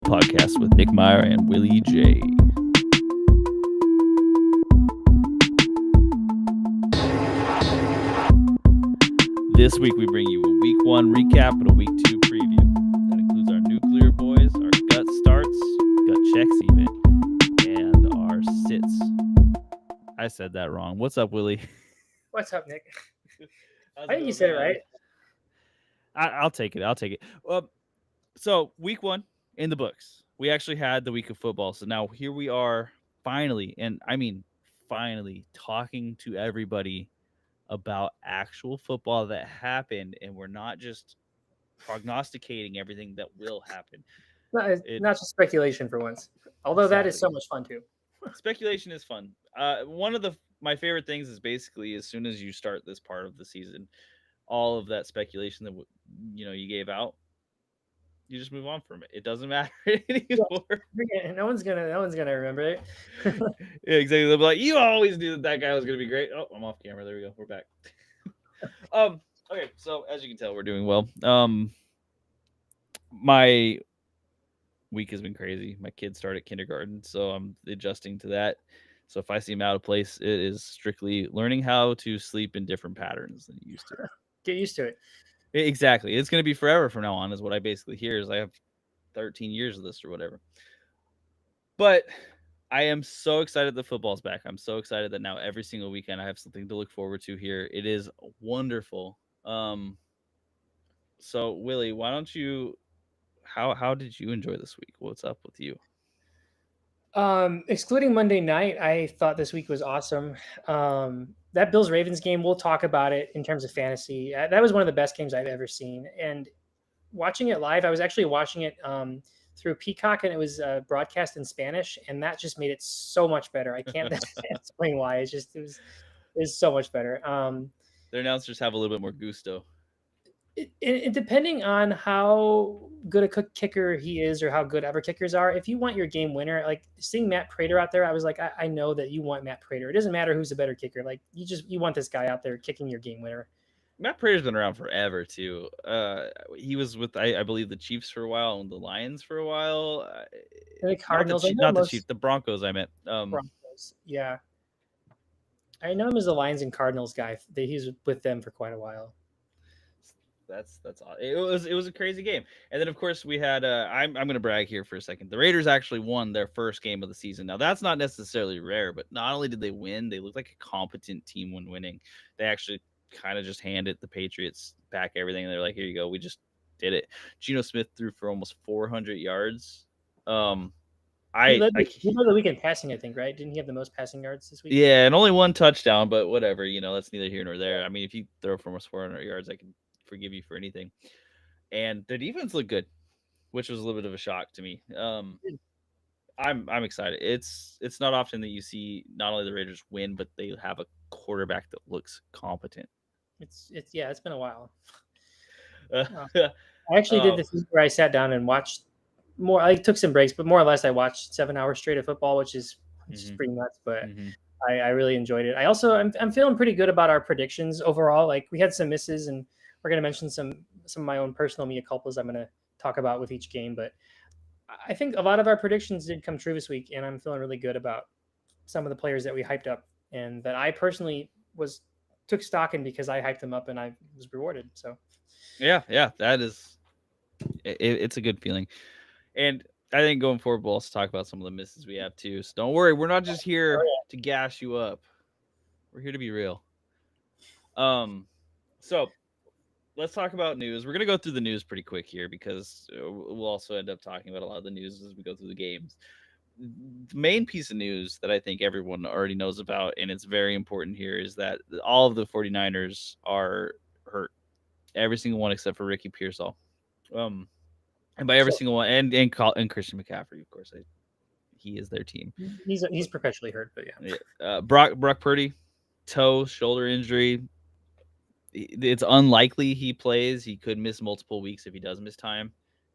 Podcast with Nick Meyer and Willie J. This week we bring you a week 1 recap and a week 2 preview. That includes our nuclear boys, our gut starts, gut checks even, and our sits. I said that wrong. What's up, Willie? What's up, Nick? How's I think you said it right. I'll take it. So week 1 in the books. We actually had the week of football. So now here we are finally, and I mean finally, talking to everybody about actual football that happened, and we're not just prognosticating everything that will happen. Not just speculation for once. Although that is so much fun too. Speculation is fun. One of my favorite things is basically as soon as you start this part of the season, all of that speculation that you gave out, you just move on from it. It doesn't matter anymore. No one's gonna remember it. Yeah, exactly. They'll be like, you always knew that guy was gonna be great. Oh, I'm off camera. There we go. We're back. Okay, so as you can tell, we're doing well. My week has been crazy. My kids started kindergarten, so I'm adjusting to that. So if I seem out of place, it is strictly learning how to sleep in different patterns than you used to. Get used to it. Exactly. It's going to be forever from now on is what I basically hear is I have 13 years of this or whatever. But I am so excited that football's back. I'm so excited that now every single weekend I have something to look forward to here. It is wonderful. So Willie, why don't you how did you enjoy this week? What's up with you? Excluding Monday night, I thought this week was awesome. That Bills Ravens game, we'll talk about it in terms of fantasy. That was one of the best games I've ever seen. And watching it live, I was actually watching it through Peacock, and it was broadcast in Spanish, and that just made it so much better. I can't explain why. It was so much better. Their announcers have a little bit more gusto. It depending on how good a kicker he is or how good other kickers are, if you want your game winner, like seeing Matt Prater out there, I was like, I know that you want Matt Prater. It doesn't matter who's a better kicker. Like you want this guy out there kicking your game winner. Matt Prater's been around forever too. He was with I believe the Chiefs for a while and the Lions for a while. The Cardinals, not the Chiefs, the Broncos. I meant Broncos. Yeah, I know him as the Lions and Cardinals guy. He's with them for quite a while. That's odd. It was a crazy game, and then of course we had. I'm going to brag here for a second. The Raiders actually won their first game of the season. Now that's not necessarily rare, but not only did they win, they looked like a competent team when winning. They actually kind of just handed the Patriots back everything, and they're like, "Here you go, we just did it." Geno Smith threw for almost 400 yards. He led the week in passing, I think, right? Didn't he have the most passing yards this week? Yeah, and only one touchdown, but whatever. That's neither here nor there. I mean, if you throw for almost 400 yards, I can forgive you for anything. And their defense looked good, which was a little bit of a shock to me. I'm excited. It's not often that you see not only the Raiders win, but they have a quarterback that looks competent. It's been a while. I actually did this where I sat down and watched more. I took some breaks, but more or less I watched 7 hours straight of football, which is pretty nuts. But I really enjoyed it. I also I'm feeling pretty good about our predictions overall. Like we had some misses, and we're going to mention some of my own personal mea culpas I'm going to talk about with each game. But I think a lot of our predictions did come true this week, and I'm feeling really good about some of the players that we hyped up and that I personally took stock in because I hyped them up and I was rewarded. So yeah, that is it's a good feeling. And I think going forward, we'll also talk about some of the misses we have too. So don't worry, we're not just here to gas you up. We're here to be real. So let's talk about news. We're going to go through the news pretty quick here because we'll also end up talking about a lot of the news as we go through the games. The main piece of news that I think everyone already knows about, and it's very important here, is that all of the 49ers are hurt. Every single one except for Ricky Pearsall. And by every single one, and Christian McCaffrey, of course. He is their team. He's perpetually hurt, but yeah. Brock Purdy, shoulder injury. It's unlikely he plays. He could miss multiple weeks if he does miss time,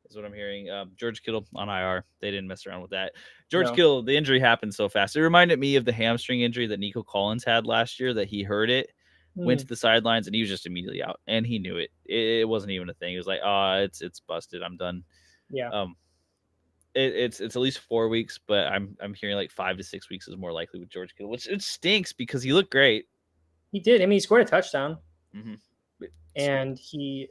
is what I'm hearing. George Kittle on IR. They didn't mess around with that. Kittle, the injury happened so fast. It reminded me of the hamstring injury that Nico Collins had last year, that he hurt it, went to the sidelines, and he was just immediately out. And he knew it. It wasn't even a thing. It was like, it's busted. I'm done. Yeah. it's at least 4 weeks, but I'm hearing like 5 to 6 weeks is more likely with George Kittle, which it stinks because he looked great. He did. I mean, he scored a touchdown, Mm-hmm. and he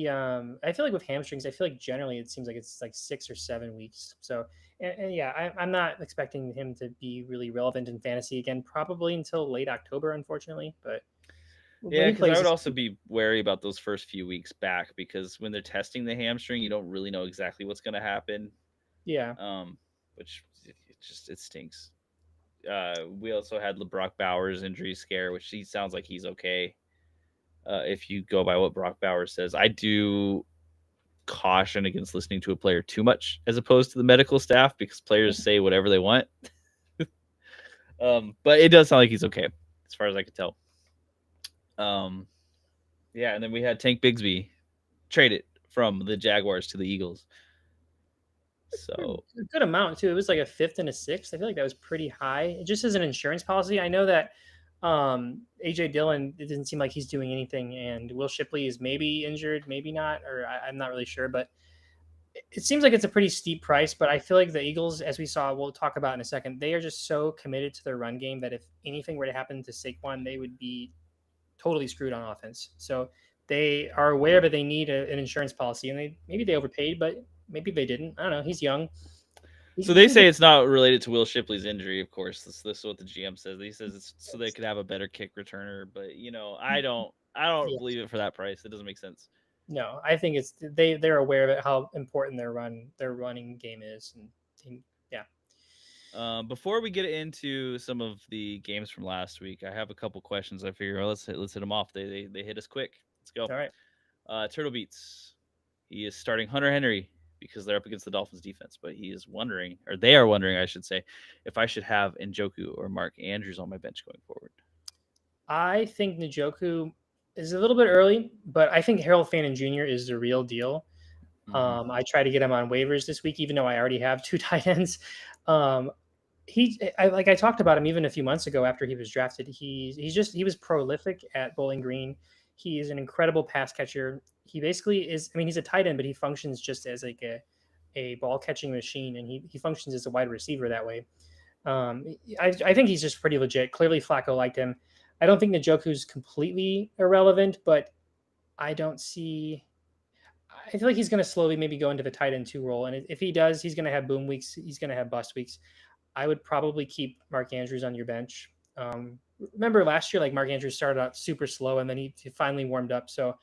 I feel like with hamstrings, I feel like generally it seems like it's like 6 or 7 weeks. So and yeah, I'm not expecting him to be really relevant in fantasy again, probably until late October, unfortunately. But when Yeah, he because I plays, would also be wary about those first few weeks back because when they're testing the hamstring, you don't really know exactly what's going to happen. yeah, Which it stinks. We also had LeBrock Bowers injury scare, which he sounds like he's okay. If you go by what Brock Bowers says, I do caution against listening to a player too much as opposed to the medical staff because players say whatever they want. But it does sound like he's okay as far as I could tell. Yeah, and then we had Tank Bigsby traded from the Jaguars to the Eagles. So a good amount too. It was like a fifth and a sixth. I feel like that was pretty high. Just as an insurance policy, I know that AJ Dillon, it doesn't seem like he's doing anything, and Will Shipley is maybe injured, maybe not, or I'm not really sure. But it seems like it's a pretty steep price. But I feel like the Eagles, as we saw, we'll talk about in a second, they are just so committed to their run game that if anything were to happen to Saquon, they would be totally screwed on offense. So they are aware that they need an insurance policy, and maybe they overpaid, but maybe they didn't. I don't know. He's young. So they say it's not related to Will Shipley's injury, of course. This is what the GM says. He says it's so they could have a better kick returner, but I don't believe it for that price. It doesn't make sense. No, I think it's they're aware of it, how important their running game is, and yeah. Before we get into some of the games from last week, I have a couple questions. I figure let's hit them off. They hit us quick. Let's go. All right. Turtle Beats. He is starting Hunter Henry because they're up against the Dolphins defense, but he is wondering, or they are wondering, I should say, if I should have Njoku or Mark Andrews on my bench going forward. I think Njoku is a little bit early, but I think Harold Fannin Jr. is the real deal. I tried to get him on waivers this week, even though I already have 2 tight ends. I talked about him even a few months ago after he was drafted. He was prolific at Bowling Green. He is an incredible pass catcher. He basically is. I mean, he's a tight end, but he functions just as like a ball catching machine, and he functions as a wide receiver that way. I think he's just pretty legit. Clearly, Flacco liked him. I don't think Njoku's completely irrelevant, but I don't see. I feel like he's going to slowly maybe go into the tight end 2 role, and if he does, he's going to have boom weeks. He's going to have bust weeks. I would probably keep Mark Andrews on your bench. Remember last year, like Mark Andrews started out super slow, and then he finally warmed up. So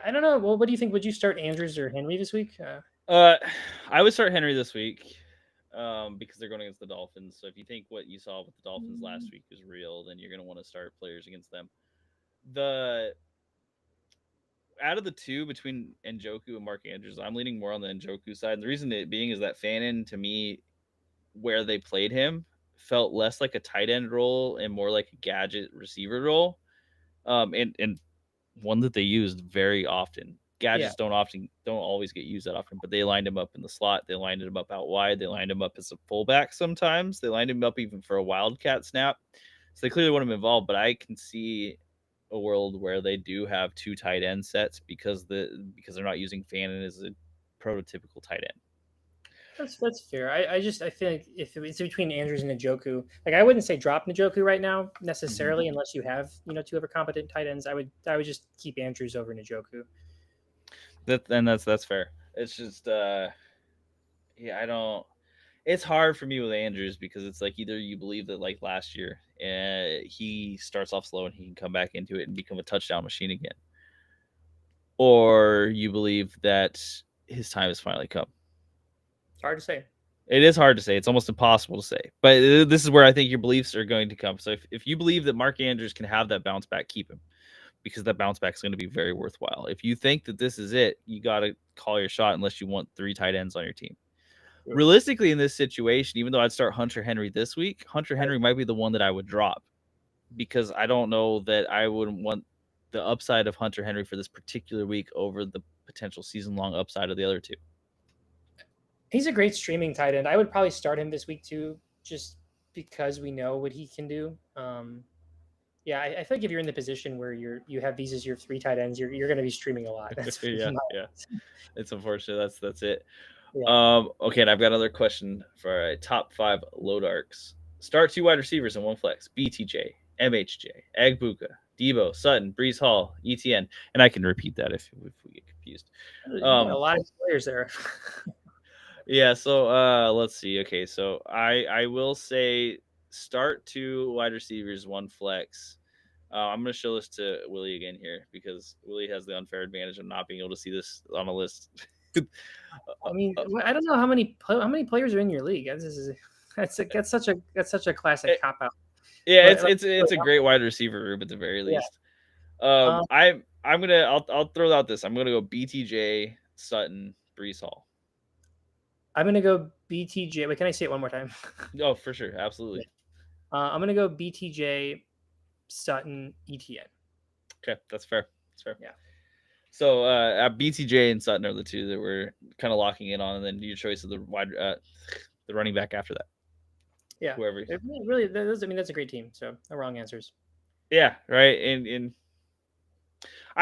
I don't know. Well, what do you think? Would you start Andrews or Henry this week? I would start Henry this week because they're going against the Dolphins. So if you think what you saw with the Dolphins last week is real, then you're going to want to start players against them. Out of the two between Njoku and Mark Andrews, I'm leaning more on the Njoku side. And the reason it being is that Fannin, to me, where they played him, felt less like a tight end role and more like a gadget receiver role. And one that they used very often. Gadgets don't always get used that often, but they lined him up in the slot. They lined him up out wide. They lined him up as a fullback sometimes. They lined him up even for a wildcat snap. So they clearly want him involved, but I can see a world where they do have 2 tight end sets because they're not using Fannin as a prototypical tight end. That's fair. I feel like if it's between Andrews and Njoku, like I wouldn't say drop Njoku right now necessarily, unless you have 2 other competent tight ends. I would just keep Andrews over Njoku. That's fair. It's just I don't. It's hard for me with Andrews because it's like either you believe that like last year he starts off slow and he can come back into it and become a touchdown machine again, or you believe that his time has finally come. Hard to say. It is hard to say. It's almost impossible to say. But this is where I think your beliefs are going to come. So if you believe that Mark Andrews can have that bounce back, keep him because that bounce back is going to be very worthwhile. If you think that this is it, you got to call your shot unless you want 3 tight ends on your team. Sure. Realistically, in this situation, even though I'd start Hunter Henry this week, Hunter Henry might be the one that I would drop because I don't know that I wouldn't want the upside of Hunter Henry for this particular week over the potential season-long upside of the other 2. He's a great streaming tight end. I would probably start him this week too, just because we know what he can do. I feel like if you're in the position where you have these as your 3 tight ends, you're going to be streaming a lot. yeah. It's unfortunate. That's it. Okay, and I've got another question for our top 5 load arcs. Start 2 wide receivers and 1 flex. BTJ, MHJ, Agbuka, Debo, Sutton, Brees Hall, ETN, and I can repeat that if we get confused. A lot of players there. Yeah, so let's see. Okay, so I will say start 2 wide receivers, 1 flex. I'm going to show this to Willie again here because Willie has the unfair advantage of not being able to see this on a list. I mean, I don't know how many players are in your league. That's such a classic cop out. Yeah, it's a great wide receiver room at the very least. Yeah. I'll throw out this. I'm gonna go BTJ, Sutton, Brees Hall. I'm gonna go BTJ. Wait, can I say it one more time? Oh, for sure, absolutely. I'm gonna go BTJ, Sutton, ETN. Okay, that's fair. That's fair. Yeah. So BTJ and Sutton are the 2 that we're kind of locking in on, and then your choice of the running back after that. Yeah, whoever. It really, that's a great team. So no wrong answers. Yeah, right. And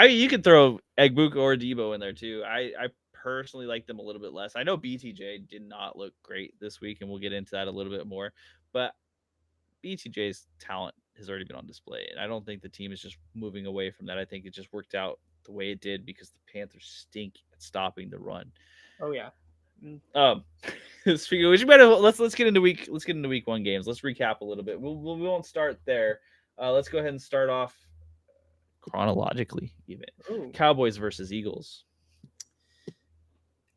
you could throw Agbuka or Debo in there too. I personally like them a little bit less. I know BTJ did not look great this week, and we'll get into that a little bit more. But BTJ's talent has already been on display, and I don't think the team is just moving away from that. I think it just worked out the way it did because the Panthers stink at stopping the run. Oh yeah. Speaking of which, let's get into week 1 games. Let's recap a little bit. We won't start there. Let's go ahead and start off chronologically. Even Cowboys versus Eagles.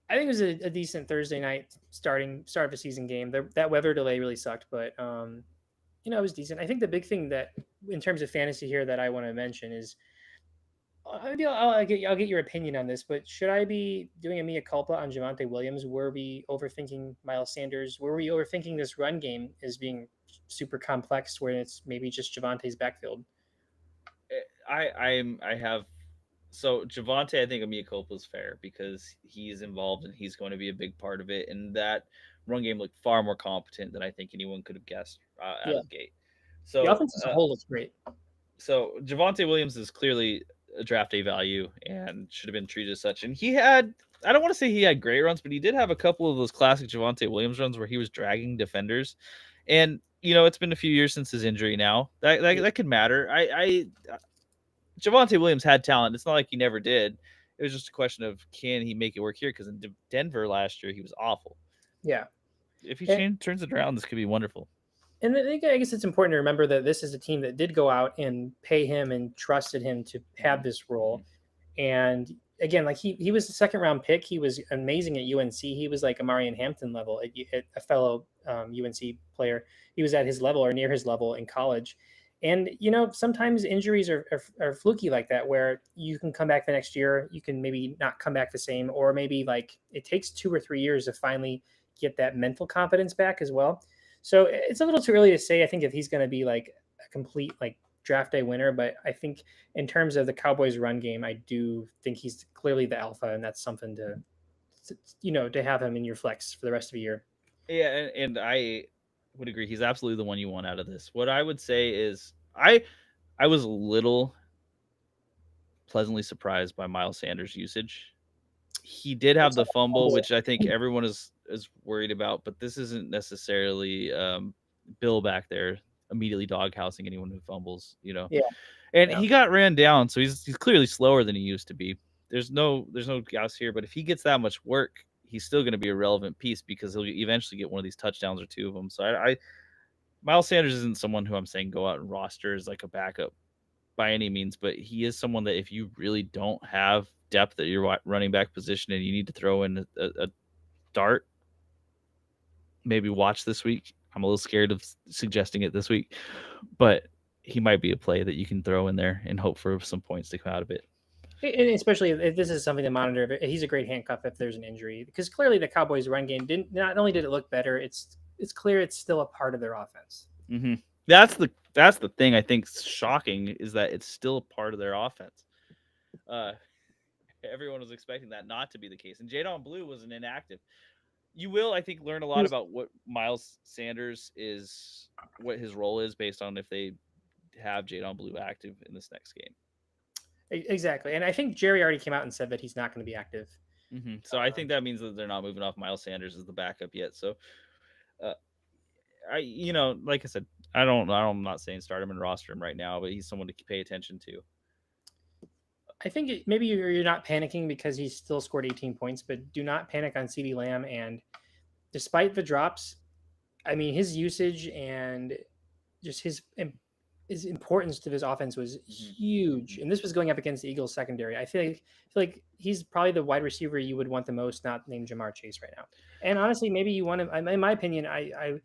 I think it was a decent Thursday night start of a season game. That weather delay really sucked, but it was decent. I think the big thing that in terms of fantasy here that I want to mention is I'll get your opinion on this, but should I be doing a mea culpa on Javonte Williams? Were we overthinking Miles Sanders? Were we overthinking this run game as being super complex where it's maybe just Javonte's backfield? I have so Javonte, I think a mea culpa is fair because he's involved and he's going to be a big part of it. And that run game looked far more competent than I think anyone could have guessed out of the gate. So the offense as a whole looks great. So Javonte Williams is clearly a draft day value and should have been treated as such. And he had, I don't want to say he had great runs, but he did have a couple of those classic Javonte Williams runs where he was dragging defenders. And it's been a few years since his injury now. That could matter. Javonte Williams had talent. It's not like he never did. It was just a question of can he make it work here? Because in Denver last year, he was awful. Yeah. If he turns it around, this could be wonderful. And I guess it's important to remember that this is a team that did go out and pay him and trusted him to have this role. And again, like he was the 2nd round pick. He was amazing at UNC. He was like a Marion Hampton level, a fellow UNC player. He was at his level or near his level in college. And, sometimes injuries are fluky like that, where you can come back the next year. You can maybe not come back the same, or maybe like it takes 2 or 3 years to finally get that mental confidence back as well. So it's a little too early to say, I think, if he's going to be like a complete like draft day winner. But I think in terms of the Cowboys run game, I do think he's clearly the alpha, and that's something to have him in your flex for the rest of the year. Yeah, and I would agree. He's absolutely the one you want out of this. What I would say is I was a little pleasantly surprised by Miles Sanders' usage. He did have the fumble, which I think everyone is worried about, but this isn't necessarily Bill back there immediately doghousing anyone who fumbles, Yeah. And he got ran down, so he's clearly slower than he used to be. There's no gas here, but if he gets that much work, he's still going to be a relevant piece because he'll eventually get one of these touchdowns or 2 of them. So Miles Sanders isn't someone who I'm saying go out and roster as like a backup by any means, but he is someone that if you really don't have depth at your running back position and you need to throw in a dart, maybe watch this week. I'm a little scared of suggesting it this week, but he might be a play that you can throw in there and hope for some points to come out of it. And especially if this is something to monitor, he's a great handcuff if there's an injury, because clearly the Cowboys run game not only did it look better, it's clear it's still a part of their offense. Mm-hmm. That's the thing I think shocking is that it's still a part of their offense. Everyone was expecting that not to be the case, and Jadon Blue was an inactive. You will, I think, learn a lot about what Miles Sanders is, what his role is based on if they have Jadon Blue active in this next game. Exactly. And I think Jerry already came out and said that he's not going to be active. So I think that means that they're not moving off Miles Sanders as the backup yet. So, uh, like I said, I'm not saying start him and roster him right now, but he's someone to pay attention to. I think maybe you're not panicking because he still scored 18 points, but do not panic on CeeDee Lamb. And despite the drops, I mean, his usage and just his importance to this offense was huge. And this was going up against the Eagles secondary. I feel like he's probably the wide receiver you would want the most, not named Jamar Chase right now. And honestly, maybe you want him. In my opinion, I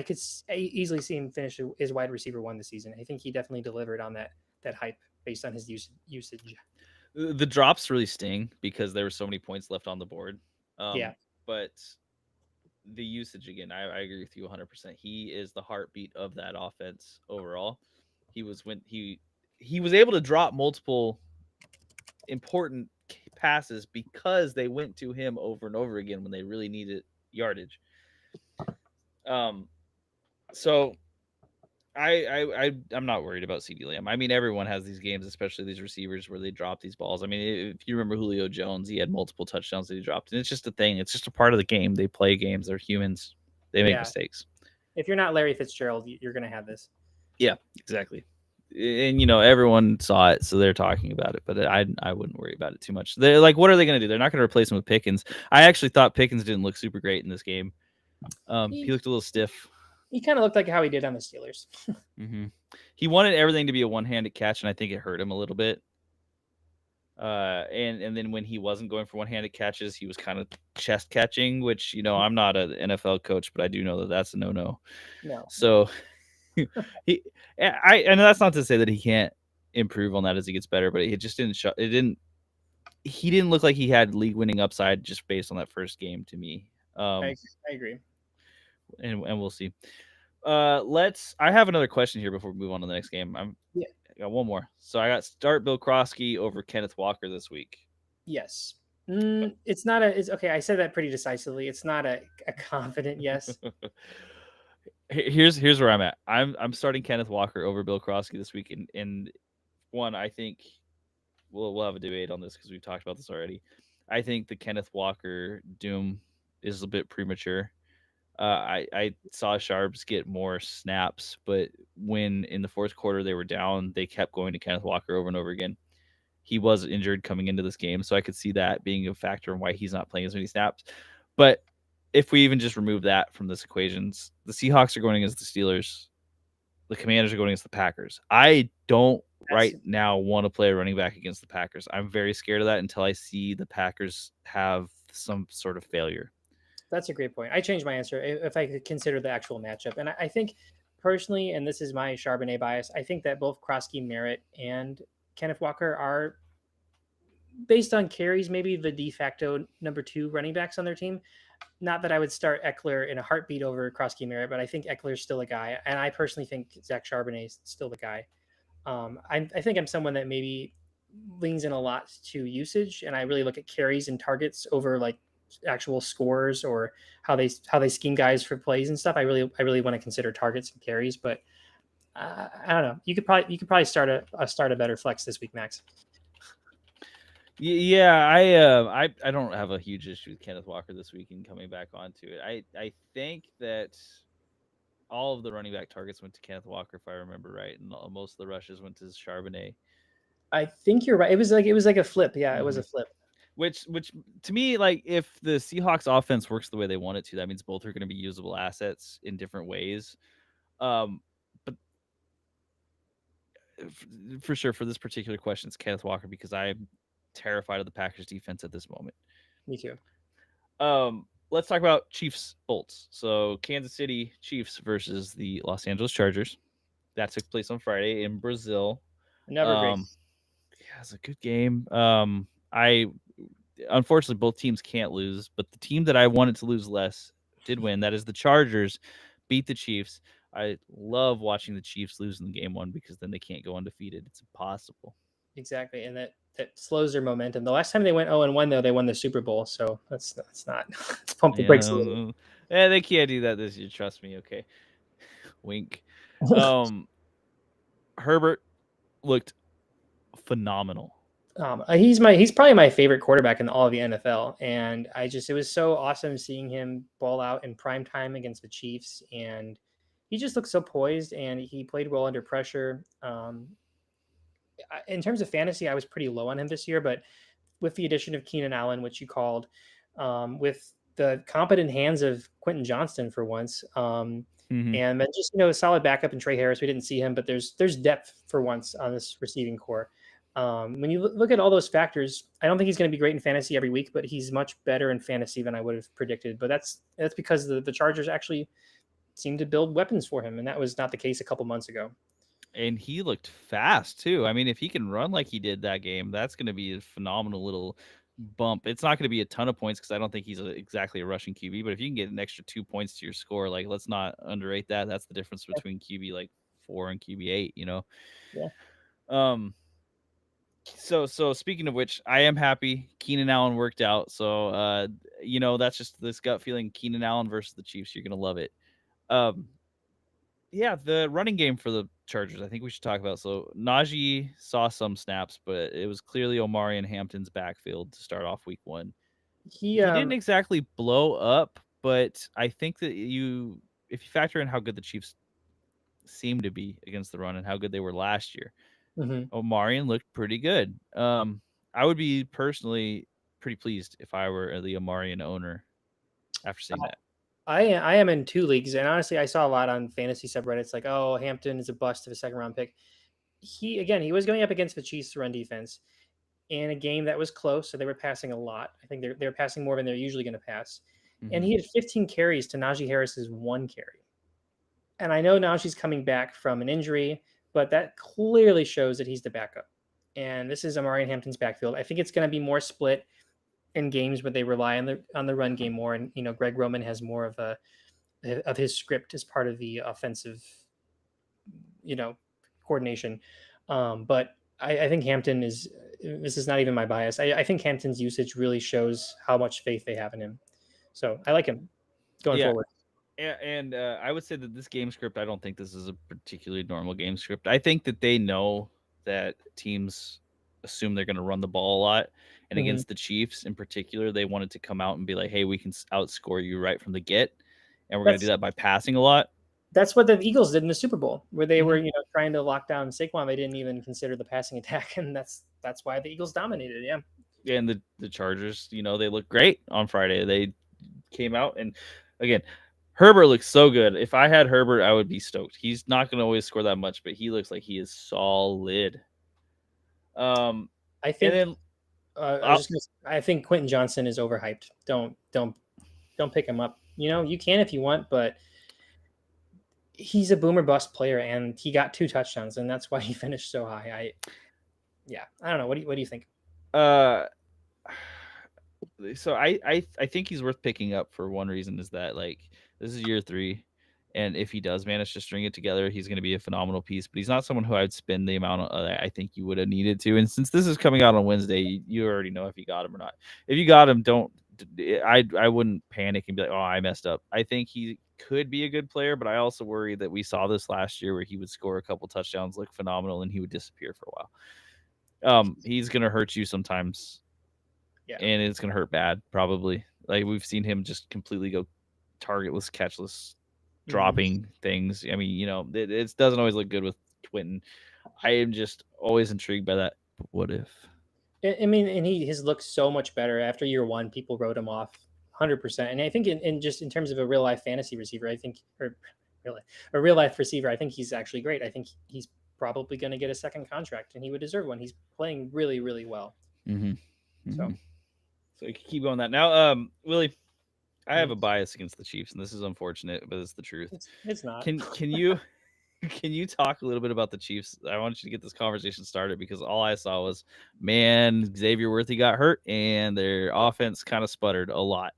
could easily see him finish as wide receiver 1 this season. I think he definitely delivered on that hype based on his usage. The drops really sting because there were so many points left on the board. Yeah. But the usage again, I agree with you 100%. He is the heartbeat of that offense overall. He was able to drop multiple important passes because they went to him over and over again when they really needed yardage. So I'm not worried about CeeDee Lamb. I mean, everyone has these games, especially these receivers where they drop these balls. I mean, if you remember Julio Jones, he had multiple touchdowns that he dropped, and it's just a thing. It's just a part of the game. They play games. They're humans. They make mistakes. If you're not Larry Fitzgerald, you're going to have this. Yeah, exactly. And everyone saw it, so they're talking about it. But I wouldn't worry about it too much. They're like, what are they going to do? They're not going to replace him with Pickens. I actually thought Pickens didn't look super great in this game. He looked a little stiff. He kind of looked like how he did on the Steelers. He wanted everything to be a one-handed catch, and I think it hurt him a little bit. And then when he wasn't going for one-handed catches, he was kind of chest catching, which I'm not an NFL coach, but I do know that that's a no. No. So and that's not to say that he can't improve on that as he gets better, but it just didn't show. He didn't look like he had league-winning upside just based on that first game to me. I agree. And we'll see. I have another question here before we move on to the next game. I got one more. So I got start Bill Krosky over Kenneth Walker this week. Yes. It's not it's okay. I said that pretty decisively. It's not a confident yes. Here's where I'm at. I'm starting Kenneth Walker over Bill Krosky this week. And one, I think we'll have a debate on this because we've talked about this already. I think the Kenneth Walker doom is a bit premature. I saw Sharps get more snaps, but when in the fourth quarter they were down, they kept going to Kenneth Walker over and over again. He was injured coming into this game, so I could see that being a factor in why he's not playing as many snaps. But if we even just remove that from this equations, the Seahawks are going against the Steelers. The Commanders are going against the Packers. I don't now want to play a running back against the Packers. I'm very scared of that until I see the Packers have some sort of failure. That's a great point. I changed my answer if I could consider the actual matchup. And I think personally, and this is my Charbonnet bias, I think that both Krosky, Merritt, and Kenneth Walker are, based on carries, maybe the de facto number 2 running backs on their team. Not that I would start Eckler in a heartbeat over Krosky, Merritt, but I think Eckler's still a guy. And I personally think Zach Charbonnet is still the guy. I think I'm someone that maybe leans in a lot to usage, and I really look at carries and targets over like actual scores or how they scheme guys for plays and stuff. I really want to consider targets and carries, but I don't know. You could probably start a better flex this week, Max. Yeah, I don't have a huge issue with Kenneth Walker this week and coming back onto it. I think that all of the running back targets went to Kenneth Walker, if I remember right, and most of the rushes went to Charbonnet. I think you're right. It was like a flip. Yeah, it was a flip. Which to me, like, if the Seahawks offense works the way they want it to, that means both are going to be usable assets in different ways. But for sure, for this particular question, it's Kenneth Walker because I'm terrified of the Packers defense at this moment. Me too. Let's talk about Chiefs Bolts. So Kansas City Chiefs versus the Los Angeles Chargers. That took place on Friday in Brazil. Never great. Yeah, it's a good game. Unfortunately, both teams can't lose, but the team that I wanted to lose less did win. That is the Chargers beat the Chiefs. I love watching the Chiefs lose in game 1 because then they can't go undefeated. It's impossible. Exactly, and that slows their momentum. The last time they went 0-1, though, they won the Super Bowl, so that's not. Let's pump the brakes a little. Yeah, they can't do that this year. Trust me. Okay, wink. Herbert looked phenomenal. He's probably my favorite quarterback in all of the NFL, and it was so awesome seeing him ball out in prime time against the Chiefs, and he just looked so poised, and he played well under pressure. In terms of fantasy, I was pretty low on him this year, but with the addition of Keenan Allen, which you called, with the competent hands of Quentin Johnston for once, and then just a solid backup in Trey Harris. We didn't see him, but there's depth for once on this receiving core. When you look at all those factors, I don't think he's going to be great in fantasy every week, but he's much better in fantasy than I would have predicted. But that's because the Chargers actually seem to build weapons for him, and that was not the case a couple months ago. And he looked fast too. I mean, if he can run like he did that game, that's going to be a phenomenal little bump. It's not going to be a ton of points because I don't think he's exactly a rushing QB. But if you can get an extra 2 points to your score, like let's not underrate that. That's the difference between QB like 4 and QB 8. Yeah. So speaking of which, I am happy Keenan Allen worked out. So that's just this gut feeling. Keenan Allen versus the Chiefs, you're gonna love it. Yeah, the running game for the Chargers, I think we should talk about. So Najee saw some snaps, but it was clearly Omari and Hampton's backfield to start off week 1. He didn't exactly blow up, but I think that if you factor in how good the Chiefs seem to be against the run and how good they were last year, Omarion looked pretty good. I would be personally pretty pleased if I were the Omarion owner after seeing that. I am in 2 leagues, and honestly, I saw a lot on fantasy subreddits like, "Oh, Hampton is a bust of a second-round pick." He was going up against the Chiefs' run defense in a game that was close, so they were passing a lot. I think they're passing more than they're usually going to pass, and he had 15 carries to Najee Harris's 1 carry. And I know Najee's coming back from an injury, but that clearly shows that he's the backup. And this is Omari Hampton's backfield. I think it's going to be more split in games where they rely on the run game more, and Greg Roman has more of his script as part of the offensive coordination. But I think Hampton is, this is not even my bias, I think Hampton's usage really shows how much faith they have in him, so I like him going forward. And I would say that this game script, I don't think this is a particularly normal game script. I think that they know that teams assume they're going to run the ball a lot. And against the Chiefs in particular, they wanted to come out and be like, hey, we can outscore you right from the get. And we're going to do that by passing a lot. That's what the Eagles did in the Super Bowl, where they were, trying to lock down Saquon. They didn't even consider the passing attack. And that's why the Eagles dominated. Yeah. And the Chargers, they look great on Friday. They came out, and again, Herbert looks so good. If I had Herbert, I would be stoked. He's not going to always score that much, but he looks like he is solid. I think I think Quentin Johnston is overhyped. Don't pick him up. You can if you want, but he's a boomer bust player, and he got 2 touchdowns, and that's why he finished so high. I don't know. What do you think? So I think he's worth picking up for one reason, is that like this is year 3, and if he does manage to string it together, he's going to be a phenomenal piece. But he's not someone who I'd spend the amount I think you would have needed to. And since this is coming out on Wednesday, you already know if you got him or not. If you got him, I wouldn't panic and be like, oh, I messed up. I think he could be a good player, but I also worry that we saw this last year where he would score a couple touchdowns, look phenomenal, and he would disappear for a while. He's going to hurt you sometimes. Yeah. And it's going to hurt bad, probably. Like, we've seen him just completely go targetless, catchless, dropping things. I mean, it doesn't always look good with Quentin. I am just always intrigued by that. But what if? I mean, and his looked so much better after year 1. People wrote him off 100%. And I think in terms of a real life fantasy receiver, a real life receiver, I think he's actually great. I think he's probably going to get a second contract, and he would deserve one. He's playing really, really well. So you can keep going that. Now, Willie, I have a bias against the Chiefs, and this is unfortunate, but it's the truth. It's not. Can you talk a little bit about the Chiefs? I want you to get this conversation started, because all I saw was, man, Xavier Worthy got hurt, and their offense kind of sputtered a lot.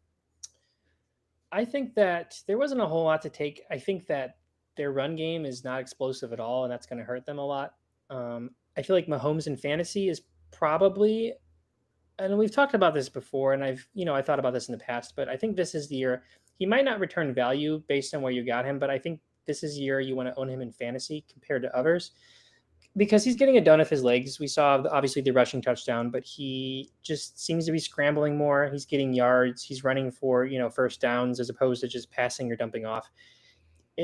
I think that there wasn't a whole lot to take. I think that their run game is not explosive at all, and that's going to hurt them a lot. I feel like Mahomes in fantasy is probably, and we've talked about this before, and I thought about this in the past, but I think this is the year. He might not return value based on where you got him, but I think this is the year you want to own him in fantasy compared to others. because he's getting it done with his legs. We saw obviously the rushing touchdown, but he just seems to be scrambling more. He's getting yards. He's running for first downs as opposed to just passing or dumping off.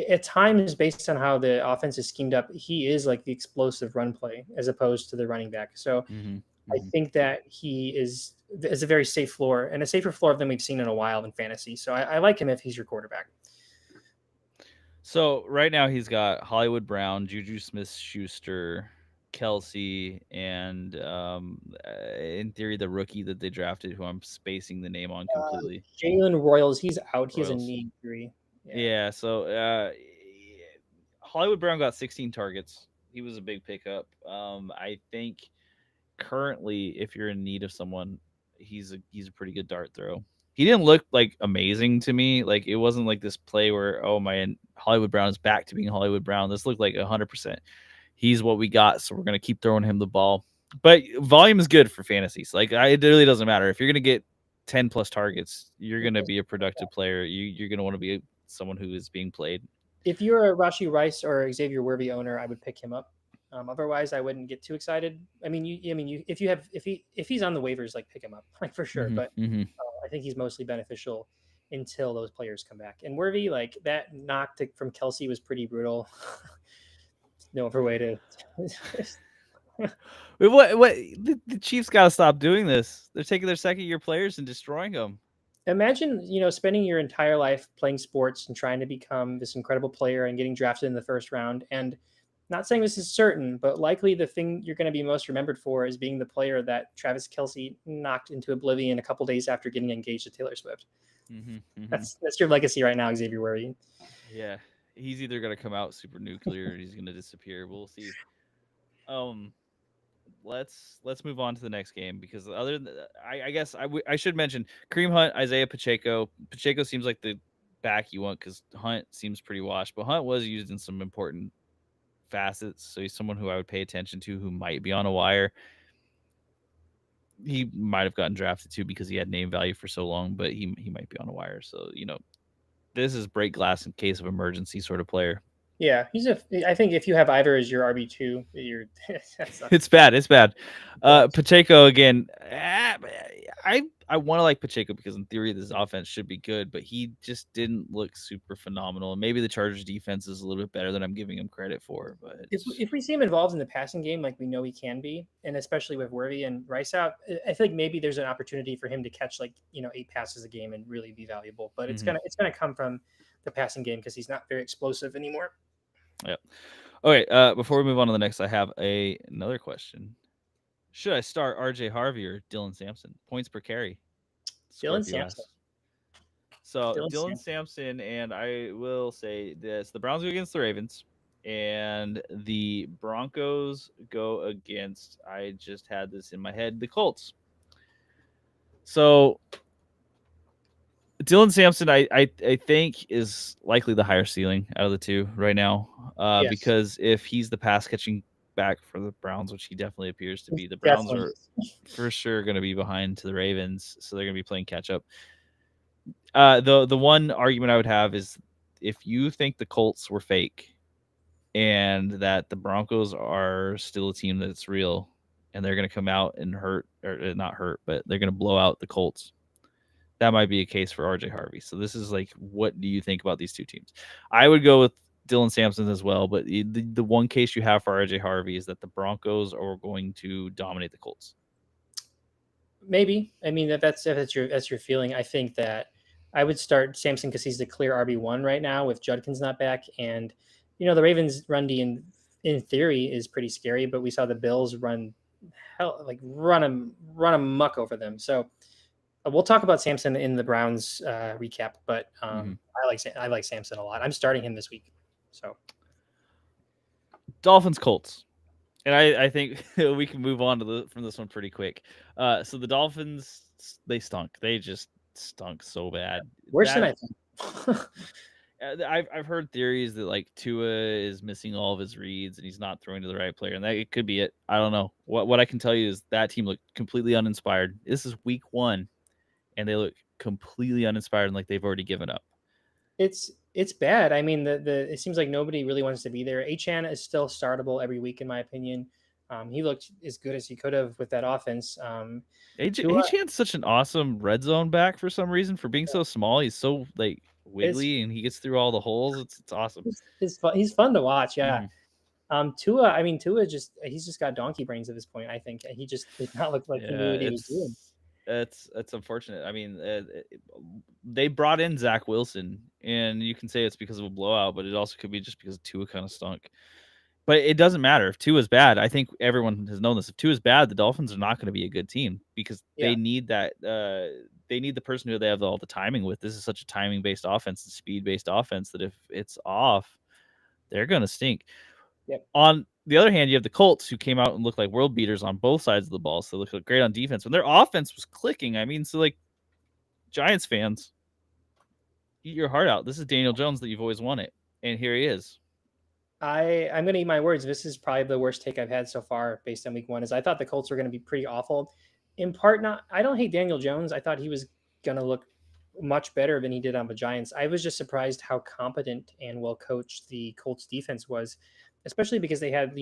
At times, based on how the offense is schemed up, he is like the explosive run play as opposed to the running back. So I think that he is a very safe floor and a safer floor than we've seen in a while in fantasy. So I like him if he's your quarterback. So right now he's got Hollywood Brown, Juju Smith-Schuster, Kelsey, and in theory the rookie that they drafted, who I'm spacing the name on completely. Jalen Royals, he's out. He has a knee injury. Yeah. So Hollywood Brown got 16 targets. He was a big pickup. I think currently, if you're in need of someone, he's a pretty good dart throw. He didn't look like amazing to me. Like it wasn't like this play where Hollywood Brown is back to being Hollywood Brown. This looked like 100%. He's what we got, so we're gonna keep throwing him the ball. But volume is good for fantasy. So it really doesn't matter if you're gonna get 10 plus targets. You're gonna be a productive player. You're gonna want to be someone who is being played. If you're a Rashee Rice or Xavier Worthy owner, I would pick him up. Otherwise, I wouldn't get too excited. I mean, if he's on the waivers, like pick him up, like for sure. But I think he's mostly beneficial until those players come back. And Worthy, like that knock from Kelsey was pretty brutal. No other way to. What the Chiefs got to stop doing this. They're taking their second-year players and destroying them. Imagine, spending your entire life playing sports and trying to become this incredible player and getting drafted in the first round. And not saying this is certain, but likely the thing you're going to be most remembered for is being the player that Travis Kelce knocked into oblivion a couple days after getting engaged to Taylor Swift. That's your legacy right now, Xavier Worthy. Yeah, he's either going to come out super nuclear or he's going to disappear. We'll see. Let's move on to the next game because other than I guess I should mention Kareem Hunt, Isaiah Pacheco. Pacheco seems like the back you want because Hunt seems pretty washed, but Hunt was used in some important facets, so he's someone who I would pay attention to who might be on a wire. He might have gotten drafted too because he had name value for so long, but he might be on a wire. So this is break glass in case of emergency sort of player. Yeah, I think if you have either as your RB2, it's bad. It's bad. Pacheco again. I want to like Pacheco because in theory this offense should be good, but he just didn't look super phenomenal. And maybe the Chargers defense is a little bit better than I'm giving him credit for. But if we see him involved in the passing game, like we know he can be, and especially with Worthy and Rice out, I think maybe there's an opportunity for him to catch 8 passes a game and really be valuable. But it's gonna come from the passing game because he's not very explosive anymore. Yep. Okay. Before we move on to the next, I have another question. Should I start RJ Harvey or Dylan Sampson? Points per carry. Dylan Sampson. So Dylan Sampson, and I will say this: the Browns go against the Ravens, and the Broncos go against. I just had this in my head: the Colts. So Dylan Sampson, I think, is likely the higher ceiling out of the two right now, Yes. because if he's the pass catching back for the Browns, which he definitely appears to be, the Browns are for sure going to be behind to the Ravens, so they're going to be playing catch up. The one argument I would have is if you think the Colts were fake and that the Broncos are still a team that's real and they're going to come out and not hurt, but they're going to blow out the Colts, that might be a case for RJ Harvey. So this is what do you think about these two teams? I would go with Dylan Sampson as well, but the one case you have for RJ Harvey is that the Broncos are going to dominate the Colts. Maybe. I mean, if that's your feeling, I think that I would start Sampson because he's the clear RB1 right now with Judkins not back. And, the Ravens run D in theory is pretty scary, but we saw the Bills run muck over them. So we'll talk about Sampson in the Browns recap, but I like Sampson a lot. I'm starting him this week. So Dolphins Colts. And I think we can move on from this one pretty quick. So the Dolphins, they stunk. They just stunk so bad. Worse than I think. I've heard theories that Tua is missing all of his reads and he's not throwing to the right player, and that it could be it. I don't know. What I can tell you is that team looked completely uninspired. This is week 1, and they look completely uninspired and like they've already given up. It's It's bad. I mean, it seems like nobody really wants to be there. Achan is still startable every week, in my opinion. He looked as good as he could have with that offense. Tua, Achan's such an awesome red zone back for some reason. For being so small, he's so like is wiggly and he gets through all the holes. It's awesome. he's fun to watch. Yeah. Mhm. Tua, I mean, Tua he's just got donkey brains at this point. I think he just did not look like he knew Yeah, what he was doing. it's unfortunate. I mean, they brought in Zach Wilson, and you can say it's because of a blowout, but it also could be just because Tua kind of stunk. But it doesn't matter if Tua is bad. I think everyone has known this. If Tua is bad, the Dolphins are not going to be a good team because Yeah. they need that. They need the person who they have all the timing with. This is such a timing based offense and speed based offense that if it's off, they're going to stink. Yep. On the other hand, you have the Colts who came out and looked like world beaters on both sides of the ball. So they looked great on defense when their offense was clicking. I mean, so like Giants fans, eat your heart out. This is Daniel Jones that you've always wanted, and here he is. I'm gonna eat my words. This is probably the worst take I've had so far based on week one. Is I thought the Colts were gonna be pretty awful. In part, not I don't hate Daniel Jones. I thought he was gonna look much better than he did on the Giants. I was just surprised how competent and well coached the Colts defense was, especially because they had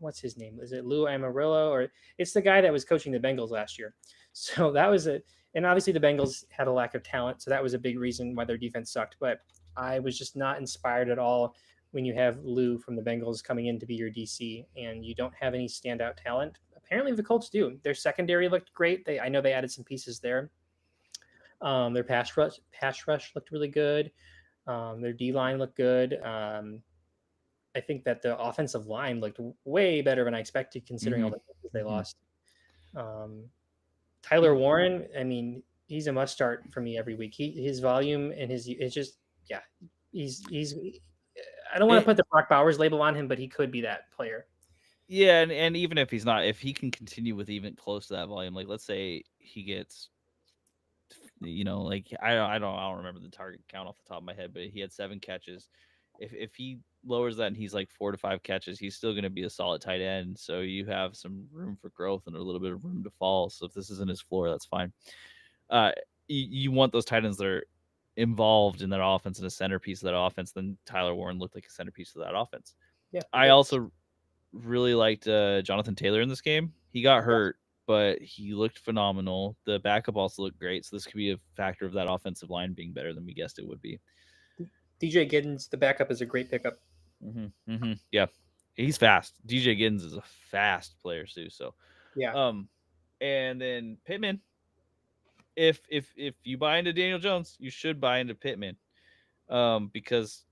what's his name? Is it Lou Amarillo or it's the guy that was coaching the Bengals last year? So that was it. And obviously the Bengals had a lack of talent, so that was a big reason why their defense sucked. But I was just not inspired at all when you have Lou from the Bengals coming in to be your DC and you don't have any standout talent. Apparently the Colts do. Their secondary looked great. I know they added some pieces there. Their pass rush looked really good. Their D line looked good. I think that the offensive line looked way better than I expected, considering all the pieces they lost. Tyler Warren, I mean, he's a must start for me every week. His volume and it's just he's. I don't want to put the Brock Bowers label on him, but he could be that player. Yeah, and even if he's not, if he can continue with even close to that volume, like let's say he gets, like I don't remember the target count off the top of my head, but he had 7 catches. If he lowers that and he's like 4 to 5 catches, he's still going to be a solid tight end. So you have some room for growth and a little bit of room to fall. So if this isn't his floor, that's fine. You want those tight ends that are involved in that offense and a centerpiece of that offense. Then Tyler Warren looked like a centerpiece of that offense. Yeah, I also really liked Jonathan Taylor in this game. He got hurt, but he looked phenomenal. The backup also looked great. So this could be a factor of that offensive line being better than we guessed it would be. DJ Giddens, the backup, is a great pickup. Yeah, he's fast. DJ Giddens is a fast player too. So yeah. And then Pittman. If you buy into Daniel Jones, you should buy into Pittman, because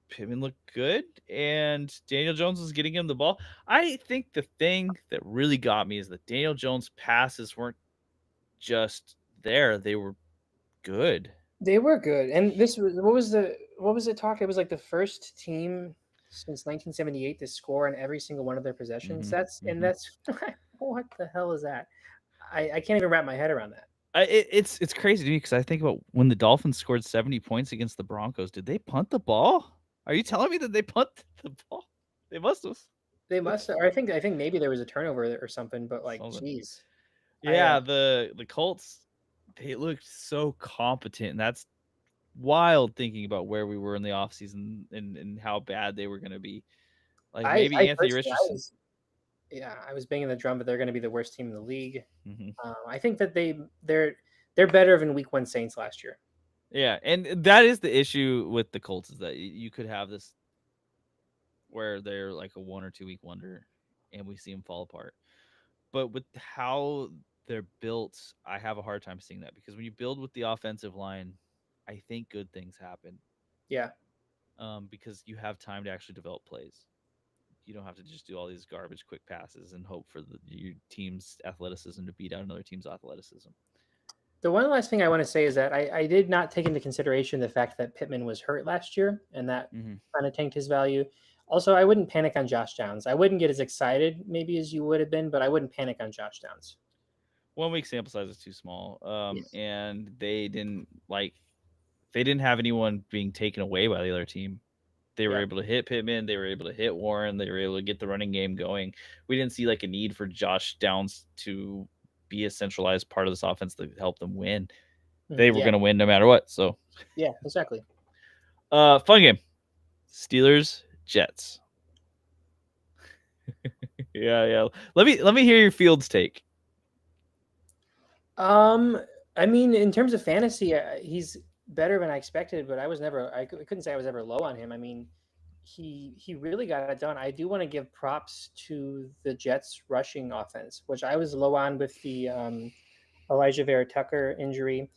Pittman looked good and Daniel Jones was getting him the ball. I think the thing that really got me is that Daniel Jones' passes weren't just there; they were good. They were good, and this was what was it talk? It was like the first team since 1978 to score on every single one of their possessions. That's what the hell is that? I can't even wrap my head around that. It's crazy to me because I think about when the Dolphins scored 70 points against the Broncos. Did they punt the ball? Are you telling me that they punted the ball? They must have. They must have, or I think maybe there was a turnover or something, but like, jeez. Yeah, the Colts, they looked so competent, and that's wild thinking about where we were in the offseason and how bad they were going to be. Like maybe Anthony Richardson. I was banging the drum, but they're going to be the worst team in the league. I think that they're better than Week 1 Saints last year. Yeah, and that is the issue with the Colts is that you could have this where they're like a 1 or 2 week wonder, and we see them fall apart. But with how they're built, I have a hard time seeing that because when you build with the offensive line, I think good things happen. Yeah. Because you have time to actually develop plays. You don't have to just do all these garbage quick passes and hope for your team's athleticism to beat out another team's athleticism. The one last thing I want to say is that I did not take into consideration the fact that Pittman was hurt last year, and that kind of tanked his value. Also, I wouldn't panic on Josh Downs. I wouldn't get as excited maybe as you would have been, but I wouldn't panic on Josh Downs. 1 week sample size is too small, and they didn't have anyone being taken away by the other team. They were able to hit Pittman. They were able to hit Warren. They were able to get the running game going. We didn't see like a need for Josh Downs to be a centralized part of this offense to help them win. They were going to win no matter what. So yeah, exactly. Fun game. Steelers, Jets. yeah. Let me hear your Fields take. I mean, in terms of fantasy, he's better than I expected, but I couldn't say I was ever low on him. I mean, he really got it done. I do want to give props to the Jets rushing offense, which I was low on with the Elijah Vera Tucker injury.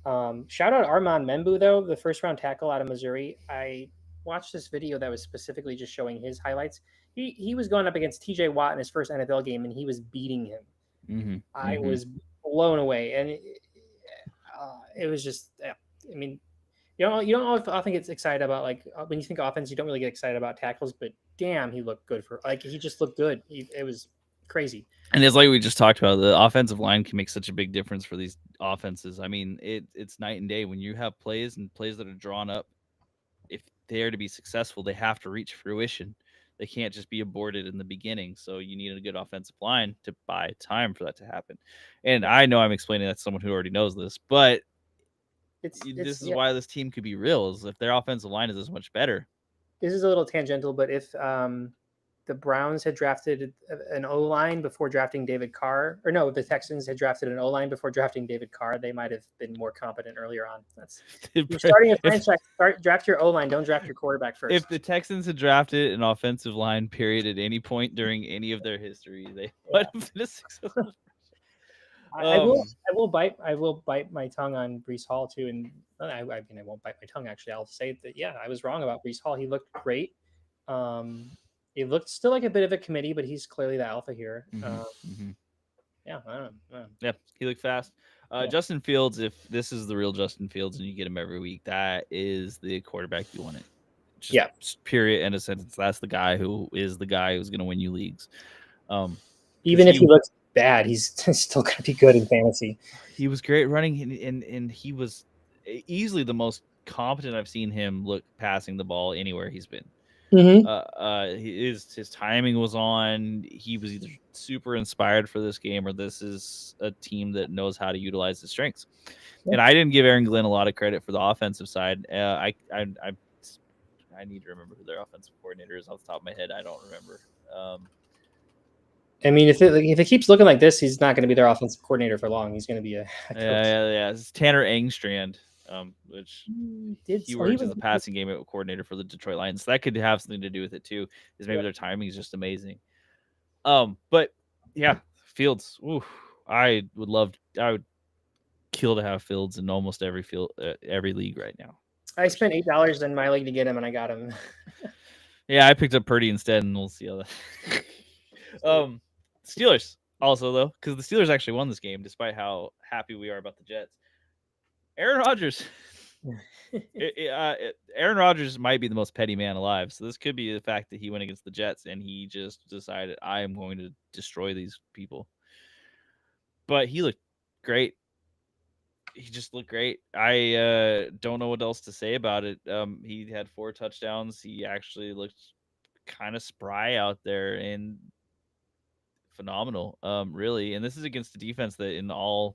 Shout out Armand Membu though, the first round tackle out of Missouri. I watched this video that was specifically just showing his highlights. He was going up against TJ Watt in his first NFL game, and he was beating him. I was blown away, and it was just. I mean, you don't often get excited about like when you think offense, you don't really get excited about tackles, but damn, he looked good he just looked good. It was crazy. And it's like we just talked about, the offensive line can make such a big difference for these offenses. I mean, it's night and day when you have plays that are drawn up. If they're to be successful, they have to reach fruition. They can't just be aborted in the beginning. So you need a good offensive line to buy time for that to happen. And I know I'm explaining that to someone who already knows this, but this is why this team could be real, is if their offensive line is this much better. This is a little tangential, but if the Browns had drafted an O-line before drafting David Carr, or no, the Texans had drafted an O-line before drafting David Carr, they might have been more competent earlier on. You're starting a franchise, draft your O-line, don't draft your quarterback first. If the Texans had drafted an offensive line period at any point during any of their history, they would have been a successful. I will bite my tongue on Breece Hall too, and I mean I won't bite my tongue actually. I'll say that I was wrong about Breece Hall. He looked great. He looked still like a bit of a committee, but he's clearly the alpha here. Yeah, I don't know. Yeah, he looked fast. Justin Fields, if this is the real Justin Fields and you get him every week, that is the quarterback you want it. Just period, end of sentence. That's the guy who's going to win you leagues. Even if he looks bad, he's still going to be good in fantasy. He was great running, and he was easily the most competent I've seen him look passing the ball anywhere he's been. His timing was on. He was either super inspired for this game, or this is a team that knows how to utilize his strengths. And I didn't give Aaron Glenn a lot of credit for the offensive side. I need to remember who their offensive coordinator is off the top of my head. I don't remember. I mean, if it keeps looking like this, he's not going to be their offensive coordinator for long. He's going to be a coach. Yeah. It's Tanner Engstrand. Which he works as a passing game coordinator for the Detroit Lions. So that could have something to do with it too. Is maybe their timing is just amazing. But yeah, Fields. Ooh, I would kill to have Fields in almost every league right now. I spent $8 in my league to get him, and I got him. Yeah, I picked up Purdy instead, and we'll see how that. Steelers also though, because the Steelers actually won this game, despite how happy we are about the Jets. Aaron Rodgers. Aaron Rodgers might be the most petty man alive. So this could be the fact that he went against the Jets and he just decided, I am going to destroy these people. But he looked great. He just looked great. I don't know what else to say about it. He had 4 touchdowns. He actually looked kind of spry out there and phenomenal, really. And this is against a defense that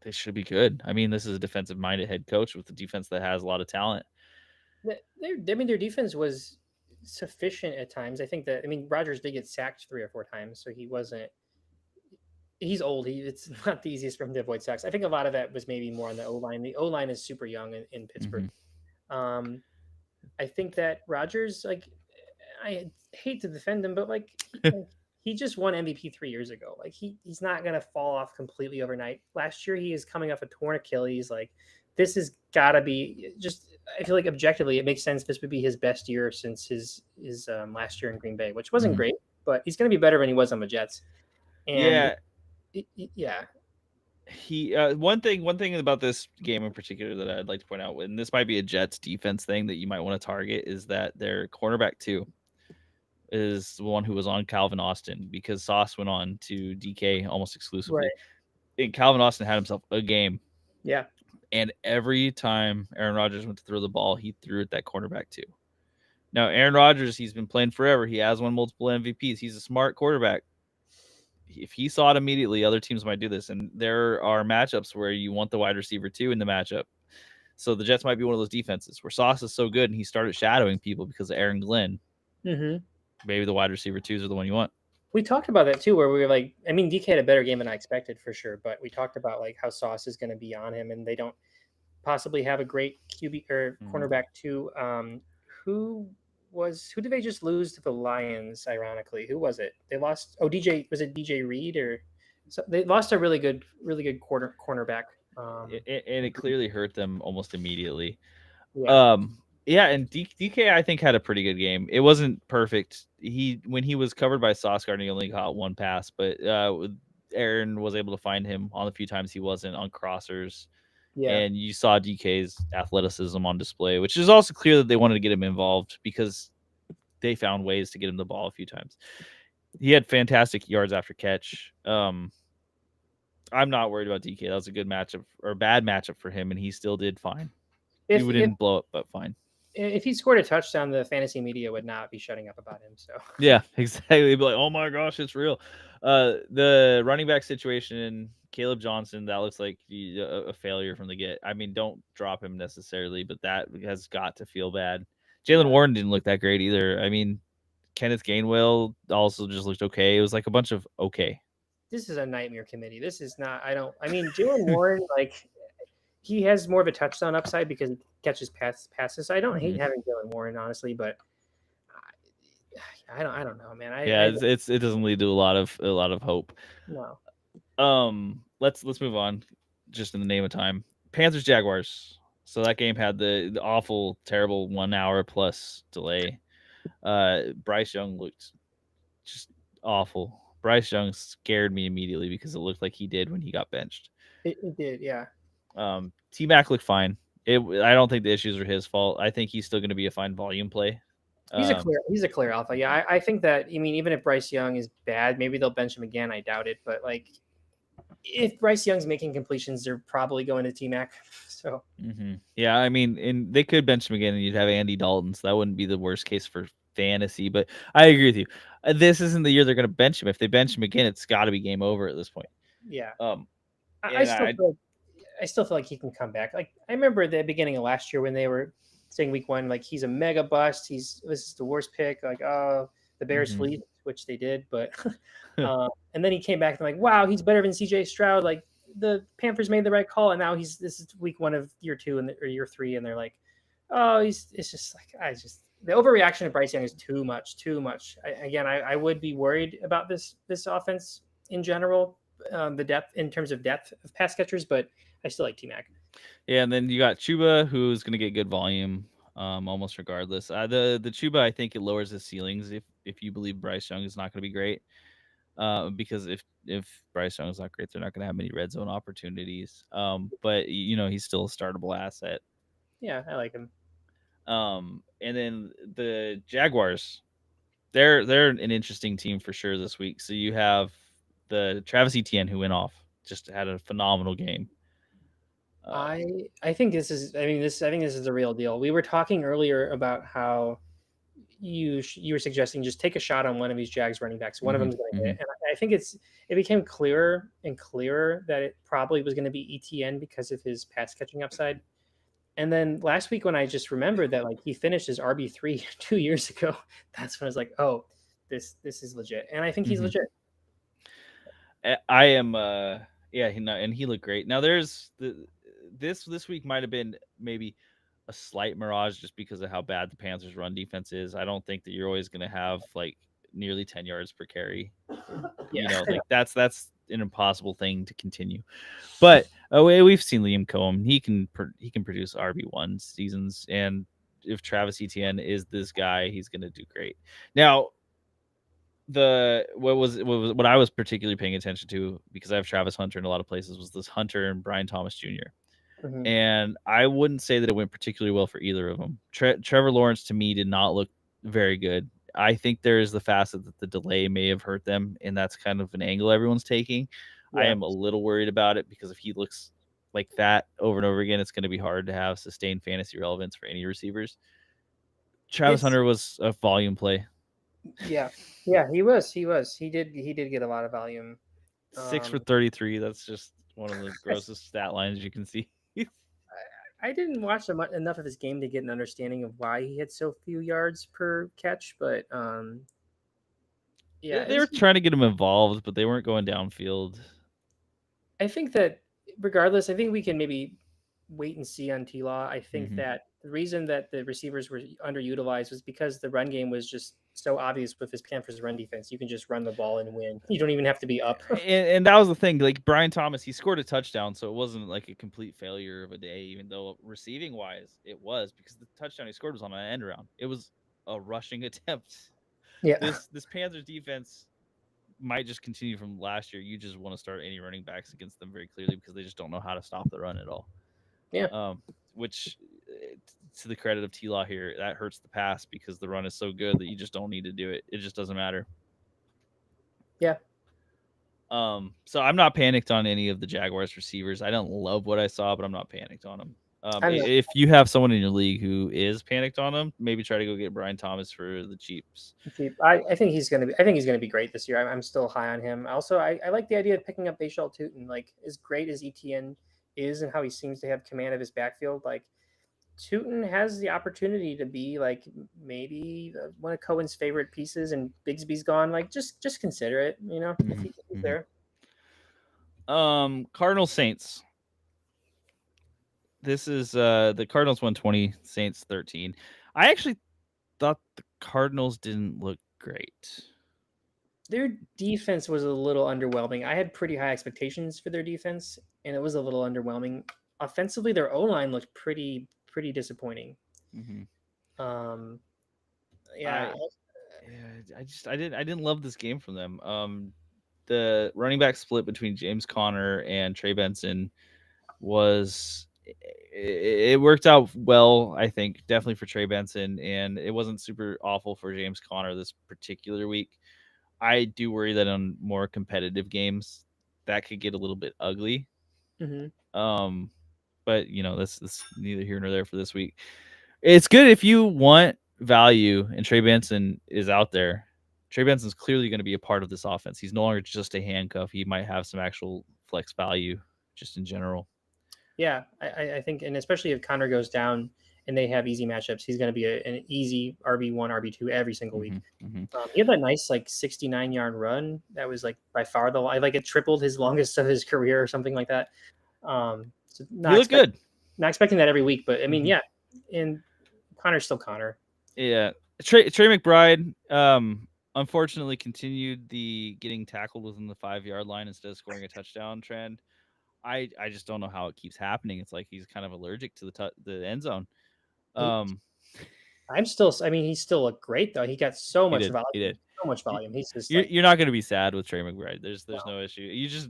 they should be good. I mean, this is a defensive-minded head coach with a defense that has a lot of talent. Their defense was sufficient at times. I think Rodgers did get sacked 3 or 4 times, so he wasn't. He's old. It's not the easiest for him to avoid sacks. I think a lot of that was maybe more on the O-line. The O-line is super young in Pittsburgh. I think that Rodgers, I hate to defend him, but he just won MVP 3 years ago. He's not going to fall off completely overnight. Last year, he is coming off a torn Achilles. This has got to be just, I feel like objectively, it makes sense. This would be his best year since his last year in Green Bay, which wasn't great, but he's going to be better than he was on the Jets. And He one thing about this game in particular that I'd like to point out, and this might be a Jets defense thing that you might want to target, is that their cornerback 2 is the one who was on Calvin Austin, because Sauce went on to DK almost exclusively. Right. And Calvin Austin had himself a game. Yeah. And every time Aaron Rodgers went to throw the ball, he threw at that cornerback 2. Now, Aaron Rodgers, he's been playing forever. He has won multiple MVPs. He's a smart quarterback. If he saw it immediately, other teams might do this. And there are matchups where you want the wide receiver 2 in the matchup. So the Jets might be one of those defenses where Sauce is so good and he started shadowing people because of Aaron Glenn. Mm-hmm. Maybe the wide receiver twos are the one you want. We talked about that too, where we were like, I mean, DK had a better game than I expected for sure, but we talked about like how Sauce is going to be on him, and they don't possibly have a great QB or cornerback too. Who did they just lose to the Lions? Ironically, who was it? They lost. Oh, DJ, was it DJ Reed or so? They lost a really good cornerback. And it clearly hurt them almost immediately. Yeah. Yeah, and DK I think had a pretty good game. It wasn't perfect. When he was covered by Sauce Gardner, he only got one pass, but Aaron was able to find him on the few times he wasn't on crossers. Yeah. And you saw DK's athleticism on display, which is also clear that they wanted to get him involved because they found ways to get him the ball a few times. He had fantastic yards after catch. I'm not worried about DK. That was a good matchup or a bad matchup for him, and he still did fine. He didn't blow up, but fine. If he scored a touchdown, the fantasy media would not be shutting up about him. So yeah, exactly. They'd be like, "Oh my gosh, it's real." The running back situation, Caleb Johnson, that looks like a failure from the get. I mean, don't drop him necessarily, but that has got to feel bad. Jalen Warren didn't look that great either. I mean, Kenneth Gainwell also just looked okay. It was like a bunch of okay. This is a nightmare committee. This is not. I mean, Jalen Warren, like, he has more of a touchdown upside because he catches passes. I don't hate having Jalen Warren, honestly, but I don't know, man. It doesn't lead to a lot of hope. No. Let's move on. Just in the name of time, Panthers Jaguars. So that game had the awful, terrible 1 hour plus delay. Bryce Young looked just awful. Bryce Young scared me immediately because it looked like he did when he got benched. It did, yeah. T-Mac looked fine. I don't think the issues are his fault. I think he's still going to be a fine volume play. He's a clear alpha. Yeah, I think that. I mean, even if Bryce Young is bad, maybe they'll bench him again. I doubt it, but like, if Bryce Young's making completions, they're probably going to T-Mac. So yeah, I mean, and they could bench him again, and you'd have Andy Dalton, so that wouldn't be the worst case for fantasy. But I agree with you. This isn't the year they're going to bench him. If they bench him again, it's got to be game over at this point. Yeah. I still feel like he can come back. Like, I remember at the beginning of last year when they were saying week 1, like, he's a mega bust. This is the worst pick. Like, the Bears fleet, which they did, but and then he came back and like, wow, he's better than CJ Stroud. Like, the Panthers made the right call, and now this is week 1 of year 2 or year 3, and they're like, oh, it's just like, the overreaction of Bryce Young is too much. I would be worried about this offense in general, the depth in terms of depth of pass catchers, but I still like T-Mac. Yeah, and then you got Chuba, who's going to get good volume, almost regardless. The Chuba, I think it lowers his ceilings if you believe Bryce Young is not going to be great. Because if Bryce Young is not great, they're not going to have many red zone opportunities. But he's still a startable asset. Yeah, I like him. And then the Jaguars, they're an interesting team for sure this week. So you have the Travis Etienne, who went off, just had a phenomenal game. I think this is. I think this is the real deal. We were talking earlier about how you were suggesting just take a shot on one of these Jags running backs. One of them's going to hit, and I think it became clearer and clearer that it probably was going to be Etienne because of his pass catching upside. And then last week when I just remembered that like he finished his RB3 2 years ago, that's when I was like, oh, this is legit, and I think he's legit. I am. And he looked great. Now there's this week might have been maybe a slight mirage just because of how bad the Panthers run defense is. I don't think that you're always going to have like nearly 10 yards per carry. Yeah. Like that's an impossible thing to continue. But we've seen Liam Cohen. He can produce RB1 seasons, and if Travis Etienne is this guy, he's going to do great. Now, what I was particularly paying attention to, because I have Travis Hunter in a lot of places, was this Hunter and Brian Thomas Jr. And I wouldn't say that it went particularly well for either of them. Trevor Lawrence, to me, did not look very good. I think there is the facet that the delay may have hurt them, and that's kind of an angle everyone's taking. I am a little worried about it because if he looks like that over and over again, it's going to be hard to have sustained fantasy relevance for any receivers. Travis Hunter was a volume play. Yeah, he was. He did get a lot of volume. 6 for 33. That's just one of the grossest stat lines you can see. I didn't watch enough of his game to get an understanding of why he had so few yards per catch, but yeah, They were trying to get him involved, but they weren't going downfield. I think that regardless, I think we can maybe wait and see on T-Law. I think that the reason that the receivers were underutilized was because the run game was just so obvious with his Panthers run defense. You can just run the ball and win. You don't even have to be up. And that was the thing. Like Brian Thomas, he scored a touchdown, so it wasn't like a complete failure of a day, even though receiving wise it was, because the touchdown he scored was on an end around. It was a rushing attempt. Yeah. This Panthers defense might just continue from last year. You just want to start any running backs against them very clearly because they just don't know how to stop the run at all. Yeah. Which, to the credit of T-Law here, that hurts the pass because the run is so good that you just don't need to do it. It just doesn't matter. Yeah. So I'm not panicked on any of the Jaguars receivers. I don't love what I saw, but I'm not panicked on them. If you have someone in your league who is panicked on them, maybe try to go get Brian Thomas for the cheaps. I think he's gonna be. I think he's gonna be great this year. I'm still high on him. Also, I like the idea of picking up Bashal Tutin. Like as great as ETN is and how he seems to have command of his backfield, like Tutin has the opportunity to be like maybe one of Cohen's favorite pieces, and Bigsby's gone. Like just consider it. You know, if he's there. Cardinals Saints. This is the Cardinals won 20, Saints 13. I actually thought the Cardinals didn't look great. Their defense was a little underwhelming. I had pretty high expectations for their defense, and it was a little underwhelming. Offensively, their O-line looked pretty disappointing. Yeah. I didn't love this game from them. The running back split between James Conner and Trey Benson was it worked out well, I think, definitely for Trey Benson, and it wasn't super awful for James Conner this particular week. I do worry that on more competitive games that could get a little bit ugly. But that's neither here nor there for this week. It's good if you want value and Trey Benson is out there. Trey Benson's clearly going to be a part of this offense. He's no longer just a handcuff. He might have some actual flex value just in general. Yeah, I think, and especially if Connor goes down and they have easy matchups, he's going to be an easy RB1, RB2 every single week. He had that nice 69-yard run that was like by far like it tripled his longest of his career or something like that. So he looked good. Not expecting that every week, but I mean, yeah, and Connor's still Connor. Yeah, Trey McBride unfortunately continued the getting tackled within the 5-yard line instead of scoring a touchdown trend. I just don't know how it keeps happening. It's like he's kind of allergic to the end zone. He still looked great though. He got so much volume. He did. So much volume. He's just you're not going to be sad with Trey McBride. There's no issue. You just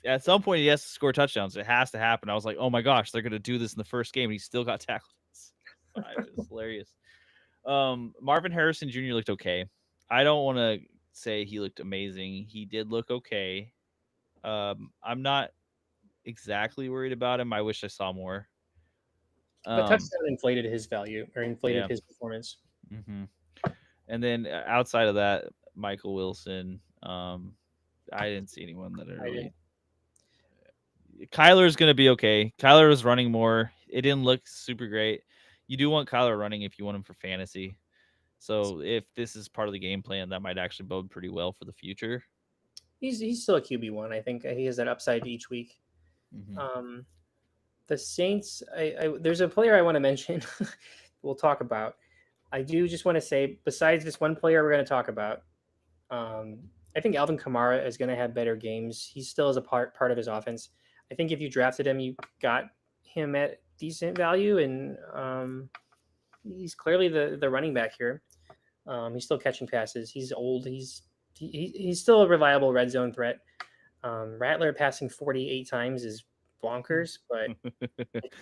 at some point he has to score touchdowns. It has to happen. I was like, oh my gosh, they're going to do this in the first game, and he still got tackled. It was hilarious. Marvin Harrison Jr. looked okay. I don't want to say he looked amazing. He did look okay. I'm not exactly worried about him. I wish I saw more. But touchdown inflated his value or inflated his performance. And then outside of that, Michael Wilson. I didn't see anyone that I really. Kyler's going to be okay. Kyler was running more. It didn't look super great. You do want Kyler running if you want him for fantasy. So if this is part of the game plan, that might actually bode pretty well for the future. He's still a QB1. I think he has that upside each week. The Saints, there's a player I want to mention we'll talk about. I do just want to say, besides this one player we're going to talk about, I think Alvin Kamara is going to have better games. He still is a part of his offense. I think if you drafted him, you got him at decent value, and he's clearly the running back here. He's still catching passes. He's old. He's still a reliable red zone threat. Rattler passing 48 times is bonkers, but I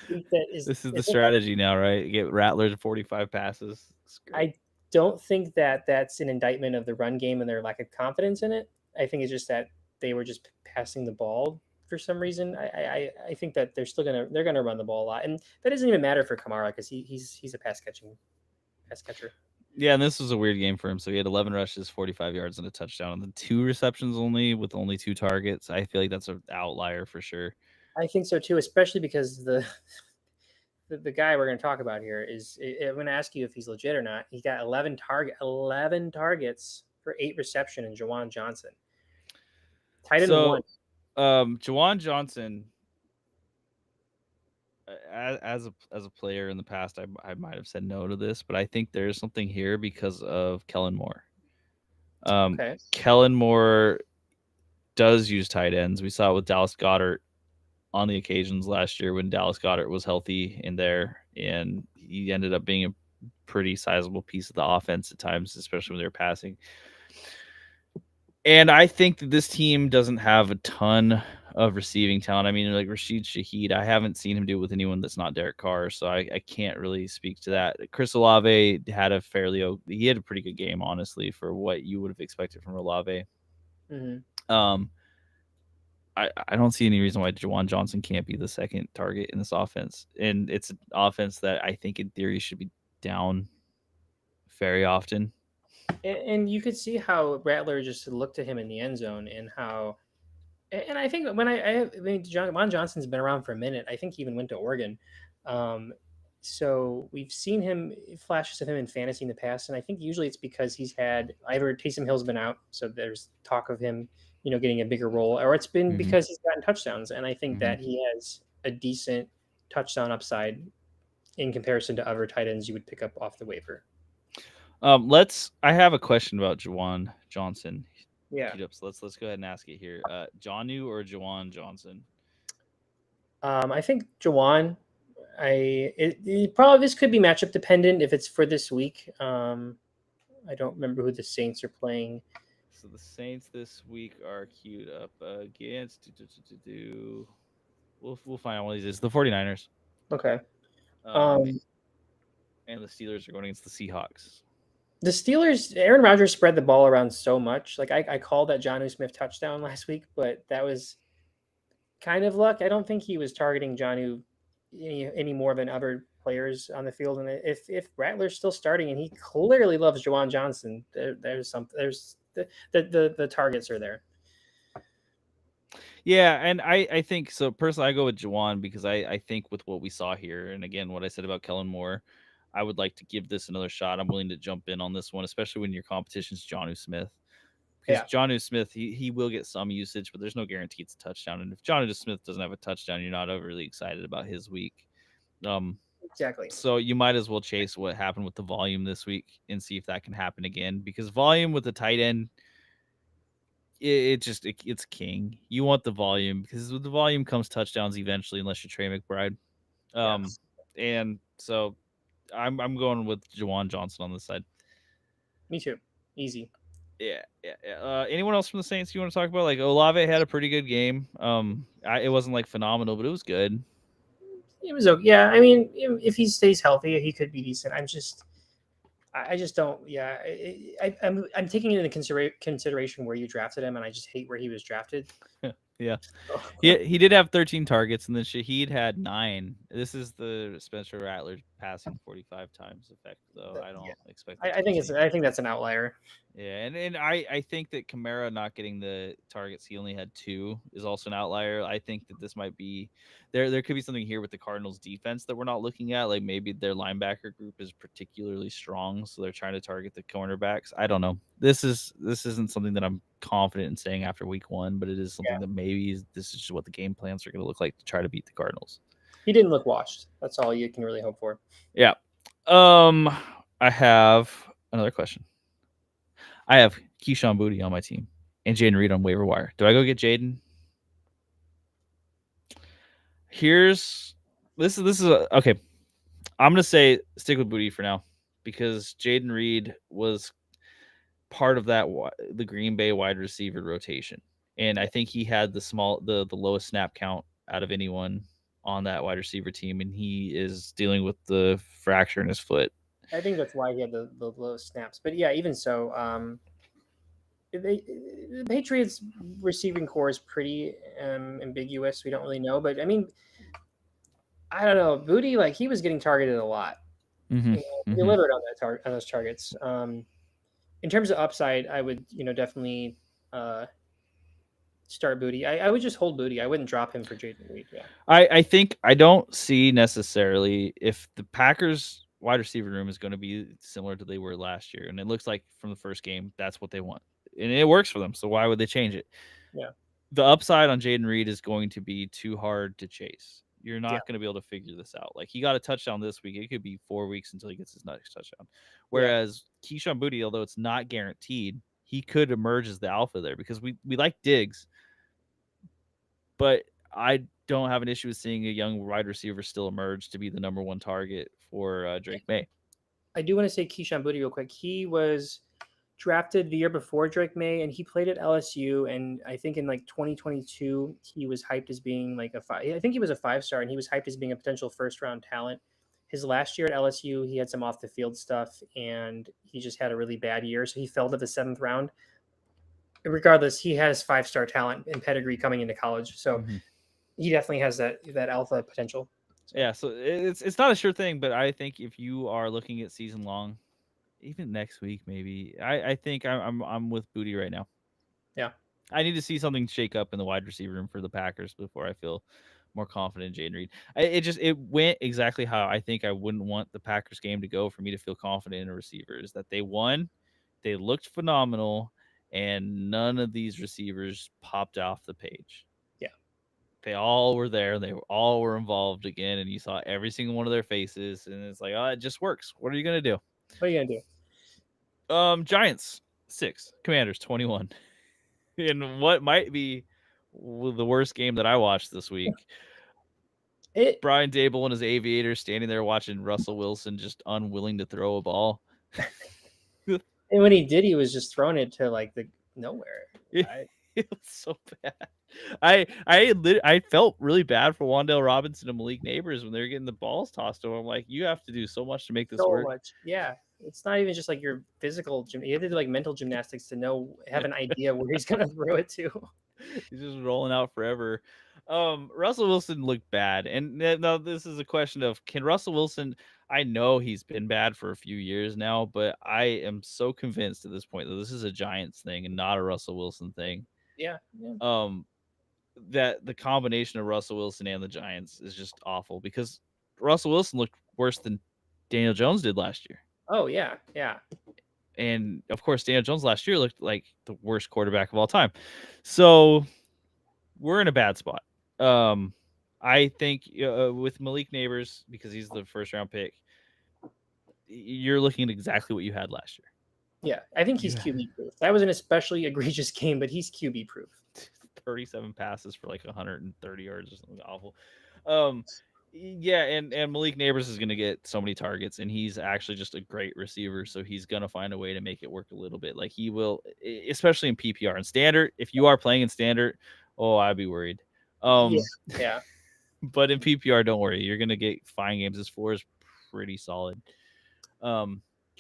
think this is the strategy now, right? Get Rattler to 45 passes. I don't think that's an indictment of the run game and their lack of confidence in it. I think it's just that they were just passing the ball for some reason. I think that they're gonna run the ball a lot, and that doesn't even matter for Kamara because he's a pass catcher. Yeah, and this was a weird game for him. So he had 11 rushes, 45 yards, and a touchdown, and then 2 receptions only with only 2 targets. I feel like that's an outlier for sure. I think so too, especially because the guy we're going to talk about here is. I'm going to ask you if he's legit or not. He got 11 targets for 8 reception in Juwan Johnson. Tight end So, 1. Juwan Johnson, as a player in the past, I might have said no to this, but I think there's something here because of Kellen Moore. Okay. Kellen Moore does use tight ends. We saw it with Dallas Goedert on the occasions last year when Dallas Goedert was healthy in there, and he ended up being a pretty sizable piece of the offense at times, especially when they were passing. And I think that this team doesn't have a ton of receiving talent. I mean, like Rashid Shaheed, I haven't seen him do it with anyone that's not Derek Carr, so I can't really speak to that. Chris Olave had a he had a pretty good game, honestly, for what you would have expected from Olave. Mm-hmm. I don't see any reason why Juwan Johnson can't be the second target in this offense. And it's an offense that I think in theory should be down very often. And you could see how Rattler just looked to him in the end zone and how. And I think I mean, Juwan Johnson's been around for a minute. I think he even went to Oregon. So we've seen him flashes of him in fantasy in the past, and I think usually it's because he's had either Taysom Hill's been out, so there's talk of him, getting a bigger role, or it's been because he's gotten touchdowns, and I think that he has a decent touchdown upside in comparison to other tight ends you would pick up off the waiver. I have a question about Juwan Johnson. Yeah. So let's go ahead and ask it here. Jonnu or Juwan Johnson? I think Juwan. Probably this could be matchup dependent if it's for this week. I don't remember who the Saints are playing. So the Saints this week are queued up against. We'll find out one of these. It's the 49ers. Okay. And the Steelers are going against the Seahawks. The Steelers, Aaron Rodgers spread the ball around so much. Like I called that Jonnu Smith touchdown last week, but that was kind of luck. I don't think he was targeting Jonnu any more than other players on the field. And if Rattler's still starting and he clearly loves Juwan Johnson, there's the targets are there. Yeah, and I think so. Personally, I go with Juwan because I think with what we saw here, and again, what I said about Kellen Moore, I would like to give this another shot. I'm willing to jump in on this one, especially when your competition's Jonnu Smith. Because Jonnu Smith, he will get some usage, but there's no guarantee it's a touchdown. And if Jonnu Smith doesn't have a touchdown, you're not overly excited about his week. Exactly. So you might as well chase what happened with the volume this week and see if that can happen again. Because volume with the tight end, it's king. You want the volume because with the volume comes touchdowns eventually, unless you're Trey McBride. Yes. And so I'm going with Juwan Johnson on this side. Me too. Easy. Yeah. Anyone else from the Saints you want to talk about? Like Olave had a pretty good game. It wasn't like phenomenal, but it was good. It was okay. Yeah, I mean, if he stays healthy, he could be decent. I just don't. Yeah, I'm taking into consideration where you drafted him, and I just hate where he was drafted. Yeah, he did have 13 targets, and then Shaheed had 9. This is the Spencer Rattler passing 45 times effect, though. I don't expect. I think that's an outlier. Yeah, and I think that Kamara not getting the targets, he only had 2, is also an outlier. I think that this might be there could be something here with the Cardinals defense that we're not looking at. Like maybe their linebacker group is particularly strong, so they're trying to target the cornerbacks. I don't know. This isn't something that I'm confident in saying after week 1, but it is something that maybe this is just what the game plans are going to look like to try to beat the Cardinals. He didn't look washed. That's all you can really hope for. Yeah. I have another question. I have Keyshawn Boutte on my team and Jaden Reed on waiver wire. Do I go get Jaden? This is okay. I'm gonna say stick with Boutte for now because Jaden Reed was part of the Green Bay wide receiver rotation, and I think he had the lowest snap count out of anyone on that wide receiver team, and he is dealing with the fracture in his foot. I think that's why he had the lowest snaps. But yeah, even so, the Patriots receiving core is pretty ambiguous. We don't really know, but I mean, I don't know. Boutte, like he was getting targeted a lot. He delivered on on those targets. In terms of upside, I would definitely start Booty. I would just hold Booty. I wouldn't drop him for Jaden Reed. Yeah. I think I don't see necessarily if the Packers wide receiver room is going to be similar to they were last year, and it looks like from the first game that's what they want, and it works for them. So why would they change it? Yeah. The upside on Jaden Reed is going to be too hard to chase. You're Yeah. not going to be able to figure this out. Like he got a touchdown this week. It could be 4 weeks until he gets his next touchdown. Whereas Keyshawn Boutte, although it's not guaranteed, he could emerge as the alpha there because we like Diggs, but I don't have an issue with seeing a young wide receiver still emerge to be the number one target for Drake May. I do want to say Keyshawn Boutte real quick. He was drafted the year before Drake May, and he played at LSU. And I think in like 2022, he was hyped as being like I think he was a 5-star, and he was hyped as being a potential first-round talent. His last year at LSU, he had some off-the-field stuff, and he just had a really bad year, so he fell to the 7th round. Regardless, he has 5-star talent and pedigree coming into college, so he definitely has that alpha potential. So. Yeah, so it's not a sure thing, but I think if you are looking at season long, even next week maybe, I think I'm with Boutte right now. Yeah, I need to see something shake up in the wide receiver room for the Packers before I feel more confident in Jaden Reed. It went exactly how I think I wouldn't want the Packers game to go for me to feel confident in a receiver. Is that they won, they looked phenomenal, and none of these receivers popped off the page. Yeah. They all were there. They all were involved again, and you saw every single one of their faces, and it's like, oh, it just works. What are you gonna do? What are you gonna do? Giants 6, Commanders 21. In what might be the worst game that I watched this week. Brian Dable and his aviators standing there watching Russell Wilson just unwilling to throw a ball. And when he did, he was just throwing it to like the nowhere. It was so bad. I felt really bad for Wan'Dale Robinson and Malik Neighbors when they were getting the balls tossed to him. I'm like, you have to do so much to make this work. Much. Yeah. It's not even just like your physical you have to do like mental gymnastics to have an idea where he's gonna throw it to. He's just rolling out forever. Russell Wilson looked bad, and now this is a question of, can Russell Wilson? I know he's been bad for a few years now, but I am so convinced at this point that this is a Giants thing and not a Russell Wilson thing. Yeah. That the combination of Russell Wilson and the Giants is just awful because Russell Wilson looked worse than Daniel Jones did last year. Oh, yeah. Yeah. And, of course, Daniel Jones last year looked like the worst quarterback of all time. So we're in a bad spot. I think with Malik Neighbors, because he's the first-round pick, you're looking at exactly what you had last year. Yeah, I think he's QB-proof. That was an especially egregious game, but he's QB-proof. 37 passes for like 130 yards or something awful. Yeah, and Malik Neighbors is going to get so many targets, and he's actually just a great receiver, so he's going to find a way to make it work a little bit. Like he will, especially in PPR and standard. If you are playing in standard, I'd be worried. Yeah. But in PPR, don't worry. You're going to get fine games. His floor is pretty solid.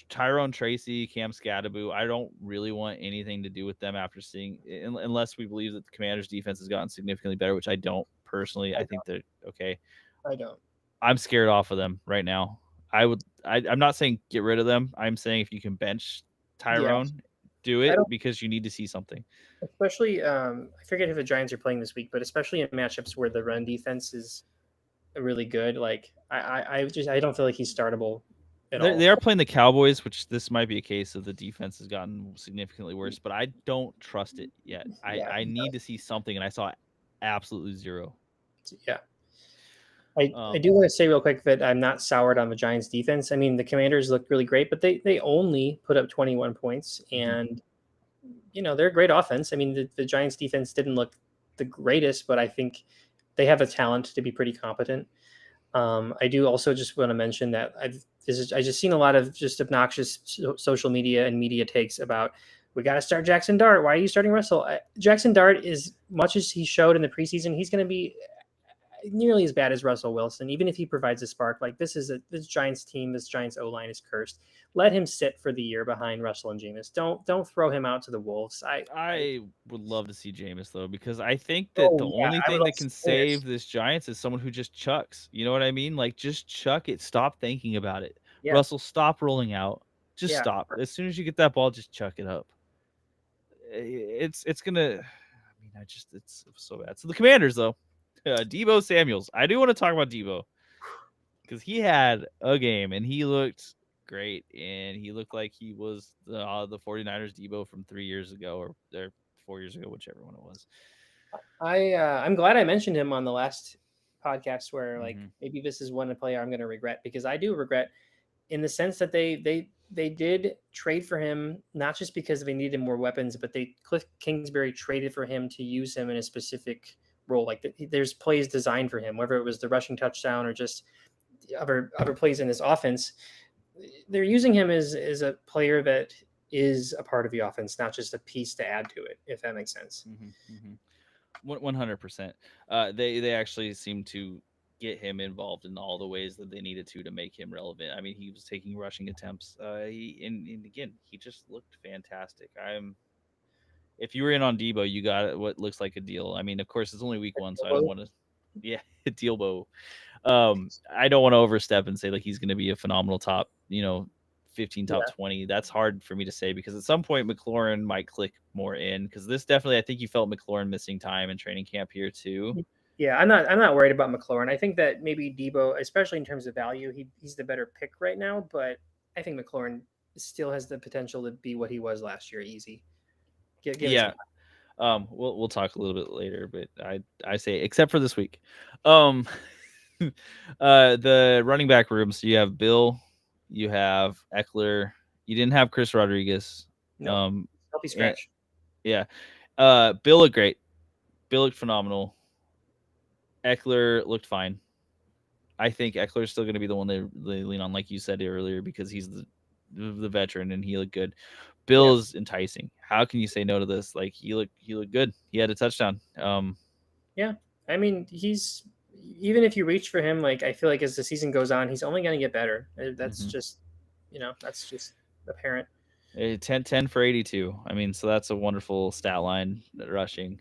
Tyrone Tracy, Cam Scadaboo, I don't really want anything to do with them after seeing, unless we believe that the Commanders' defense has gotten significantly better, which I don't personally. I think they're okay. I don't. I'm scared off of them right now. I'm not saying get rid of them. I'm saying if you can bench Tyrone, do it because you need to see something. Especially, I forget who the Giants are playing this week, but especially in matchups where the run defense is really good. Like I don't feel like he's startable at all. They are playing the Cowboys, which this might be a case of the defense has gotten significantly worse, but I don't trust it yet. I need to see something, and I saw absolutely zero. Yeah. I do want to say real quick that I'm not soured on the Giants defense. I mean, the Commanders look really great, but they only put up 21 points, and they're a great offense. I mein, the Giants defense didn't look the greatest, but I think they have a talent to be pretty competent. I do also just want to mention that I just seen a lot of just obnoxious social media and media takes about, we got to start Jackson Dart. Why are you starting Russell? Jackson Dart, as much as he showed in the preseason, he's going to be nearly as bad as Russell Wilson, even if he provides a spark. Like this Giants team, this Giants O-line is cursed. Let him sit for the year behind Russell and Jameis. Don't throw him out to the wolves. I would love to see Jameis though, because I think that the only thing that can save this Giants is someone who just chucks. You know what I mean? Like just chuck it. Stop thinking about it. Yeah. Russell, stop rolling out. Just stop. As soon as you get that ball, just chuck it up. It's gonna. it's so bad. So the Commanders, though, Deebo Samuels. I do want to talk about Deebo because he had a game and he looked great, and he looked like he was the 49ers Deebo from 3 years ago or 4 years ago, whichever one it was. I'm glad I mentioned him on the last podcast where like Mm-hmm. maybe this is one player I'm going to regret, because I do regret in the sense that they did trade for him not just because they needed more weapons, but Cliff Kingsbury traded for him to use him in a specific role. Like there's plays designed for him, whether it was the rushing touchdown or just other plays in this offense. They're using him as a player that is a part of the offense, not just a piece to add to it, if that makes sense. 100%. They actually seem to get him involved in all the ways that they needed to make him relevant. I mean, he was taking rushing attempts. And again, he just looked fantastic. If you were in on Debo, you got what looks like a deal. I mean, of course, it's only week 1, so I don't want to. Yeah, Dealbo. I don't want to overstep and say like he's going to be a phenomenal top, 15, top 20. That's hard for me to say because at some point McLaurin might click more in, because this definitely, I think you felt McLaurin missing time in training camp here too. Yeah, I'm not worried about McLaurin. I think that maybe Debo, especially in terms of value, he's the better pick right now. But I think McLaurin still has the potential to be what he was last year. Easy. Give yeah. We'll talk a little bit later, but I say except for this week. The running back room. So you have Bill, you have Eckler. You didn't have Chris Rodriguez. No, healthy scratch. Yeah. Bill looked great. Bill looked phenomenal. Eckler looked fine. I think Eckler's still going to be the one they lean on, like you said earlier, because he's the veteran and he looked good. Bill is enticing. How can you say no to this? Like he looked good. He had a touchdown. Yeah, I mean he's, even if you reach for him, like I feel like as the season goes on, he's only going to get better. That's just, that's just apparent. 10 for 82. I mean, so that's a wonderful stat line rushing.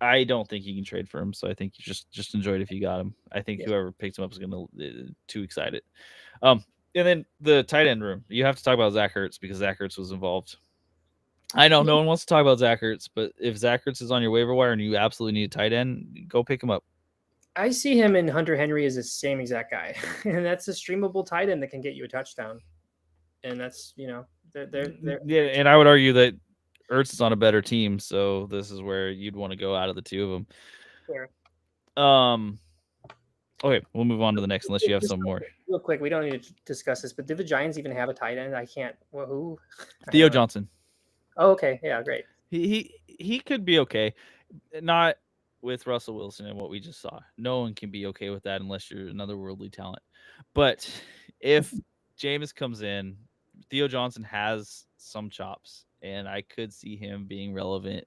I don't think you can trade for him, so I think you just enjoy it if you got him. I think whoever picks him up is going to too excited. And then the tight end room. You have to talk about Zach Ertz because Zach Ertz was involved. I know no one wants to talk about Zach Ertz, but if Zach Ertz is on your waiver wire and you absolutely need a tight end, go pick him up. I see him and Hunter Henry as the same exact guy, and that's a streamable tight end that can get you a touchdown. And that's they're yeah. And I would argue that Ertz is on a better team, so this is where you'd want to go out of the two of them. Sure. Okay, we'll move on to the next unless you have some more. Real quick, we don't need to discuss this, but did the Giants even have a tight end? I can't. Well, who? Theo Johnson. Oh, okay. Yeah, great. He could be okay. Not with Russell Wilson and what we just saw. No one can be okay with that unless you're another worldly talent. But if Jameis comes in, Theo Johnson has some chops, and I could see him being relevant,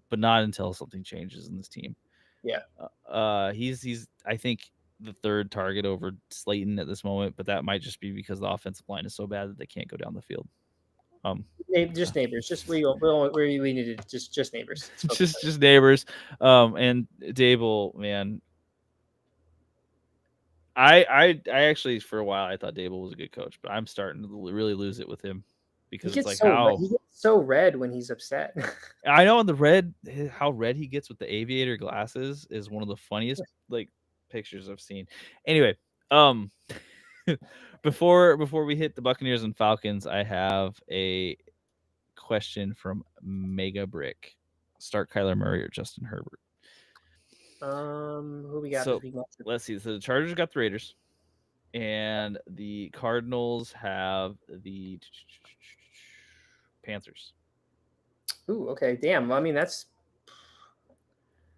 but not until something changes in this team. Yeah. He's I think the third target over Slayton at this moment, but that might just be because the offensive line is so bad that they can't go down the field. Just neighbors. Just where we needed just neighbors. just neighbors. And Dable, man. I actually for a while I thought Dable was a good coach, but I'm starting to really lose it with him because it's like he gets so red when he's upset. I know, how red he gets with the aviator glasses is one of the funniest like pictures I've seen. Anyway, before we hit the Buccaneers and Falcons, I have a question from Mega Brick. Start Kyler Murray or Justin Herbert? Who we got? So let's see. So the Chargers got the Raiders, and the Cardinals have the Panthers. Ooh, okay. Damn. I mean, that's.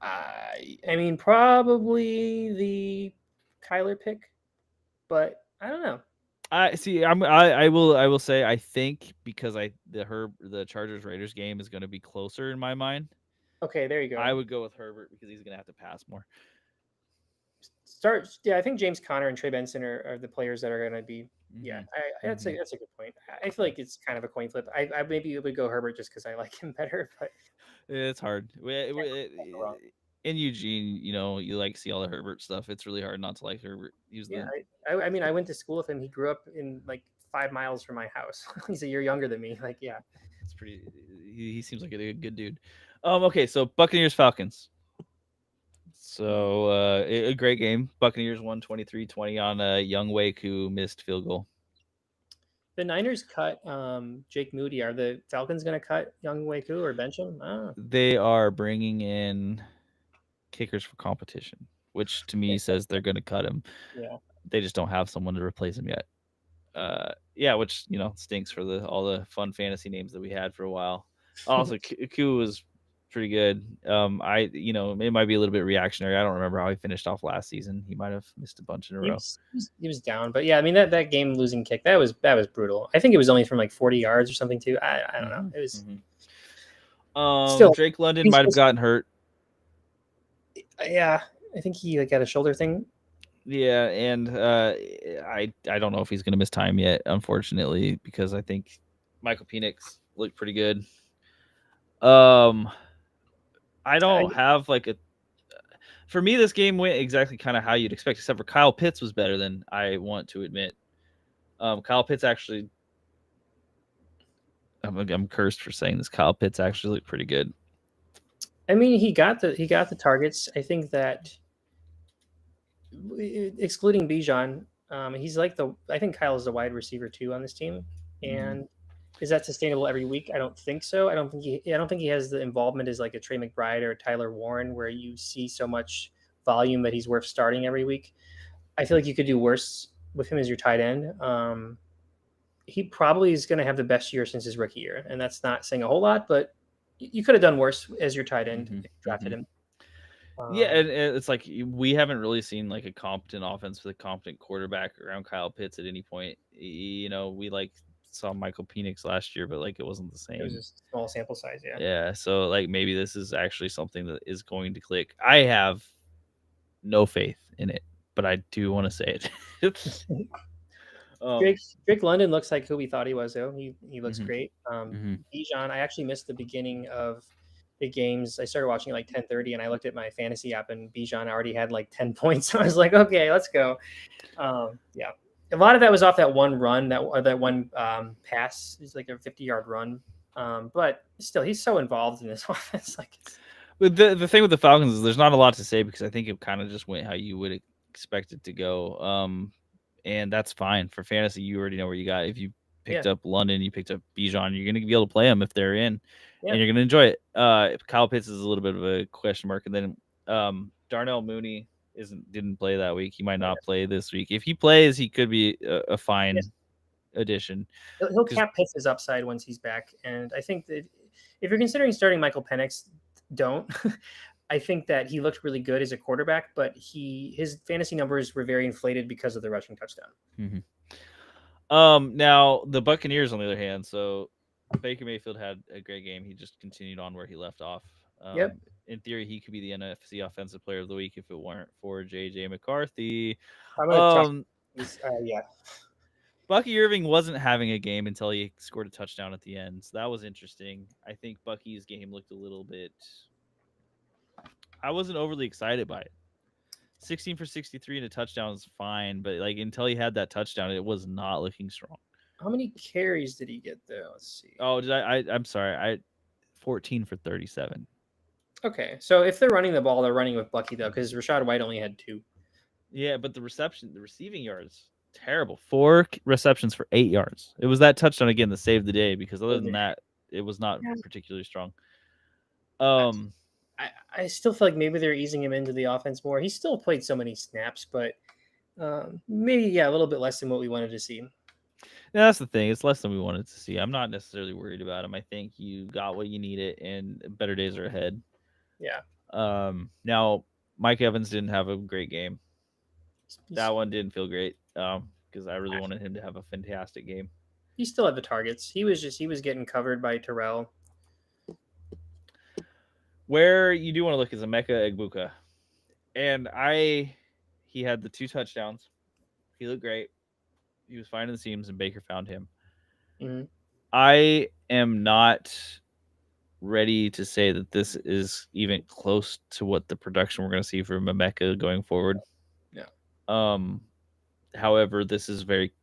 I mean, probably the Kyler pick, but I don't know. I see. I will say I think because the Chargers Raiders game is going to be closer in my mind. Okay, there you go. I would go with Herbert because he's going to have to pass more. I think James Conner and Trey Benson are the players that are going to be. Yeah, that's a good point. I feel like it's kind of a coin flip. I maybe would go Herbert just because I like him better, but it's hard. In Eugene, you like see all the Herbert stuff. It's really hard not to like Herbert. I mean, I went to school with him. He grew up in like 5 miles from my house. He's a year younger than me. Like, yeah, it's pretty. He seems like a good dude. Okay, so Buccaneers Falcons. So a great game. Buccaneers won 23-20 on a Young Wake who missed field goal. The Niners cut Jake Moody. Are the Falcons going to cut Young Waku or bench him? They are bringing in kickers for competition, which to me says they're going to cut him. Yeah. They just don't have someone to replace him yet. Yeah, which stinks for all the fun fantasy names that we had for a while. Also, Q was pretty good. It might be a little bit reactionary. I don't remember how he finished off last season. He might have missed a bunch in a row. He was down, but yeah, I mean that game losing kick that was brutal. I think it was only from like 40 yards or something too. I don't know. It was still Drake London might have gotten hurt. Yeah, I think he got a shoulder thing. Yeah, and I don't know if he's going to miss time yet, unfortunately, because I think Michael Penix looked pretty good. I don't have for me, this game went exactly kind of how you'd expect, except for Kyle Pitts was better than I want to admit. Kyle Pitts actually, I'm cursed for saying this. Kyle Pitts actually looked pretty good. I mean, he got the targets. I think that excluding Bijan, he's I think Kyle is the wide receiver too on this team. And is that sustainable every week? I don't think so. I don't think he has the involvement as like a Trey McBride or a Tyler Warren, where you see so much volume that he's worth starting every week. I feel like you could do worse with him as your tight end. He probably is going to have the best year since his rookie year, and that's not saying a whole lot, but you could have done worse as your tight end if you drafted him. Yeah, and it's like we haven't really seen like a competent offense with a competent quarterback around Kyle Pitts at any point. We saw Michael Penix last year, but it wasn't the same. It was a small sample size, yeah. Yeah, so maybe this is actually something that is going to click. I have no faith in it, but I do want to say it. Drake London looks like who we thought he was, though. He looks great. Bijan, I actually missed the beginning of the games. I started watching at 10:30, and I looked at my fantasy app, and Bijan already had 10 points. So I was like, okay, let's go. Yeah. A lot of that was off that one run, that one pass. It's like a 50-yard run. But still, he's so involved in this offense. But the thing with the Falcons is there's not a lot to say because I think it kind of just went how you would expect it to go. And that's fine for fantasy. You already know where you got. If you picked up London, you picked up Bijan, you're going to be able to play them if they're in, and you're going to enjoy it. Kyle Pitts is a little bit of a question mark, and then Darnell Mooney didn't play that week. He might not play this week. If he plays, he could be a fine addition. He'll cap Pitts' upside once he's back, and I think that if you're considering starting Michael Penix, don't. I think that he looked really good as a quarterback, but his fantasy numbers were very inflated because of the rushing touchdown. Now the Buccaneers, on the other hand, so Baker Mayfield had a great game. He just continued on where he left off. In theory, he could be the NFC Offensive Player of the Week if it weren't for J.J. McCarthy. Bucky Irving wasn't having a game until he scored a touchdown at the end. So that was interesting. I think Bucky's game looked a little bit... I wasn't overly excited by it. 16 for 63 and a touchdown is fine, but until he had that touchdown, it was not looking strong. How many carries did he get though? Let's see. Oh, did I'm sorry. 14 for 37. Okay, so if they're running the ball, they're running with Bucky though, because Rachaad White only had 2. Yeah, but the receiving yards, terrible. 4 receptions for 8 yards. It was that touchdown again that saved the day, because other than that, it was not particularly strong. I still feel like maybe they're easing him into the offense more. He still played so many snaps, but maybe a little bit less than what we wanted to see. Yeah, that's the thing. It's less than we wanted to see. I'm not necessarily worried about him. I think you got what you needed, and better days are ahead. Yeah. Now Mike Evans didn't have a great game. That one didn't feel great because I really wanted him to have a fantastic game. He still had the targets. He was getting covered by Terrell. Where you do want to look is Emeka Egbuka. And he had the 2 touchdowns. He looked great. He was finding the seams, and Baker found him. Mm-hmm. I am not ready to say that this is even close to what the production we're going to see from Emeka going forward. Yeah. However, this is very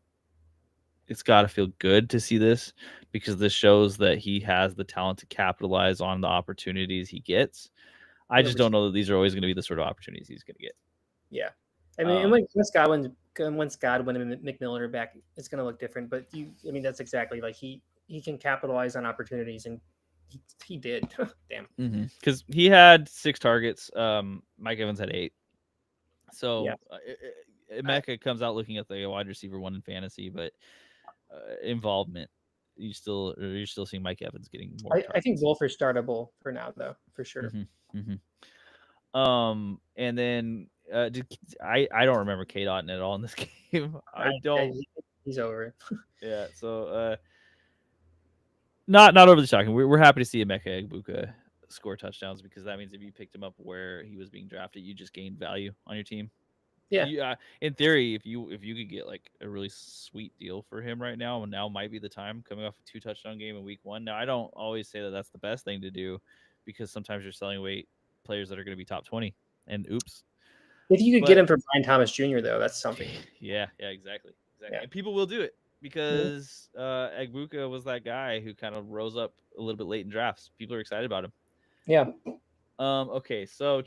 it's got to feel good to see this because this shows that he has the talent to capitalize on the opportunities he gets. I just don't know that these are always going to be the sort of opportunities he's going to get. Yeah, I mean, and once Godwin and McMillan are back, it's going to look different. But I mean, that's exactly like he can capitalize on opportunities, and he did. Damn, because he had 6 targets. Mike Evans had 8. So yeah. Emeka comes out looking at the wide receiver 1 in fantasy, but involvement, you're still seeing Mike Evans getting more. I think both are startable for now, though, for sure. And then I don't remember K. Dotton at all in this game. I don't. He's over. Yeah. So not overly shocking. We're happy to see Emeka Egbuka score touchdowns because that means if you picked him up where he was being drafted, you just gained value on your team. Yeah. In theory, if you could get like a really sweet deal for him right now, and now might be the time coming off a 2 touchdown game in week 1. Now I don't always say that that's the best thing to do because sometimes you're selling away players that are going to be top 20. And oops. If you could get him for Brian Thomas Jr., though, that's something. Yeah, exactly. Yeah. And people will do it because Egbuka was that guy who kind of rose up a little bit late in drafts. People are excited about him. Yeah. Okay, so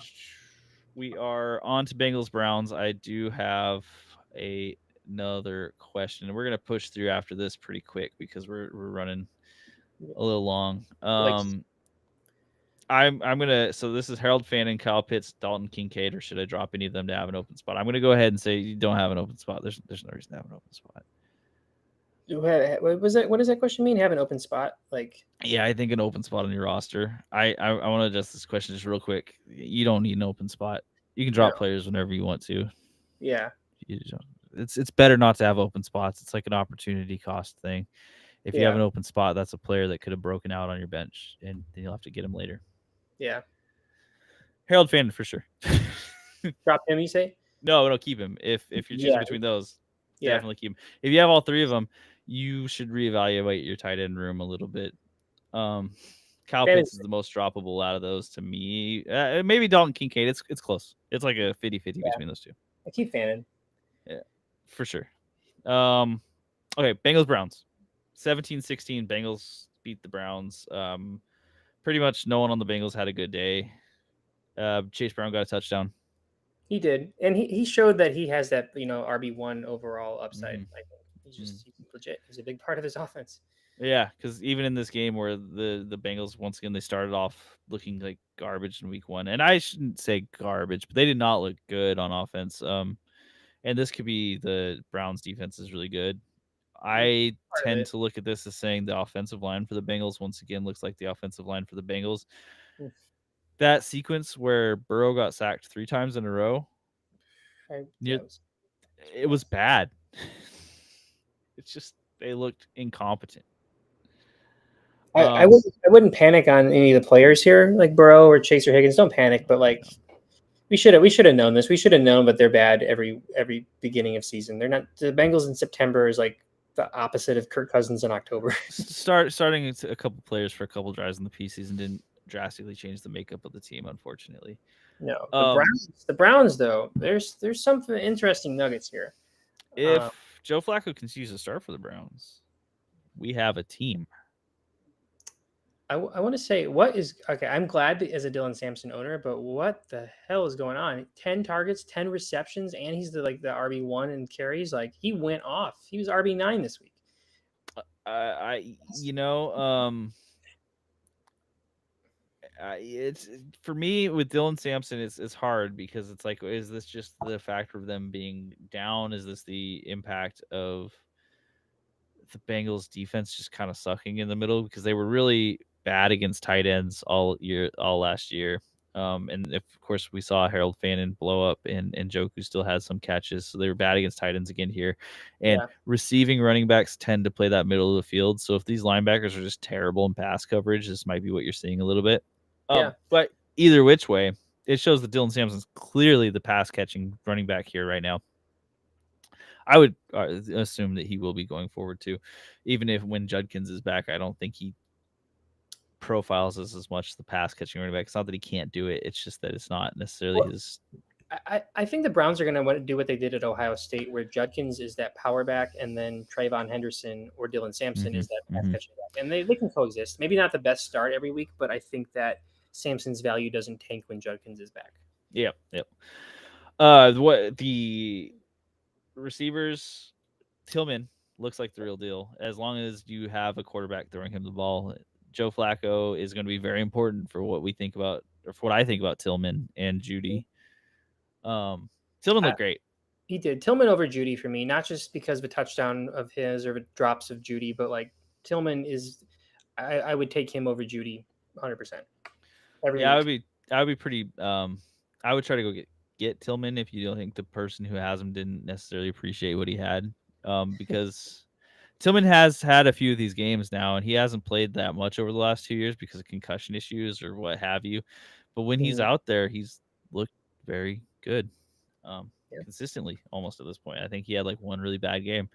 we are on to Bengals Browns. I do have another question. We're gonna push through after this pretty quick because we're running a little long. I'm gonna. So this is Harold Fannin, Kyle Pitts, Dalton Kincaid, or should I drop any of them to have an open spot? I'm gonna go ahead and say you don't have an open spot. There's no reason to have an open spot. What was that? What does that question mean? Have an open spot? Like, yeah, I think an open spot on your roster. I want to adjust this question just real quick. You don't need an open spot. You can drop players whenever you want to. Yeah, it's better not to have open spots. It's like an opportunity cost thing. If you have an open spot, that's a player that could have broken out on your bench, and then you'll have to get him later. Yeah, Harold Fannin for sure. Drop him, you say? No, keep him. If you're choosing between those, definitely keep him. If you have all 3 of them, you should reevaluate your tight end room a little bit. Kyle Pitts is the most droppable out of those to me. Maybe Dalton Kincaid. It's close. It's like a 50-50 between those 2. I keep Fannin. Yeah, for sure. Okay, Bengals Browns. 17-16. Bengals beat the Browns. Pretty much no one on the Bengals had a good day. Chase Brown got a touchdown. He did, and he showed that he has that RB1 overall upside. I think he's legit. He's a big part of his offense. Yeah, because even in this game where the Bengals once again they started off looking like garbage in week 1, and I shouldn't say garbage, but they did not look good on offense. And this could be the Browns defense is really good. I tend to look at this as saying the offensive line for the Bengals once again looks like the offensive line for the Bengals. That sequence where Burrow got sacked 3 times in a row, it was bad. It's just they looked incompetent. I wouldn't panic on any of the players here, like Burrow or Chase or Higgins. Don't panic, but like we should have known this. We should have known, but they're bad every beginning of season. They're not. The Bengals in September is like the opposite of Kirk Cousins in October. Starting a couple players for a couple drives in the preseason didn't drastically change the makeup of the team, unfortunately. No, the Browns though, there's some interesting nuggets here. If Joe Flacco continues to start for the Browns, we have a team. I want to say okay. I'm glad as a Dylan Sampson owner, but what the hell is going on? 10 targets, 10 receptions, and he's the RB1 in carries. Like he went off. He was RB9 this week. It's for me with Dylan Sampson. It's hard because it's like, is this just the factor of them being down? Is this the impact of the Bengals defense just kind of sucking in the middle because they were really bad against tight ends all last year. And of course we saw Harold Fannin blow up and Njoku still has some catches. So they were bad against tight ends again here. And receiving running backs tend to play that middle of the field. So if these linebackers are just terrible in pass coverage, this might be what you're seeing a little bit. But either which way, it shows that Dylan Sampson's clearly the pass catching running back here right now. I would assume that he will be going forward too. Even if when Judkins is back, I don't think he profiles as much the pass catching running back. It's not that he can't do it. It's just that it's not necessarily his I think the Browns are going to do what they did at Ohio State, where Judkins is that power back, and then Trayvon Henderson or Dylan Sampson is that pass catching back, and they can coexist. Maybe not the best start every week, but I think that Sampson's value doesn't tank when Judkins is back. Yep. What the receivers? Tillman looks like the real deal. As long as you have a quarterback throwing him the ball, Joe Flacco is going to be very important for what we think about, or for what I think about Tillman and Judy. Tillman looked great. He did. Tillman over Judy for me, not just because of a touchdown of his or drops of Judy, but like Tillman is, I would take him over Judy 100%. Yeah, week. I would be pretty. I would try to go get Tillman if you don't think the person who has him didn't necessarily appreciate what he had. Because Tillman has had a few of these games now, and he hasn't played that much over the last 2 years because of concussion issues or what have you. But when he's out there, he's looked very good, consistently almost at this point. I think he had like one really bad game.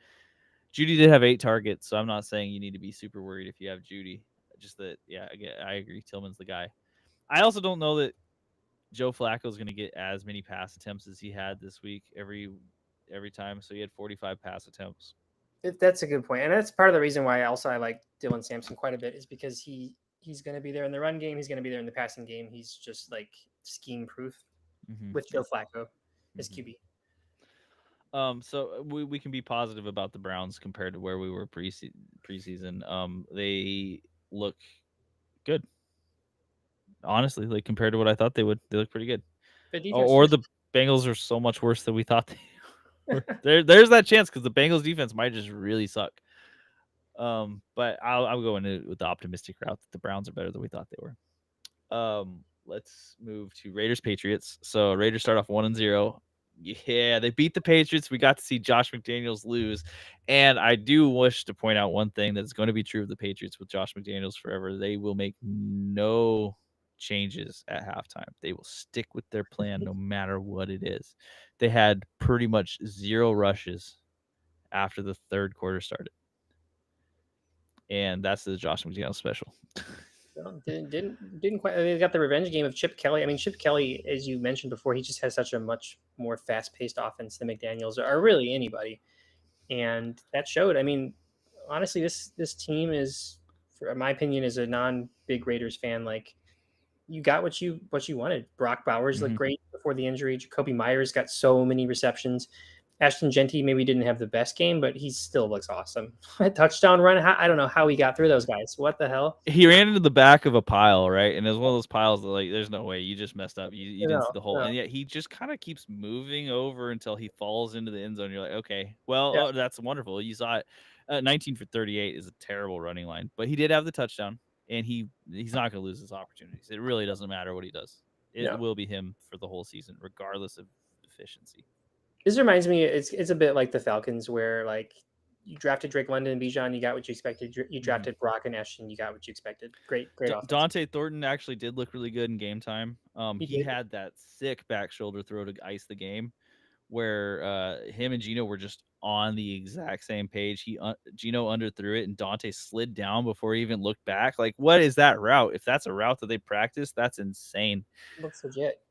Judy did have 8 targets, so I'm not saying you need to be super worried if you have Judy. Just that, yeah, again, I agree. Tillman's the guy. I also don't know that Joe Flacco is going to get as many pass attempts as he had this week every time. So he had 45 pass attempts. That's a good point, and that's part of the reason why I like Dylan Sampson quite a bit is because he's going to be there in the run game. He's going to be there in the passing game. He's just like scheme proof with Joe Flacco as QB. So we can be positive about the Browns compared to where we were preseason. They look good. Honestly, like compared to what I thought they would, they look pretty good. Or the Bengals are so much worse than we thought they were. There's that chance because the Bengals defense might just really suck. But I'll go into with the optimistic route that the Browns are better than we thought they were. Let's move to Raiders Patriots. So Raiders start off 1-0. Yeah, they beat the Patriots. We got to see Josh McDaniels lose. And I do wish to point out one thing that's going to be true of the Patriots with Josh McDaniels forever. They will make no changes at halftime. They will stick with their plan no matter what it is. They had pretty much 0 rushes after the third quarter started. And that's the Josh McDaniels special. Didn't quite. They got the revenge game of Chip Kelly. I mean, Chip Kelly, as you mentioned before, he just has such a much more fast-paced offense than McDaniels or really anybody, and that showed. I mean, honestly, this team is, in my opinion, as a non-big Raiders fan, like you got what you wanted. Brock Bowers looked great before the injury. Jacoby Myers got so many receptions. Ashton Genty maybe didn't have the best game, but he still looks awesome. A touchdown run. I don't know how he got through those guys. What the hell? He ran into the back of a pile, right? And it was one of those piles that, like, there's no way. You just messed up. You didn't see the hole. No. And yet he just kind of keeps moving over until he falls into the end zone. You're like, okay, well, that's wonderful. You saw it. 19 for 38 is a terrible running line. But he did have the touchdown, and he's not going to lose his opportunities. It really doesn't matter what he does. It will be him for the whole season, regardless of efficiency. This reminds me, it's a bit like the Falcons, where like you drafted Drake London and Bijan, you got what you expected. You drafted Brock and Ashton, you got what you expected. Great offense. Dante Thornton actually did look really good in game time. He had that sick back shoulder throw to ice the game, where him and Gino were just on the exact same page. Gino underthrew it, and Dante slid down before he even looked back. Like, what is that route? If that's a route that they practice, that's insane. Looks legit.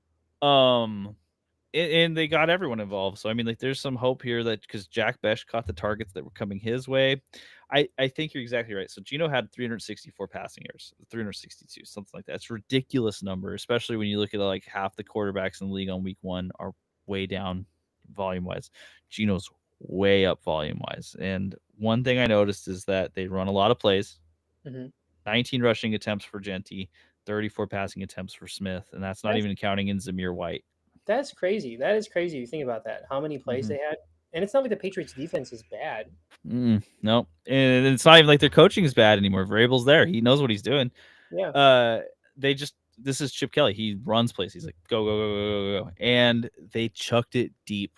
And they got everyone involved. So, I mean, like, there's some hope here that because Jack Besh caught the targets that were coming his way. I think you're exactly right. So, Gino had 364 passing yards, 362, something like that. It's a ridiculous number, especially when you look at like half the quarterbacks in the league on week 1 are way down volume-wise. Gino's way up volume-wise. And one thing I noticed is that they run a lot of plays. 19 rushing attempts for Genty, 34 passing attempts for Smith, and that's not even counting in Zamir White. That's crazy. That is crazy. You think about that. How many plays they had, and it's not like the Patriots' defense is bad. No, and it's not even like their coaching is bad anymore. Vrabel's there; he knows what he's doing. Yeah. This is Chip Kelly. He runs plays. He's like go, and they chucked it deep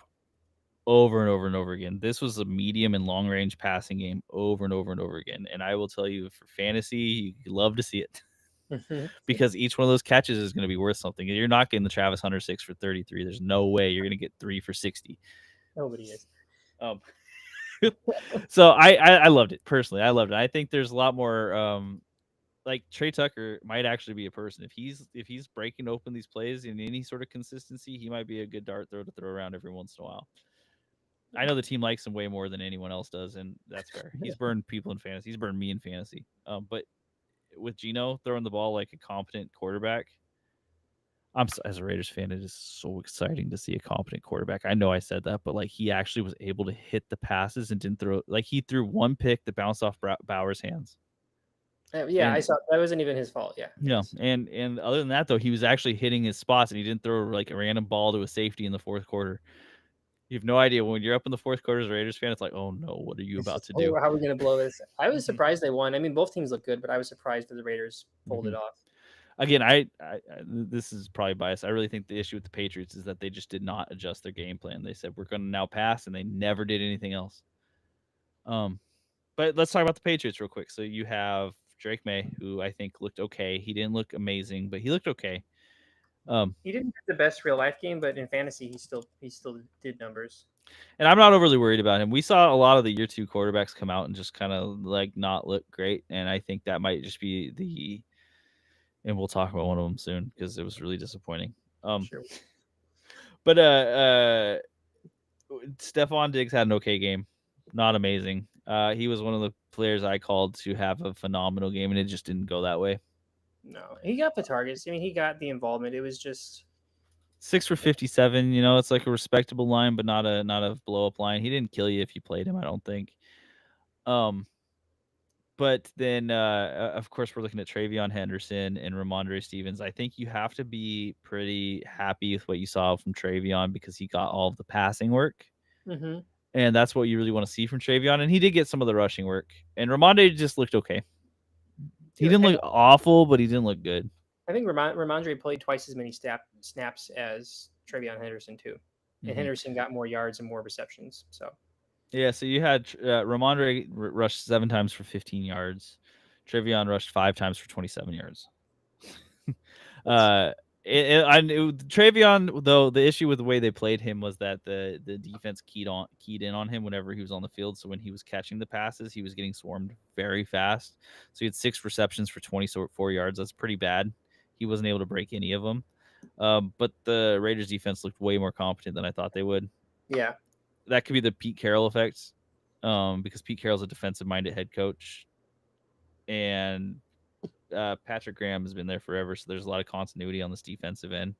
over and over and over again. This was a medium and long range passing game over and over and over again. And I will tell you, for fantasy, you love to see it. Because each one of those catches is going to be worth something. You're not getting the Travis Hunter 6 for 33. There's no way you're going to get 3 for 60. Nobody is. So I loved it personally. I loved it. I think there's a lot more like Trey Tucker might actually be a person. If he's breaking open these plays in any sort of consistency, he might be a good dart throw to throw around every once in a while. I know the team likes him way more than anyone else does, and that's fair. He's burned people in fantasy. He's burned me in fantasy. But with Geno throwing the ball like a competent quarterback, as a Raiders fan, it is so exciting to see a competent quarterback. I know I said that, but like he actually was able to hit the passes and didn't throw. Like he threw one pick that bounced off Bauer's hands. Yeah, I saw that wasn't even his fault. Yeah. Yeah, and other than that though, he was actually hitting his spots, and he didn't throw like a random ball to a safety in the fourth quarter. You have no idea when you're up in the fourth quarter as a Raiders fan. It's like, oh no, what are you about to do? How are we going to blow this? I was surprised they won. I mean, both teams look good, but I was surprised that the Raiders pulled it off. Again, I this is probably biased. I really think the issue with the Patriots is that they just did not adjust their game plan. They said we're going to now pass, and they never did anything else. But let's talk about the Patriots real quick. So you have Drake May, who I think looked okay. He didn't look amazing, but he looked okay. He didn't have the best real life game, but in fantasy, he still did numbers. And I'm not overly worried about him. We saw a lot of the year 2 quarterbacks come out and just kind of like not look great, and I think that might just be the. And we'll talk about one of them soon because it was really disappointing. Sure. But Stephon Diggs had an okay game, not amazing. He was one of the players I called to have a phenomenal game, and it just didn't go that way. No, he got the targets. I mean, he got the involvement. It was just 6 for 57. You know, it's like a respectable line, but not a blow up line. He didn't kill you if you played him, I don't think. But then, of course, we're looking at Travion Henderson and Ramondre Stevens. I think you have to be pretty happy with what you saw from Travion because he got all of the passing work. Mm-hmm. And that's what you really want to see from Travion. And he did get some of the rushing work. And Ramondre just looked okay. He didn't look awful, but he didn't look good. I think Ramondre played twice as many snaps as Travion Henderson, too. And Henderson got more yards and more receptions. So. Yeah, so you had Ramondre rushed 7 times for 15 yards. Travion rushed 5 times for 27 yards. Travion, though, the issue with the way they played him was that the defense keyed in on him whenever he was on the field. So when he was catching the passes, he was getting swarmed very fast. So he had 6 receptions for 24 yards. That's pretty bad. He wasn't able to break any of them. But the Raiders defense looked way more competent than I thought they would. Yeah. That could be the Pete Carroll effect, because Pete Carroll's a defensive-minded head coach, and Patrick Graham has been there forever, so there's a lot of continuity on this defensive end.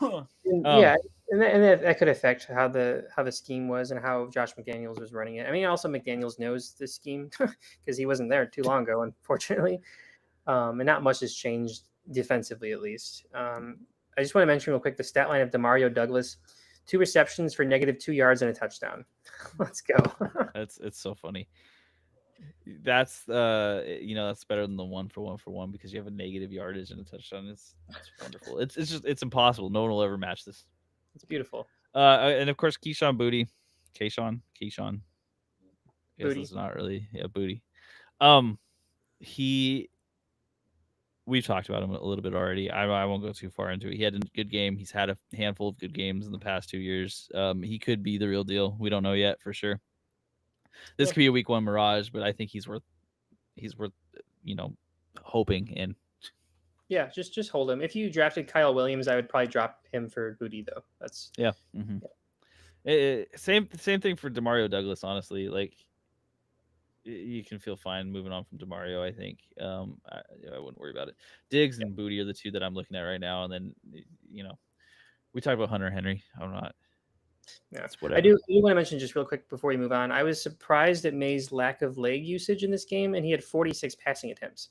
Yeah, and that could affect how the scheme was and how Josh McDaniels was running it. I mean, also McDaniels knows this scheme because he wasn't there too long ago, unfortunately, and not much has changed defensively, at least. I just want to mention real quick the stat line of Demario Douglas. 2 receptions for -2 yards and a touchdown. Let's go. It's so funny. That's that's better than the 1 for 1 because you have a negative yardage and a touchdown. It's wonderful. It's impossible. No one will ever match this. It's beautiful. And of course Keyshawn Booty. Keyshawn. Booty. It's not really Booty. We've talked about him a little bit already. I won't go too far into it. He had a good game. He's had a handful of good games in the past 2 years. He could be the real deal. We don't know yet for sure. This could be a week 1 mirage, but I think he's worth hoping in. Yeah, just hold him. If you drafted Kyle Williams, I would probably drop him for Booty though. That's yeah. Same thing for Demario Douglas. Honestly, like you can feel fine moving on from Demario. I think I wouldn't worry about it. Diggs and Booty are the 2 that I'm looking at right now, and then we talked about Hunter Henry. I'm not. Yeah, I do want to mention just real quick before we move on. I was surprised at May's lack of leg usage in this game, and he had 46 passing attempts,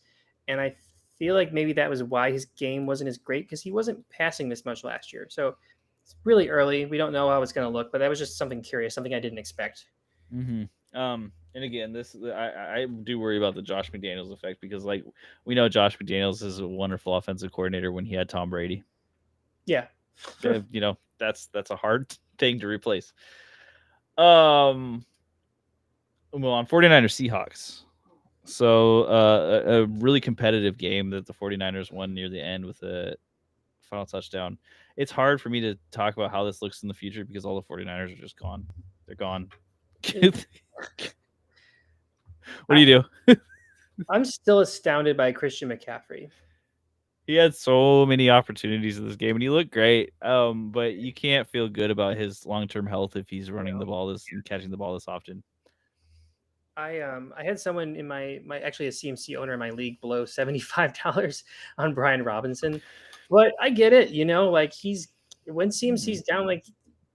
and I feel like maybe that was why his game wasn't as great because he wasn't passing this much last year. So it's really early. We don't know how it's going to look, but that was just something curious, something I didn't expect. And again, I do worry about the Josh McDaniels effect because, like, we know Josh McDaniels is a wonderful offensive coordinator when he had Tom Brady. Yeah, that's a hard thing to replace. We'll move on. 49ers Seahawks. So a really competitive game that the 49ers won near the end with a final touchdown. It's hard for me to talk about how this looks in the future because all the 49ers are just gone. They're gone. What do you do? I'm still astounded by Christian McCaffrey. He had so many opportunities in this game, and he looked great. But you can't feel good about his long-term health if he's running the ball and catching the ball this often. I had someone in my actually a CMC owner in my league below $75 on Brian Robinson, but I get it. Like when CMC's down, like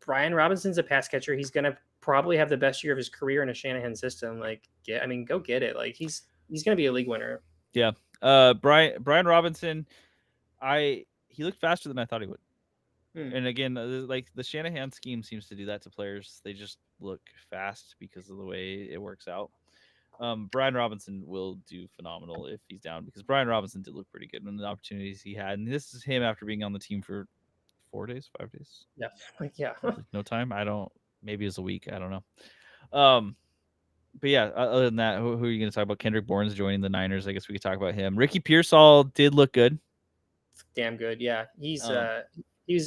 Brian Robinson's a pass catcher. He's gonna probably have the best year of his career in a Shanahan system. Like, go get it. Like he's gonna be a league winner. Yeah. Brian Robinson, he looked faster than I thought he would. And again, like the Shanahan scheme seems to do that to players. They just look fast because of the way it works out. Brian Robinson will do phenomenal if he's down because Brian Robinson did look pretty good in the opportunities he had. And this is him after being on the team for 4 days, 5 days. Yeah. No time. Maybe it's a week. I don't know. But yeah, other than that, who are you going to talk about? Kendrick Bourne's joining the Niners. I guess we could talk about him. Ricky Pearsall did look good. Damn good. Yeah.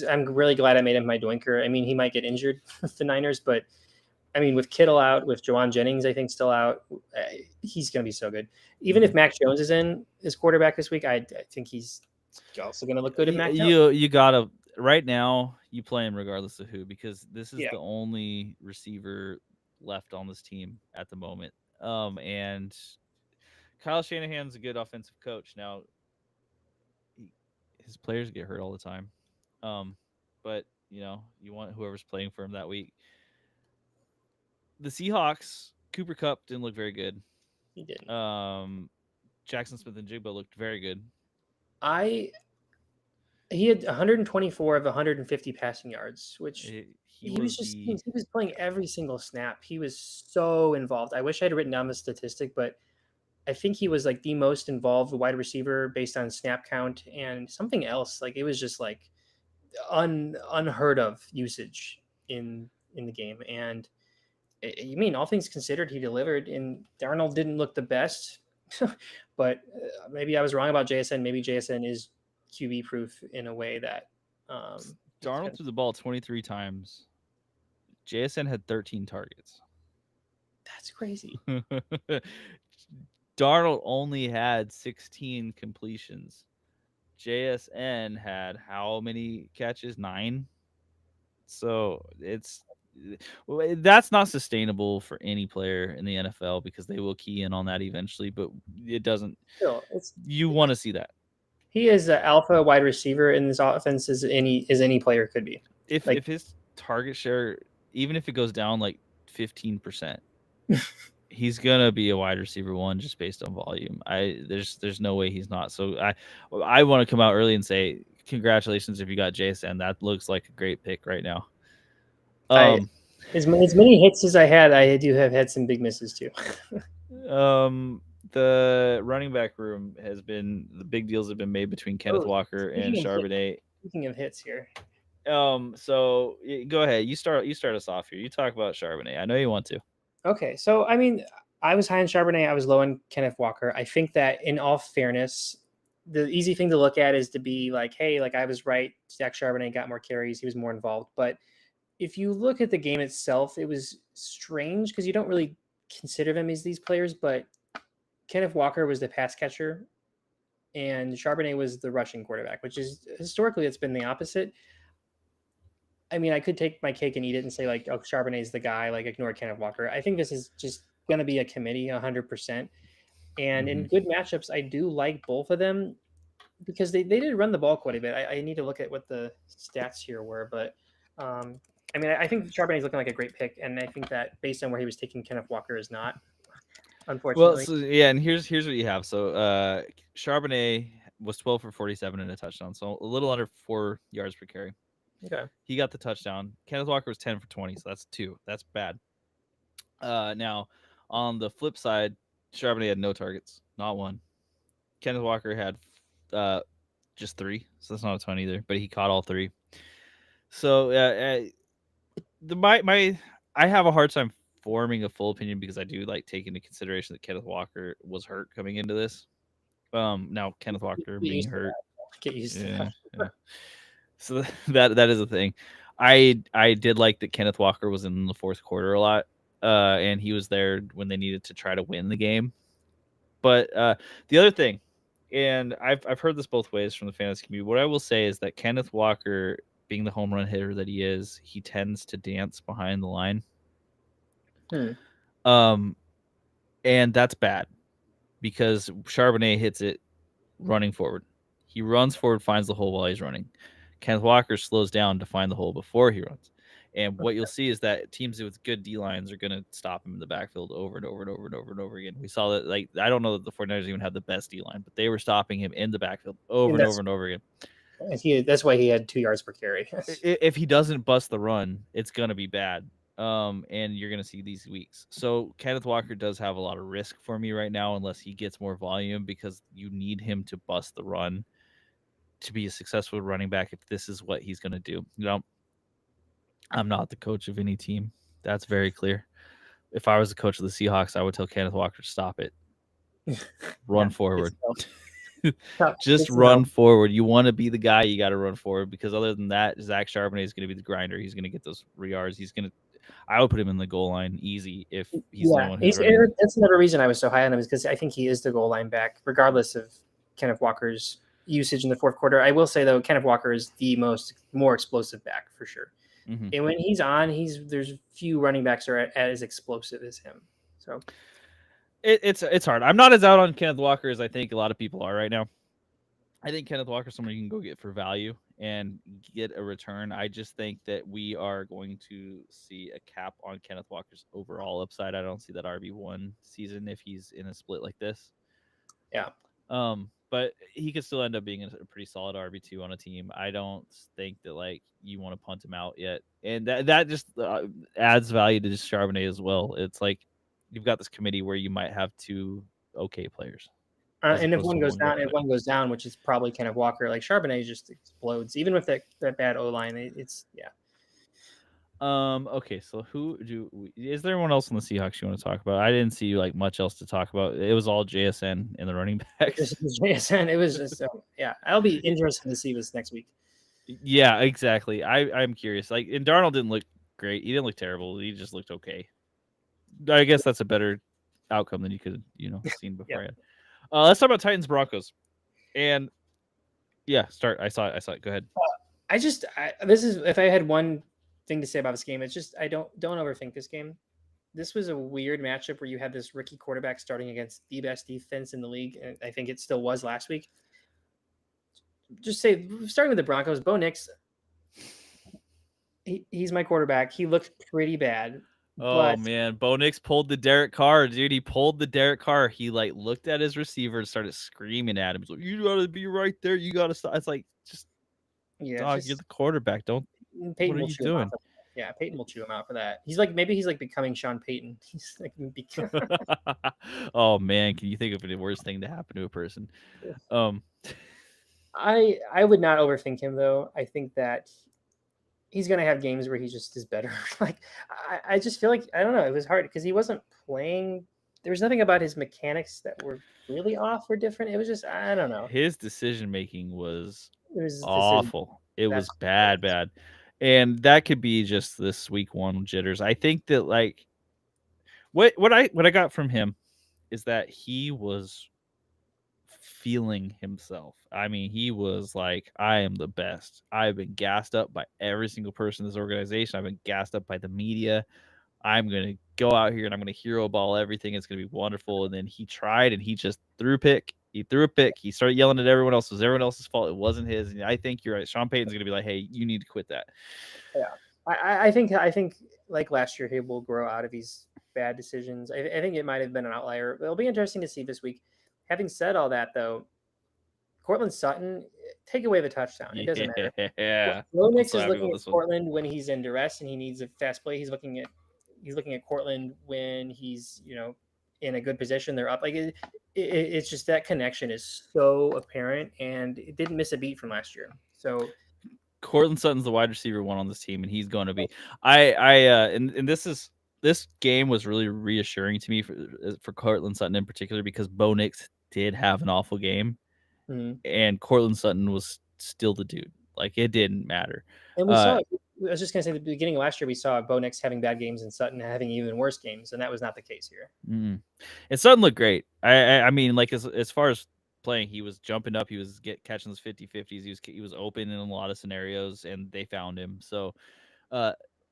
I'm really glad I made him my doinker. I mean, he might get injured with the Niners, but I mean, with Kittle out, with Jawan Jennings, I think still out, he's going to be so good. Even if Mac Jones is in as quarterback this week, I think he's also going to look good in Mac Jones. You gotta right now. You play him regardless of who because this is the only receiver left on this team at the moment. And Kyle Shanahan's a good offensive coach. Now, his players get hurt all the time. But you want whoever's playing for him that week. The Seahawks, Cooper Kupp didn't look very good. He didn't. Jackson Smith and Jigba looked very good. He had 124 of 150 passing yards, which he was playing every single snap. He was so involved. I wish I had written down the statistic, but I think he was like the most involved wide receiver based on snap count and something else. Like it was just like unheard of usage in the game. And you mean all things considered, he delivered. And Darnold didn't look the best, but maybe I was wrong about JSN. Maybe JSN is QB proof in a way that Darnold threw the ball 23 times. JSN had 13 targets. That's crazy. Darnold only had 16 completions. JSN had how many catches? 9. So that's not sustainable for any player in the NFL because they will key in on that eventually, but it doesn't. You want to see that. He is an alpha wide receiver in this offense as any player could be. If his target share, even if it goes down like 15%, he's gonna be a wide receiver 1 just based on volume. There's no way he's not. So I want to come out early and say congratulations if you got JSN. That looks like a great pick right now. As many hits as I had, I do have had some big misses too. The running back room the big deals have been made between Kenneth Walker and Charbonnet. Speaking of hits here. So go ahead. You start us off here. You talk about Charbonnet. I know you want to. Okay. So, I mean, I was high on Charbonnet. I was low on Kenneth Walker. I think that in all fairness, the easy thing to look at is to be like, hey, like I was right. Zach Charbonnet got more carries. He was more involved. But if you look at the game itself, it was strange because you don't really consider them as these players, but Kenneth Walker was the pass catcher and Charbonnet was the rushing quarterback, which is historically it's been the opposite. I mean, I could take my cake and eat it and say like, oh, Charbonnet's the guy, like ignore Kenneth Walker. I think this is just going to be a committee 100%. And in good matchups, I do like both of them because they did run the ball quite a bit. I need to look at what the stats here were, but I mean, I think Charbonnet's looking like a great pick. And I think that based on where he was taking, Kenneth Walker is not. Unfortunately. Well, and here's what you have. So Charbonnet was 12 for 47 and a touchdown, so a little under 4 yards per carry. Okay. He got the touchdown. Kenneth Walker was 10 for 20, so that's 2. That's bad. Now, on the flip side, Charbonnet had no targets, not 1. Kenneth Walker had just 3, so that's not a ton either, but he caught all 3. So I have a hard time forming a full opinion because I do like take into consideration that Kenneth Walker was hurt coming into this. Now Kenneth Walker being hurt, get used to that. So that is a thing. I did like that Kenneth Walker was in the fourth quarter a lot, and he was there when they needed to try to win the game. But the other thing, and I've heard this both ways from the fantasy community. What I will say is that Kenneth Walker, being the home run hitter that he is, he tends to dance behind the line. And that's bad because Charbonnet hits it running forward. He runs forward, finds the hole while he's running. Kenneth Walker slows down to find the hole before he runs. And what you'll see is that teams with good D lines are going to stop him in the backfield over and over and over and over and over again. We saw that, like, I don't know that the 49ers even had the best D line, but they were stopping him in the backfield over and over and over again. That's why he had 2 yards per carry. If he doesn't bust the run, it's going to be bad. And you're going to see these weeks. So Kenneth Walker does have a lot of risk for me right now, unless he gets more volume, because you need him to bust the run to be a successful running back. If this is what he's going to do, I'm not the coach of any team. That's very clear. If I was the coach of the Seahawks, I would tell Kenneth Walker to stop it. Run forward. Just run forward. You want to be the guy, you got to run forward, because other than that, Zach Charbonnet is going to be the grinder. He's going to get those yards. I would put him in the goal line easy if he's the one who's running. That's another reason I was so high on him, is because I think he is the goal line back, regardless of Kenneth Walker's usage in the fourth quarter. I will say, though, Kenneth Walker is the more explosive back for sure. Mm-hmm. And when he's on, there's few running backs are as explosive as him. So it's hard. I'm not as out on Kenneth Walker as I think a lot of people are right now. I think Kenneth Walker is someone you can go get for value and get a return. I just think that we are going to see a cap on Kenneth Walker's overall upside. I don't see that RB1 season if he's in a split like this. Yeah. But he could still end up being a pretty solid RB2 on a team. I don't think that, like, you want to punt him out yet. And that just adds value to just Charbonnet as well. It's like you've got this committee where you might have 2 okay players. And if one goes down, which is probably Kenneth Walker, like Charbonnet just explodes. Even with that bad O-line, it's yeah. Okay, so is there anyone else on the Seahawks you want to talk about? I didn't see like much else to talk about. It was all JSN and the running backs. JSN. It was just yeah. I'll be interested to see this next week. Yeah, exactly. I'm curious. Like, and Darnold didn't look great. He didn't look terrible. He just looked okay. I guess that's a better outcome than you could seen beforehand. Yeah. Let's talk about Titans Broncos. And yeah, start. I saw it. Go ahead. This is, if I had one thing to say about this game, it's just I don't overthink this game. This was a weird matchup where you had this rookie quarterback starting against the best defense in the league, and I think it still was last week. Just say, starting with the Broncos, Bo Nix, he's my quarterback. He looked pretty bad. Oh, man. Bo Nix pulled the Derek Carr, dude. He pulled the Derek Carr. He, like, looked at his receiver and started screaming at him. He's like, you got to be right there. You got to stop. It's like, dog, you're the quarterback. Peyton, what are you doing? Yeah, Peyton will chew him out for that. Maybe he's becoming Sean Payton. He's like, oh, man. Can you think of the worst thing to happen to a person? I would not overthink him, though. I think that he's going to have games where he just is better. Like, I just feel like, I don't know, it was hard because he wasn't playing. There was nothing about his mechanics that were really off or different. It was just, I don't know. His decision-making was awful. It was bad. And that could be just this week 1 jitters. I think that, like, what I got from him is that he was feeling himself. I mean, he was like, I am the best. I've been gassed up by every single person in this organization. I've been gassed up by the media. I'm going to go out here and I'm going to hero ball everything. It's going to be wonderful. And then he tried and he just threw a pick. He started yelling at everyone else. It was everyone else's fault. It wasn't his. And I think you're right. Sean Payton's going to be like, hey, you need to quit that. Yeah. I think like last year, he will grow out of these bad decisions. I think it might have been an outlier. It'll be interesting to see this week. Having said all that, though, Cortland Sutton, take away the touchdown. It doesn't matter. Yeah. Bo Nix is looking at Cortland when he's in duress and he needs a fast play. He's looking at Cortland when he's, in a good position. They're up. Like it's just that connection is so apparent, and it didn't miss a beat from last year. So Cortland Sutton's the wide receiver 1 on this team, and he's going to be. And this game was really reassuring to me for Cortland Sutton in particular, because Bo Nix did have an awful game, and Cortland Sutton was still the dude. Like, it didn't matter. And we saw it. I was just going to say, at the beginning of last year, we saw Bo Nix having bad games and Sutton having even worse games, and that was not the case here. And Sutton looked great. I mean, like as far as playing, he was jumping up, he was catching those 50-50s. He was open in a lot of scenarios, and they found him. So,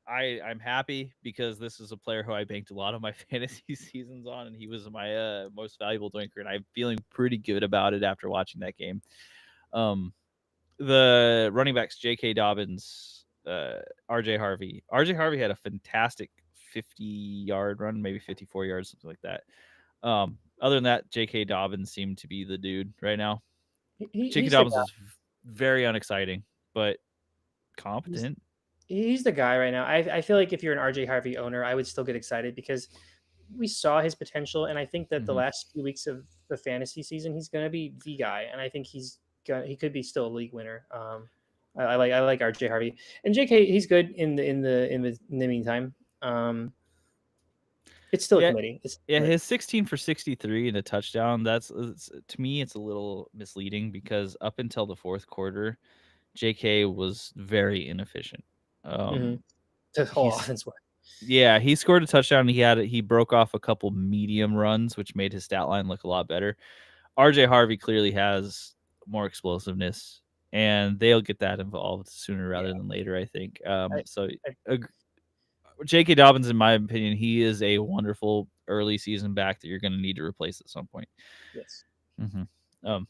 I'm happy because this is a player who I banked a lot of my fantasy seasons on, and he was my most valuable doinker, and I'm feeling pretty good about it after watching that game. The running backs, J.K. Dobbins, R.J. Harvey. R.J. Harvey had a fantastic 50-yard run, maybe 54 yards, something like that. Other than that, J.K. Dobbins seemed to be the dude right now. J.K. Dobbins is very unexciting, but competent. He's the guy right now. I feel like if you're an RJ Harvey owner, I would still get excited because we saw his potential, and I think that the last few weeks of the fantasy season, he's going to be the guy, and I think he could be still a league winner. I like RJ Harvey, and JK. He's good in the meantime. It's still a committee. His 16 for 63 and a touchdown. To me, it's a little misleading because up until the fourth quarter, JK was very inefficient. The whole offense was. Yeah, he scored a touchdown. He broke off a couple medium runs, which made his stat line look a lot better. RJ Harvey clearly has more explosiveness, and they'll get that involved sooner rather than later, I think. J.K. Dobbins, in my opinion, he is a wonderful early season back that you're going to need to replace at some point. Yes.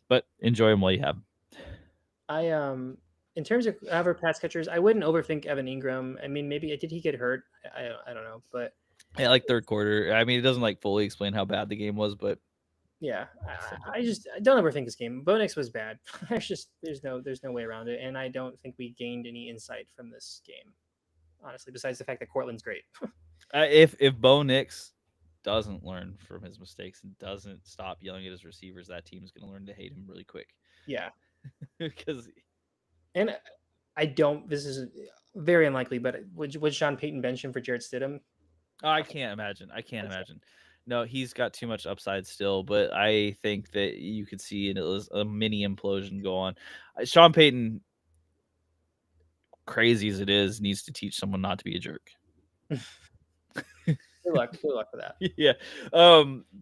But enjoy him while you have him. In terms of other pass catchers, I wouldn't overthink Evan Ingram. I mean, maybe did he get hurt? I don't know, but yeah, like third quarter. I mean, it doesn't like fully explain how bad the game was, but yeah, I don't overthink this game. Bo Nix was bad. there's no way around it, and I don't think we gained any insight from this game, honestly. Besides the fact that Cortland's great. If Bo Nix doesn't learn from his mistakes and doesn't stop yelling at his receivers, that team is going to learn to hate him really quick. Yeah, because. And I don't. This is very unlikely, but would Sean Payton bench him for Jarrett Stidham? Oh, I can't imagine. No, he's got too much upside still, but I think that you could see it was a mini implosion go on. Sean Payton, crazy as it is, needs to teach someone not to be a jerk. Good luck for that. Yeah.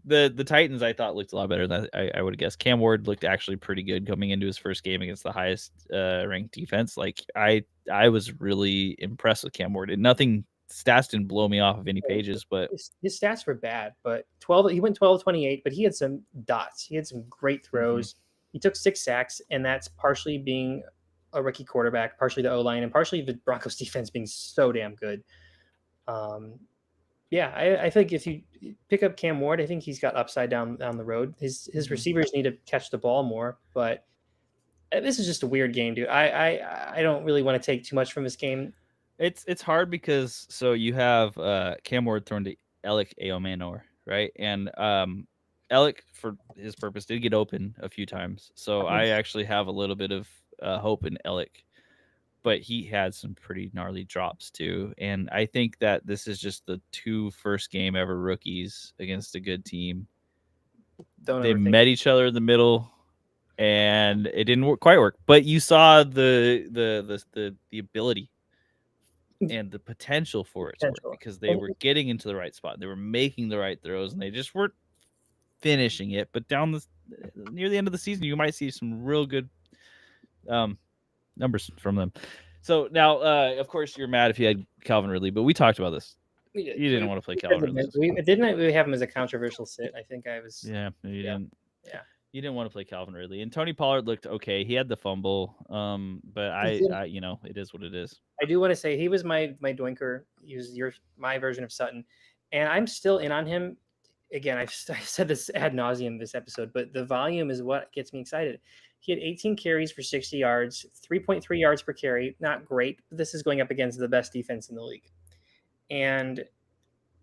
The Titans I thought looked a lot better than I would have guessed. Cam Ward looked actually pretty good coming into his first game against the highest ranked defense. Like I was really impressed with Cam Ward. Stats didn't blow me off of any pages, but his stats were bad. But he went 12-28, but he had some dots. He had some great throws. He took 6 sacks, and that's partially being a rookie quarterback, partially the O-line, and partially the Broncos defense being so damn good. Yeah, I think if you pick up Cam Ward, I think he's got upside down the road. His receivers need to catch the ball more, but this is just a weird game, dude. I don't really want to take too much from this game. It's hard because so you have Cam Ward thrown to Alec Eomanor, right? And Alec, for his purpose, did get open a few times. So I actually have a little bit of hope in Alec. But he had some pretty gnarly drops too. And I think that this is just the 2 first game ever rookies against a good team. They met each other in the middle and it didn't quite work. But you saw the ability and the potential for it to work because they were getting into the right spot. They were making the right throws and they just weren't finishing it. But near the end of the season, you might see some real good numbers from them. So now, of course, you're mad if you had Calvin Ridley, but we talked about this. You didn't want to play Calvin Ridley. Didn't we have him as a controversial sit? I think I was. Yeah, you didn't. Yeah, you didn't want to play Calvin Ridley, and Tony Pollard looked okay. He had the fumble, but I it is what it is. I do want to say he was my doinker. He was my version of Sutton, and I'm still in on him. Again, I've said this ad nauseum this episode, but the volume is what gets me excited. He had 18 carries for 60 yards, 3.3 yards per carry. Not great, but this is going up against the best defense in the league. And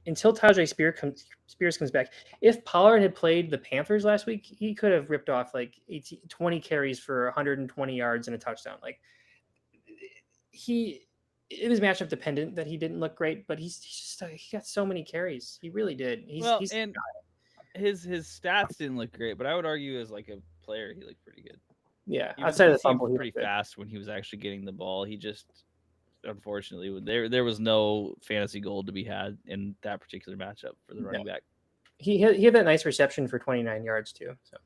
until Tajay Spears comes back, if Pollard had played the Panthers last week, he could have ripped off like 20 carries for 120 yards and a touchdown. Like it was matchup dependent that he didn't look great, but he got so many carries. He really did. And his stats didn't look great, but I would argue as like a player, he looked pretty good. Yeah, outside of the fumble, he was pretty fast when he was actually getting the ball. He just unfortunately, there was no fantasy gold to be had in that particular matchup for the running back. He had that nice reception for 29 yards too. So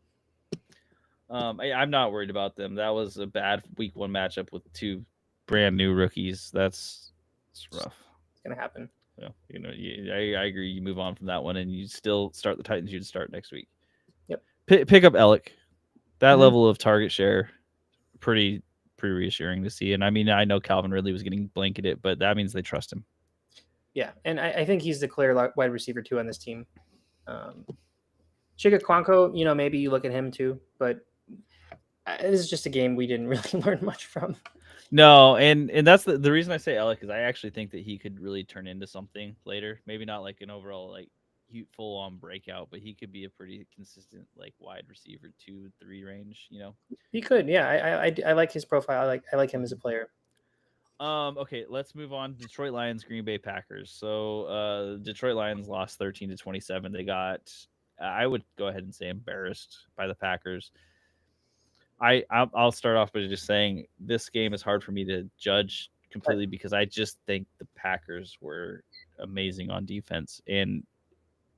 I'm not worried about them. That was a bad week 1 matchup with 2 brand new rookies. It's rough. It's gonna happen. Yeah, I agree. You move on from that one, and you still start the Titans. You'd start next week. Yep. Pick up Ellick. That level of target share, pretty reassuring to see. And I mean, I know Calvin Ridley was getting blanketed, but that means they trust him. Yeah, and I think he's the clear wide receiver too on this team. Chiga Kwanko, maybe you look at him too, but this is just a game we didn't really learn much from. No, and that's the reason I say Ellick is I actually think that he could really turn into something later. Maybe not like an overall like full on breakout, but he could be a pretty consistent like wide receiver 2-3 range. He could, yeah. I like his profile. I like him as a player. Okay, let's move on. Detroit Lions, Green Bay Packers. So Detroit Lions lost 13-27. They got, I would go ahead and say, embarrassed by the Packers. I'll start off by just saying this game is hard for me to judge completely because I just think the Packers were amazing on defense. And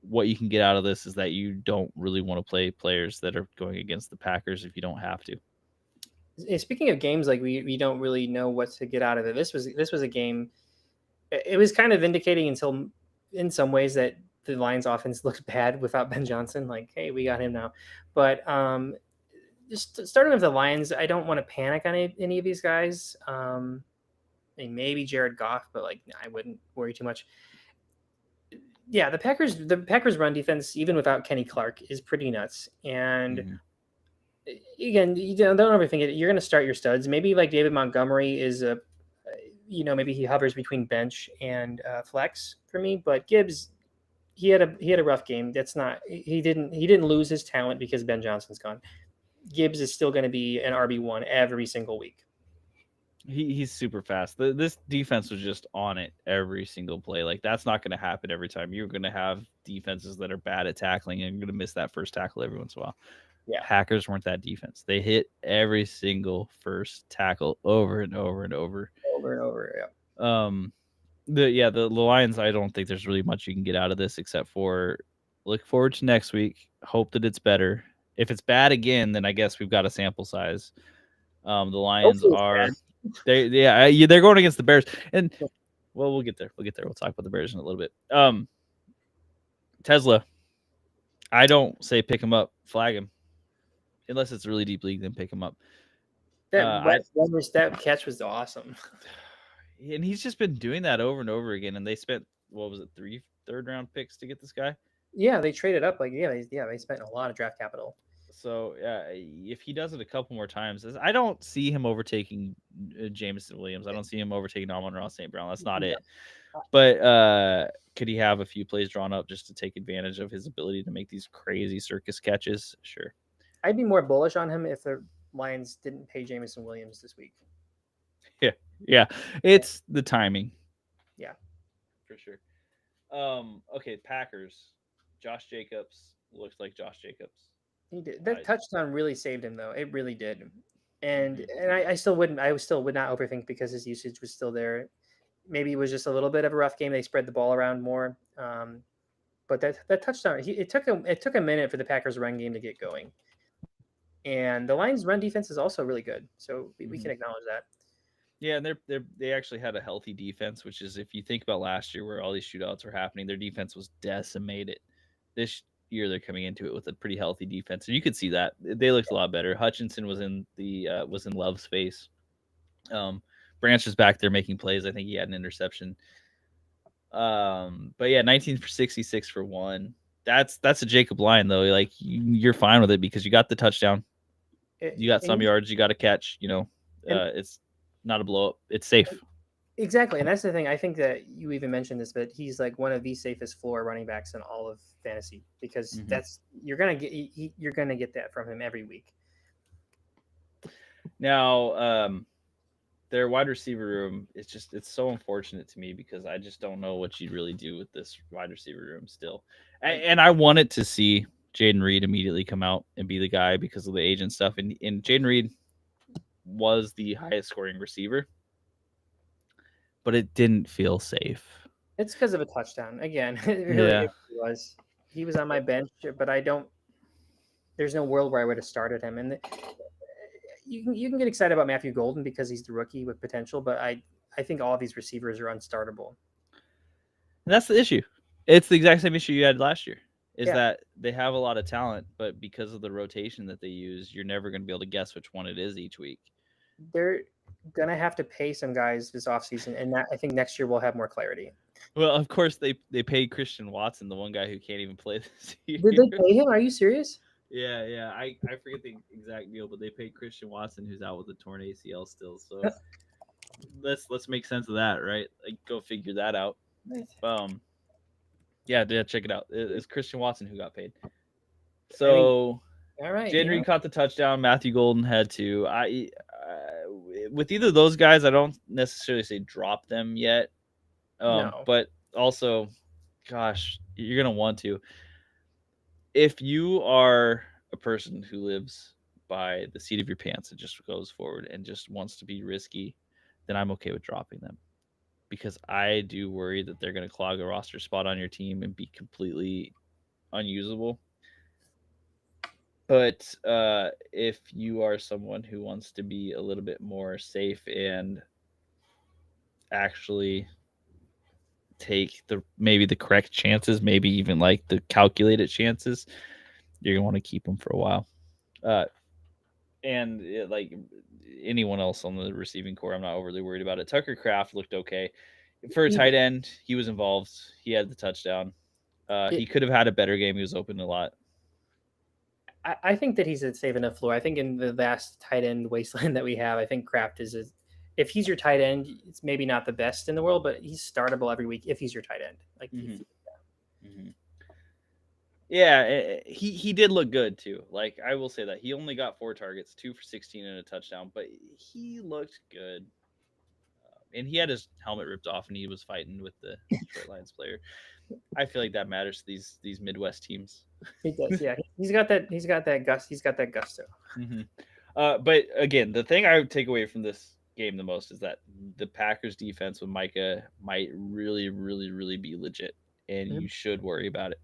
what you can get out of this is that you don't really want to play players that are going against the Packers if you don't have to. Speaking of games, like we don't really know what to get out of it. This was a game. It was kind of vindicating until, in some ways, that the Lions offense looked bad without Ben Johnson. Like, hey, we got him now. But just starting with the Lions, I don't want to panic on any of these guys. I mean, maybe Jared Goff, but like I wouldn't worry too much. Yeah, the Packers run defense, even without Kenny Clark, is pretty nuts. And again, you don't overthink it. You're going to start your studs. Maybe like David Montgomery is maybe he hovers between bench and flex for me. But Gibbs, he had a rough game. That's not he didn't lose his talent because Ben Johnson's gone. Gibbs is still going to be an RB1 every single week. He's super fast. This defense was just on it every single play. Like that's not going to happen every time. You're going to have defenses that are bad at tackling and you're going to miss that first tackle every once in a while. Yeah. Packers weren't that defense. They hit every single first tackle over and over and over. Over and over, yeah. The Lions, I don't think there's really much you can get out of this except for look forward to next week. Hope that it's better. If it's bad again, then I guess we've got a sample size. The Lions are they're going against the Bears. And well, we'll get there. We'll talk about the Bears in a little bit. Tesla. I don't say pick him up, flag him. Unless it's a really deep league, then pick him up. That catch was awesome. And he's just been doing that over and over again. And they spent, 3 third-round picks to get this guy? Yeah, they traded up. They spent a lot of draft capital. So, if he does it a couple more times, I don't see him overtaking Jameson Williams. I don't see him overtaking Amon-Ra St. Brown. That's not it. But could he have a few plays drawn up just to take advantage of his ability to make these crazy circus catches? Sure. I'd be more bullish on him if the Lions didn't pay Jameson Williams this week. Yeah. It's the timing. Yeah. For sure. Okay, Packers. Josh Jacobs looks like Josh Jacobs. He did. That touchdown really saved him, though. It really did. And I still would not overthink because his usage was still there. Maybe it was just a little bit of a rough game. They spread the ball around more. But that touchdown, it took a minute for the Packers run game to get going. And the Lions run defense is also really good. So we can acknowledge that. Yeah, and they actually had a healthy defense, which is if you think about last year where all these shootouts were happening, their defense was decimated. This year they're coming into it with a pretty healthy defense, and you could see that they looked a lot better. Hutchinson was in Love's face. Branch is back there making plays. I think he had an interception. But yeah, 19 for 66 for 1. That's a Jacob line though. Like you're fine with it because you got the touchdown. You got some yards. You got to catch. It's not a blow up. It's safe. Exactly, and that's the thing. I think that you even mentioned this, but he's like one of the safest floor running backs in all of fantasy because you're gonna get that from him every week. Now, their wide receiver room it's so unfortunate to me because I just don't know what you'd really do with this wide receiver room still, and I wanted to see Jaden Reed immediately come out and be the guy because of the agent stuff, and Jaden Reed was the highest scoring receiver. but it didn't feel safe. It's because of a touchdown. Again, it really was. He was on my bench, but there's no world where I would have started him. And you can get excited about Matthew Golden because he's the rookie with potential, but I think all of these receivers are unstartable. And that's the issue. It's the exact same issue you had last year. Is that they have a lot of talent, but because of the rotation that they use, you're never going to be able to guess which one it is each week. They're gonna have to pay some guys this offseason, and I think next year we'll have more clarity. Well, of course they paid Christian Watson, the one guy who can't even play this year. Did they pay him? Are you serious? Yeah. I forget the exact deal, but they paid Christian Watson, who's out with a torn ACL still. So let's make sense of that, right? Like, go figure that out. Yeah, check it out. It's Christian Watson who got paid. So, all right, Henry caught the touchdown. Matthew Golden had to. With either of those guys, I don't necessarily say drop them yet. No. But also, gosh, you're gonna want to. If you are a person who lives by the seat of your pants and just goes forward and just wants to be risky, then I'm okay with dropping them. Because I do worry that they're going to clog a roster spot on your team and be completely unusable. But if you are someone who wants to be a little bit more safe and actually take maybe the correct chances, maybe even like the calculated chances, you're going to want to keep them for a while. And like anyone else on the receiving core, I'm not overly worried about it. Tucker Kraft looked okay. For a tight end, he was involved. He had the touchdown. He could have had a better game. He was open a lot. I think that he's a safe enough floor. I think in the vast tight end wasteland that we have, I think Kraft is if he's your tight end, it's maybe not the best in the world, but he's startable every week if he's your tight end. Like, yeah, he did look good too. Like, I will say that he only got 4 targets, 2 for 16 and a touchdown, but he looked good. And he had his helmet ripped off, and he was fighting with the Detroit Lions player. I feel like that matters to these Midwest teams. He does, yeah. He's got that gusto. Mm-hmm. But again, the thing I would take away from this game the most is that the Packers defense with Micah might really, really, really be legit, and you should worry about it.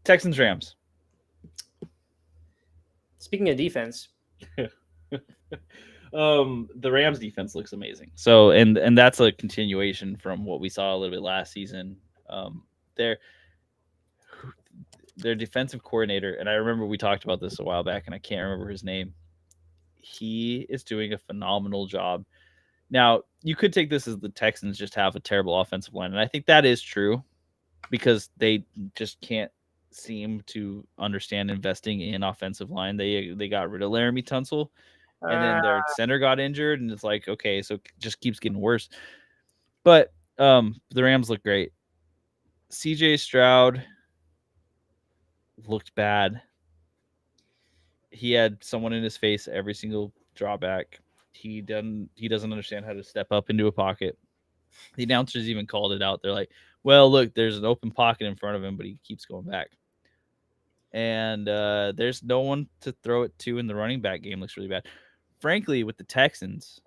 Texans Rams. Speaking of defense. The Rams defense looks amazing. So, and that's a continuation from what we saw a little bit last season. Their defensive coordinator, and I remember we talked about this a while back, and I can't remember his name. He is doing a phenomenal job. Now, you could take this as the Texans just have a terrible offensive line, and I think that is true because they just can't seem to understand investing in offensive line. They got rid of Laramie Tunsil. And then their center got injured, and it's like, okay, so it just keeps getting worse. But the Rams look great. CJ Stroud looked bad. He had someone in his face every single drawback. He doesn't understand how to step up into a pocket. The announcers even called it out. They're like, well, look, there's an open pocket in front of him, but he keeps going back. And there's no one to throw it to in the running back game. Looks really bad. Frankly, with the Texans,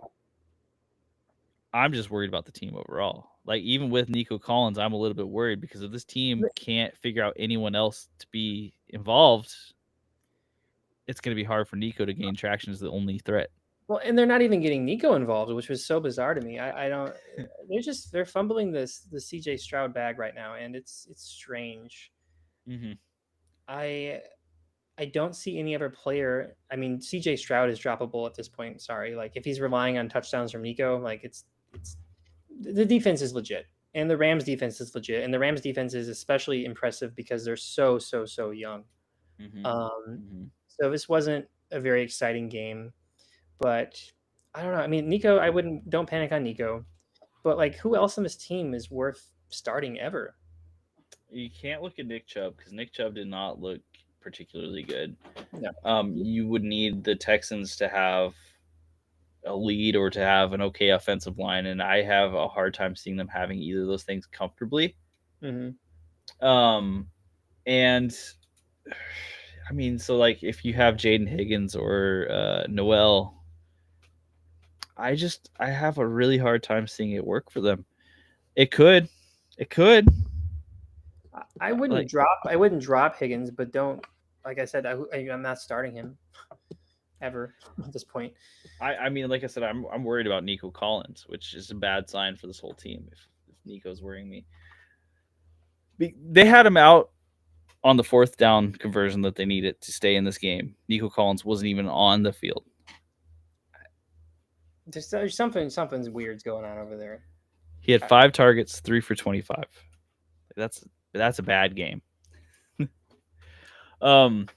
I'm just worried about the team overall. Like, even with Nico Collins, I'm a little bit worried because if this team can't figure out anyone else to be involved, it's going to be hard for Nico to gain traction as the only threat. Well, and they're not even getting Nico involved, which was so bizarre to me. I don't. They're fumbling the CJ Stroud bag right now, and it's strange. Mm-hmm. I don't see any other player. I mean, CJ Stroud is droppable at this point. Sorry, like if he's relying on touchdowns from Nico, like it's the defense is legit, and the Rams defense is legit, and the Rams defense is especially impressive because they're so young. Mm-hmm. So this wasn't a very exciting game, but I don't know. I mean, Nico, don't panic on Nico, but like who else on this team is worth starting ever? You can't look at Nick Chubb because Nick Chubb did not look particularly good. No. You would need the Texans to have a lead or to have an okay offensive line, and I have a hard time seeing them having either of those things comfortably. Mm-hmm. And I mean, so like if you have Jaden Higgins or Noel, I have a really hard time seeing it work for them. It could. It could. I wouldn't Like drop Higgins, but don't, like I said, I'm not starting him ever at this point. I mean, like I said, I'm worried about Nico Collins, which is a bad sign for this whole team if Nico's worrying me. They had him out on the fourth down conversion that they needed to stay in this game. Nico Collins wasn't even on the field. There's something's weird's going on over there. He had 5 targets, 3 for 25. That's a bad game. Even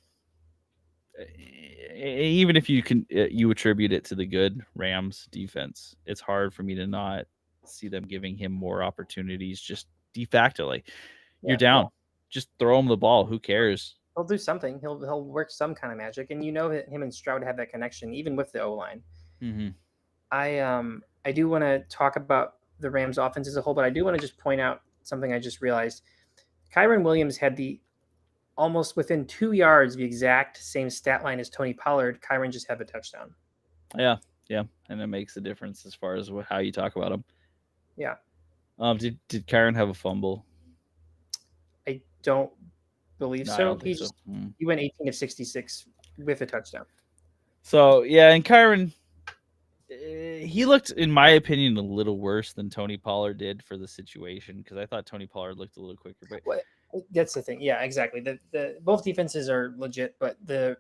if you attribute it to the good Rams defense, it's hard for me to not see them giving him more opportunities. Just de facto, like you're down, well, just throw him the ball. Who cares? He'll do something. He'll work some kind of magic, and him and Stroud have that connection, even with the O line. Mm-hmm. I do want to talk about the Rams offense as a whole, but I do want to just point out something I just realized. Kyren Williams had the almost within 2 yards the exact same stat line as Tony Pollard. Kyren just had the touchdown. Yeah, and it makes a difference as far as how you talk about him. Yeah. Did Kyren have a fumble? I don't believe so. I don't think so. He went 18 of 66 with a touchdown. So yeah, and Kyren, he looked, in my opinion, a little worse than Tony Pollard did for the situation, because I thought Tony Pollard looked a little quicker. But that's the thing. Yeah, exactly. The both defenses are legit, but the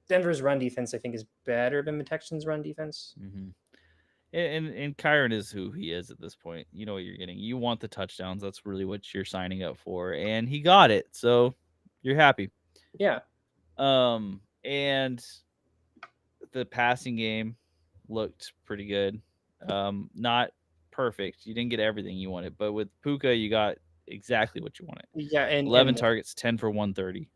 Denver's run defense, I think, is better than the Texans' run defense. Mm-hmm. And Kyren is who he is at this point. You know what you're getting. You want the touchdowns. That's really what you're signing up for, and he got it. So you're happy. Yeah. And the passing game looked pretty good. Not perfect. You didn't get everything you wanted, but with Puka, you got exactly what you wanted. Yeah, and 11 targets, 10 for 130.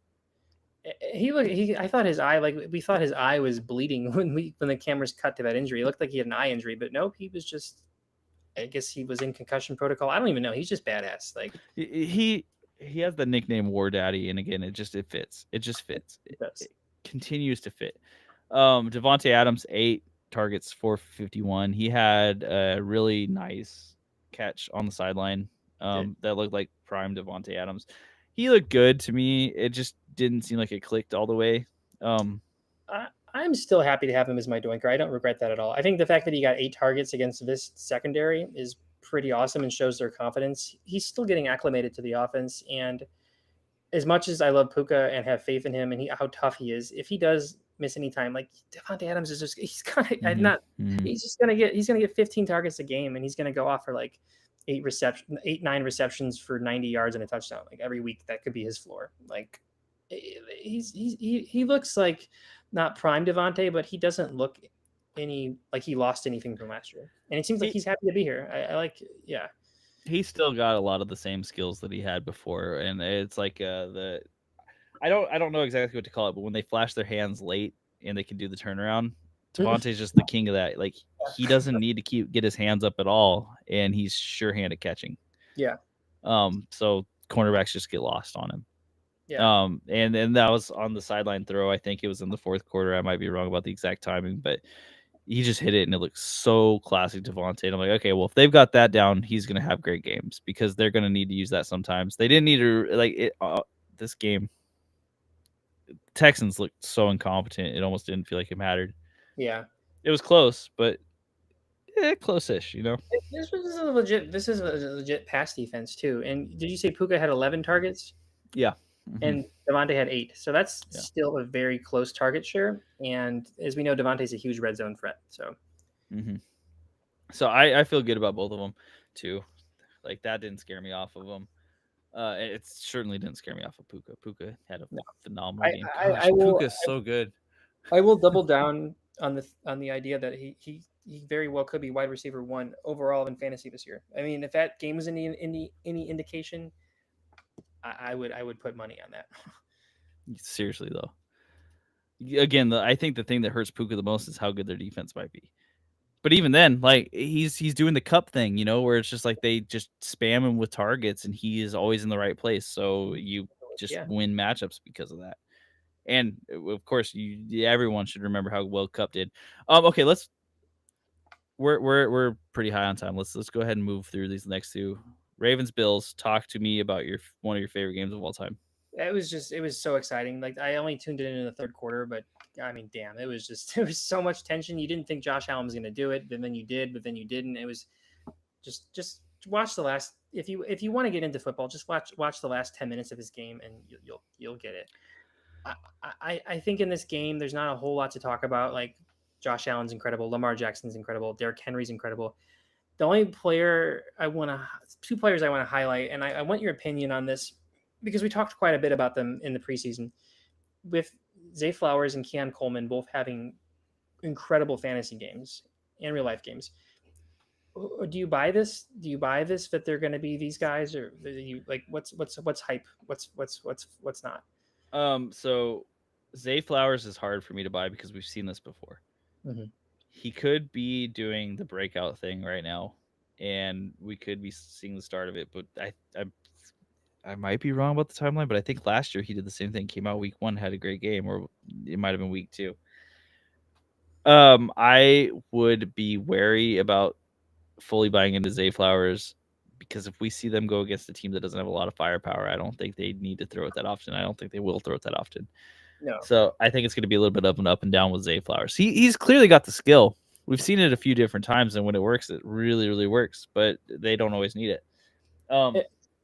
I thought his eye, we thought his eye was bleeding when the cameras cut to that injury. It looked like he had an eye injury, but nope, he was just, I guess he was in concussion protocol. I don't even know. He's just badass. Like he has the nickname War Daddy, and again, it fits. It just fits. It continues to fit. Devontae Adams, 8 targets, 451. He had a really nice catch on the sideline that looked like prime Devontae Adams. He looked good to me. It just didn't seem like it clicked all the way. I'm still happy to have him as my doinker. I don't regret that at all. I think the fact that he got 8 targets against this secondary is pretty awesome and shows their confidence. He's still getting acclimated to the offense, and as much as I love Puka and have faith in him and how tough he is, if he does miss any time, like Devontae Adams is just, he's gonna he's gonna get 15 targets a game, and he's gonna go off for like 9 receptions for 90 yards and a touchdown. Like every week, that could be his floor. Like he looks like not prime Devontae, but he doesn't look like he lost anything from last year, and it seems like he's happy to be here. I like, yeah. He's still got a lot of the same skills that he had before, and it's like I don't know exactly what to call it, but when they flash their hands late and they can do the turnaround, Devontae's just the king of that. Like he doesn't need to get his hands up at all, and he's sure-handed catching. Yeah. So cornerbacks just get lost on him. Yeah. And that was on the sideline throw. I think it was in the fourth quarter. I might be wrong about the exact timing, but he just hit it, and it looks so classic Devontae. And I'm like, okay, well, if they've got that down, he's going to have great games, because they're going to need to use that sometimes. They didn't need to, like, it. This game, Texans looked so incompetent. It almost didn't feel like it mattered. Yeah. It was close, but close-ish, you know? This is a legit pass defense, too. And did you say Puka had 11 targets? Yeah. Mm-hmm. And Devontae had 8. So that's still a very close target share. And as we know, Devontae's a huge red zone threat. So, So I feel good about both of them, too. Like, that didn't scare me off of them. It certainly didn't scare me off of Puka. Puka had a phenomenal game. Puka's so good. I will double down on the idea that he very well could be wide receiver 1 overall in fantasy this year. I mean, if that game was any indication, I would put money on that. Seriously, though. Again, I think the thing that hurts Puka the most is how good their defense might be. But even then, like, he's doing the cup thing, you know, where it's just like they just spam him with targets, and he is always in the right place. So you just win matchups because of that. And of course, everyone should remember how well Cup did. Okay, let's we're pretty high on time. Let's go ahead and move through these next two. Ravens Bills. Talk to me about one of your favorite games of all time. It was so exciting. Like I only tuned it in the third quarter, but I mean, damn, it was just it was so much tension. You didn't think Josh Allen was going to do it, but then you did, but then you didn't. It was just watch the last. If you want to get into football, just watch the last 10 minutes of his game, and you'll get it. I think in this game, there's not a whole lot to talk about. Like Josh Allen's incredible, Lamar Jackson's incredible, Derrick Henry's incredible. The only two players I want to highlight, and I want your opinion on this because we talked quite a bit about them in the preseason, with Zay Flowers and Keon Coleman both having incredible fantasy games and real life games. Do you buy this? Do you buy this that they're going to be these guys, or you like what's hype? What's not? So Zay Flowers is hard for me to buy because we've seen this before. Mm-hmm. He could be doing the breakout thing right now, and we could be seeing the start of it. But I might be wrong about the timeline, but I think last year he did the same thing. Came out week 1, had a great game, or it might have been week 2. I would be wary about fully buying into Zay Flowers because if we see them go against a team that doesn't have a lot of firepower, I don't think they need to throw it that often. I don't think they will throw it that often. No. So I think it's going to be a little bit of an up and down with Zay Flowers. He's clearly got the skill. We've seen it a few different times, and when it works, it really, really works. But they don't always need it.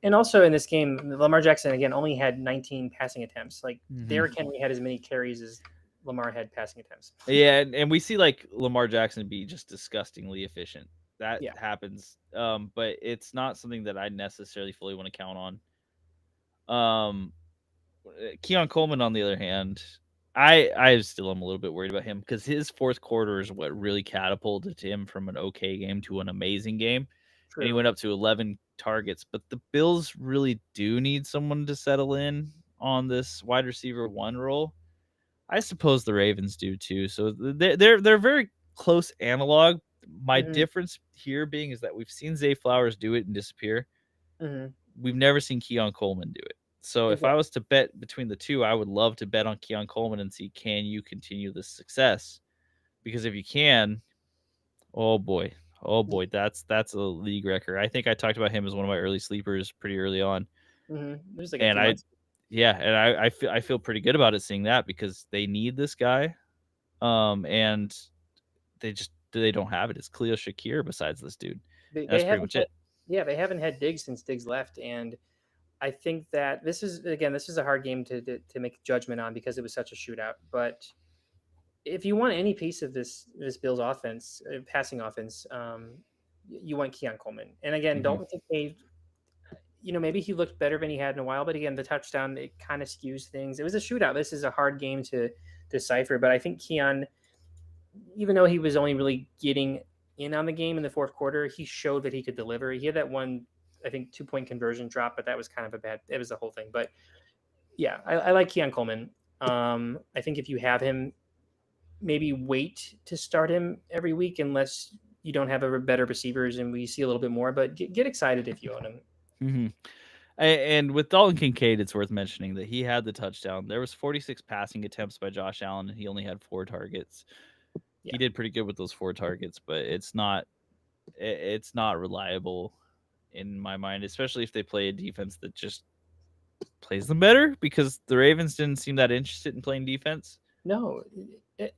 And also in this game, Lamar Jackson again only had 19 passing attempts. Like Derrick Henry had as many carries as Lamar had passing attempts. Yeah, and we see like Lamar Jackson be just disgustingly efficient. That happens. But it's not something that I necessarily fully want to count on. Keon Coleman, on the other hand, I still am a little bit worried about him because his fourth quarter is what really catapulted him from an okay game to an amazing game. True. And he went up to 11 targets. But the Bills really do need someone to settle in on this wide receiver 1 role. I suppose the Ravens do too. So they're very close analog. My difference here being is that we've seen Zay Flowers do it and disappear. We've never seen Keon Coleman do it. So if I was to bet between the two, I would love to bet on Keon Coleman and see, can you continue this success? Because if you can, oh boy, that's a league record. I think I talked about him as one of my early sleepers pretty early on. There's like and I feel pretty good about it seeing that because they need this guy. And they don't have it. It's Khalil Shakir besides this dude. That's pretty much it. Yeah, they haven't had Diggs since Diggs left, and I think that this is a hard game to make a judgment on because it was such a shootout. But if you want any piece of this Bills offense, passing offense, you want Keon Coleman. And again, don't think maybe he looked better than he had in a while. But again, the touchdown, it kind of skews things. It was a shootout. This is a hard game to decipher. But I think Keon, even though he was only really getting in on the game in the fourth quarter, he showed that he could deliver. He had that one, I think, 2-point conversion drop, but that was kind of it was the whole thing. But yeah, I like Keon Coleman. I think if you have him, maybe wait to start him every week unless you don't have better receivers and we see a little bit more, but get excited if you own him. And with Dalton Kincaid, it's worth mentioning that he had the touchdown. There was 46 passing attempts by Josh Allen, and he only had 4 targets. He did pretty good with those 4 targets, but it's not reliable in my mind, especially if they play a defense that just plays them better, because the Ravens didn't seem that interested in playing defense. No,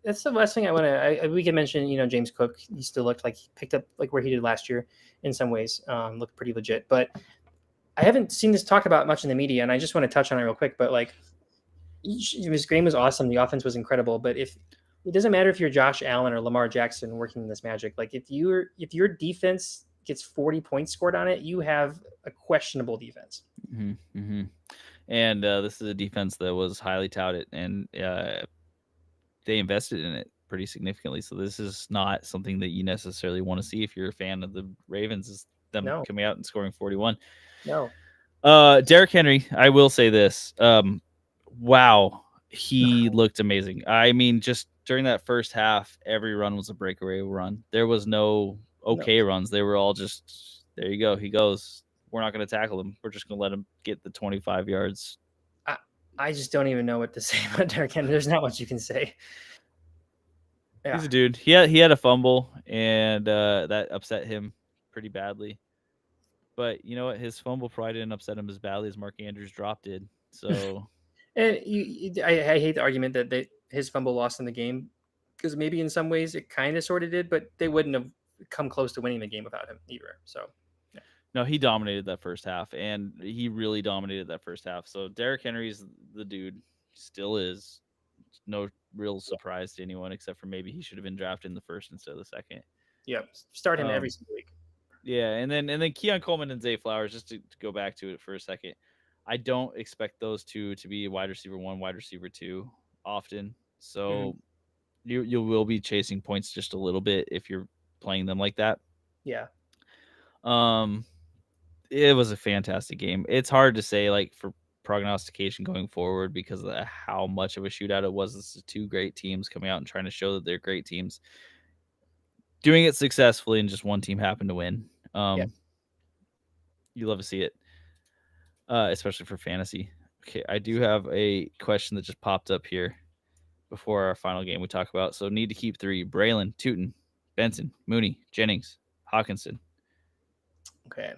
that's the last thing I want to. We can mention, James Cook. He still looked like he picked up like where he did last year in some ways. Looked pretty legit, but I haven't seen this talked about much in the media, and I just want to touch on it real quick. But like, his game was awesome. The offense was incredible, but if it doesn't matter if you're Josh Allen or Lamar Jackson working in this magic, like if your defense gets 40 points scored on it, you have a questionable defense. And this is a defense that was highly touted, and they invested in it pretty significantly. So this is not something that you necessarily want to see if you're a fan of the Ravens, is them coming out and scoring 41. No. Derrick Henry, I will say this. Wow, he looked amazing. I mean, just during that first half, every run was a breakaway run. There was no runs. They were all just, there you go. He goes. We're not going to tackle him. We're just going to let him get the 25 yards. I just don't even know what to say about Derrick Henry. There's not much you can say. Yeah. He's a dude. He had a fumble, and that upset him pretty badly. But you know what? His fumble probably didn't upset him as badly as Mark Andrews' drop did. So, And I hate the argument that his fumble lost in the game, because maybe in some ways it kind of sort of did, but they wouldn't have come close to winning the game without him either. So, yeah. no, he dominated that first half, and he really dominated that first half. So Derrick Henry's the dude, still is. No real surprise to anyone, except for maybe he should have been drafted in the first instead of the second. Yeah, start him every single week. Yeah, and then Keon Coleman and Zay Flowers, just to go back to it for a second. I don't expect those two to be wide receiver 1, wide receiver 2 often. So you will be chasing points just a little bit if you're playing them like that. Yeah. It was a fantastic game. It's hard to say like for prognostication going forward because of how much of a shootout it was. This is two great teams coming out and trying to show that they're great teams. Doing it successfully, and just one team happened to win. Yeah. You love to see it, especially for fantasy. Okay, I do have a question that just popped up here before our final game we talk about. So need to keep 3: Braylon, Tootin, Benson, Mooney, Jennings, Hawkinson. Okay.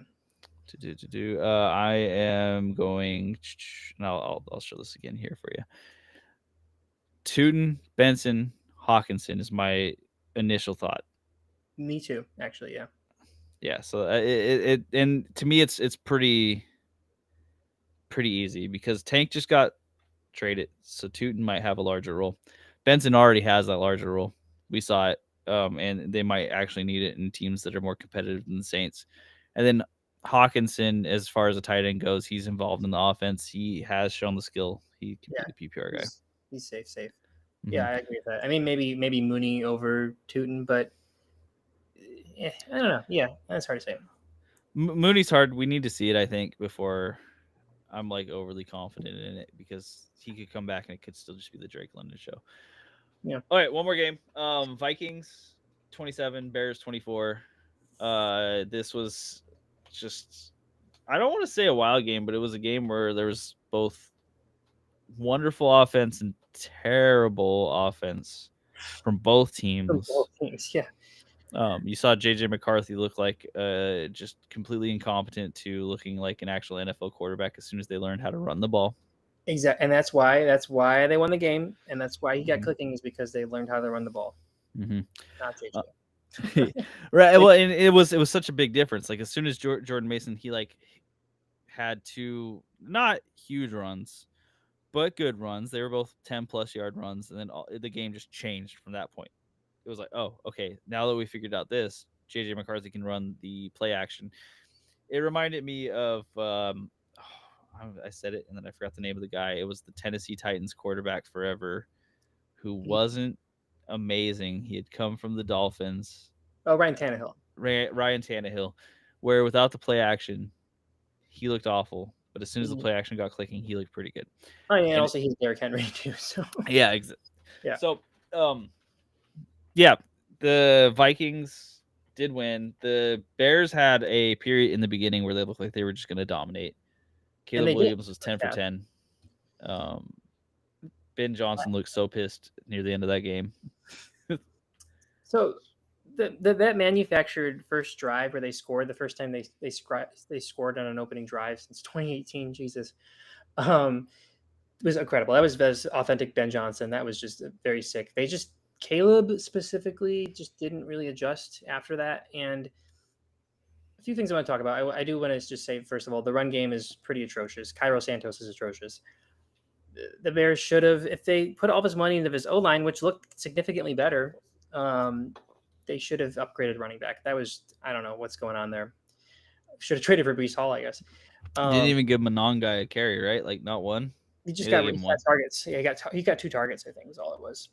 I am going, and I'll show this again here for you. Tootin, Benson, Hawkinson is my initial thought. Me too, actually. Yeah. Yeah. So it and to me it's pretty easy because Tank just got traded, so Tootin might have a larger role. Benson already has that larger role. We saw it, and they might actually need it in teams that are more competitive than the Saints. And then Hawkinson, as far as the tight end goes, he's involved in the offense. He has shown the skill. He can be the PPR guy. He's safe. Mm-hmm. Yeah, I agree with that. I mean, maybe Mooney over Tootin, but I don't know. Yeah, that's hard to say. Mooney's hard. We need to see it, I think, before I'm like overly confident in it, because he could come back and it could still just be the Drake London show. Yeah. All right, one more game. Vikings 27, Bears 24. This was just, I don't want to say a wild game, but it was a game where there was both wonderful offense and terrible offense from both teams. Yeah. You saw JJ McCarthy look like just completely incompetent to looking like an actual NFL quarterback as soon as they learned how to run the ball. Exactly, and that's why they won the game, and that's why he got clicking, is because they learned how to run the ball. Mm-hmm. Not JJ. Right. Well, and it was such a big difference. Like as soon as Jordan Mason, he like had two not huge runs, but good runs. They were both 10+ yard runs, and then the game just changed from that point. It was like, oh, okay, now that we figured out this, JJ McCarthy can run the play action. It reminded me of I said it and then I forgot the name of the guy. It was the Tennessee Titans quarterback forever, who wasn't amazing. He had come from the Dolphins. Oh, Ryan Tannehill. Ryan Tannehill, where without the play action, he looked awful. But as soon as the play action got clicking, he looked pretty good. Oh, yeah, and also he's Derrick Henry too. So yeah, yeah. So yeah, the Vikings did win. The Bears had a period in the beginning where they looked like they were just going to dominate. Caleb Williams was 10 for 10. Ben Johnson looked so pissed near the end of that game. So that manufactured first drive where they scored the first time they scored on an opening drive since 2018. Jesus, it was incredible. That was authentic Ben Johnson. That was just very sick. Caleb specifically just didn't really adjust after that. And a few things I want to talk about. I do want to just say, first of all, the run game is pretty atrocious. Cairo Santos is atrocious. The Bears should have, if they put all this money into his O-line, which looked significantly better, they should have upgraded running back. That was, I don't know what's going on there. Should have traded for Breece Hall, I guess. Didn't even give Mononga a carry, right? Like not one. He just got targets. Yeah, he got 2 targets, I think, was all it was.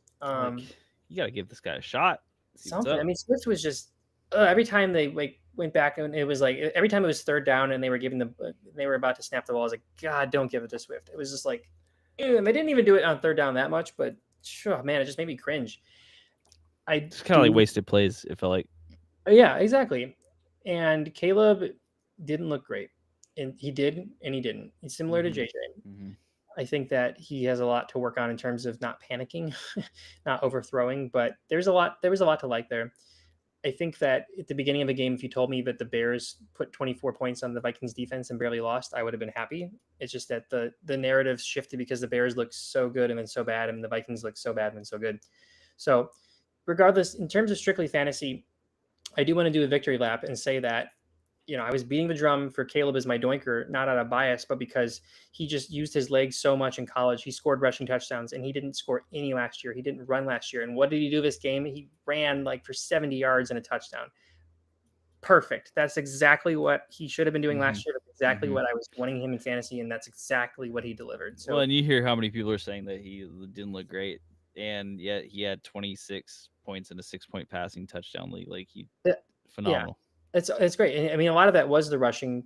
You got to give this guy a shot. Something. I mean, Swift was just every time they went back, and it was like every time it was third down and they were about to snap the ball, I was like, God, don't give it to Swift. It was just like, and they didn't even do it on third down that much, but sure, man, it just made me cringe. It's kind of like wasted plays, it felt like. Yeah, exactly. And Caleb didn't look great. And he did, and he didn't. He's similar to JJ. Mm-hmm. I think that he has a lot to work on in terms of not panicking, not overthrowing. But there's a lot. There was a lot to like there. I think that at the beginning of the game, if you told me that the Bears put 24 points on the Vikings defense and barely lost, I would have been happy. It's just that the narrative shifted because the Bears looked so good and then so bad, and the Vikings looked so bad and then so good. So, regardless, in terms of strictly fantasy, I do want to do a victory lap and say that I was beating the drum for Caleb as my doinker, not out of bias, but because he just used his legs so much in college. He scored rushing touchdowns, and he didn't score any last year. He didn't run last year. And what did he do this game? He ran like for 70 yards and a touchdown. Perfect. That's exactly what he should have been doing last year. That's exactly what I was wanting him in fantasy, and that's exactly what he delivered. So, well, and you hear how many people are saying that he didn't look great, and yet he had 26 points in a 6-point passing touchdown league. Like phenomenal. Yeah, it's great. And I mean, a lot of that was the rushing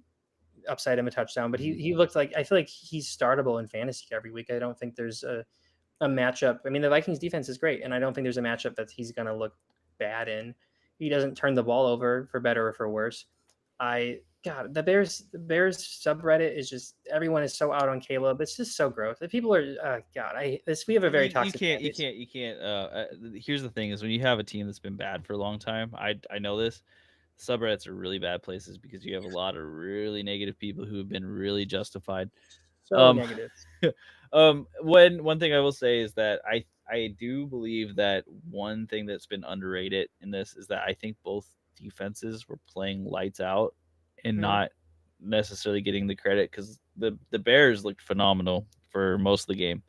upside him a touchdown, but he looked like, I feel like he's startable in fantasy every week. I don't think there's a matchup. I mean, the Vikings defense is great, and I don't think there's a matchup that he's going to look bad in. He doesn't turn the ball over for better or for worse. The Bears subreddit is just, everyone is so out on Caleb. It's just so gross. The people are we have a very toxic. You can't. Here's the thing: is when you have a team that's been bad for a long time. I know this. Subreddits are really bad places because you have a lot of really negative people who have been really justified. So negative. One thing I will say is that I do believe that one thing that's been underrated in this is that I think both defenses were playing lights out and not necessarily getting the credit, because the Bears looked phenomenal for most of the game.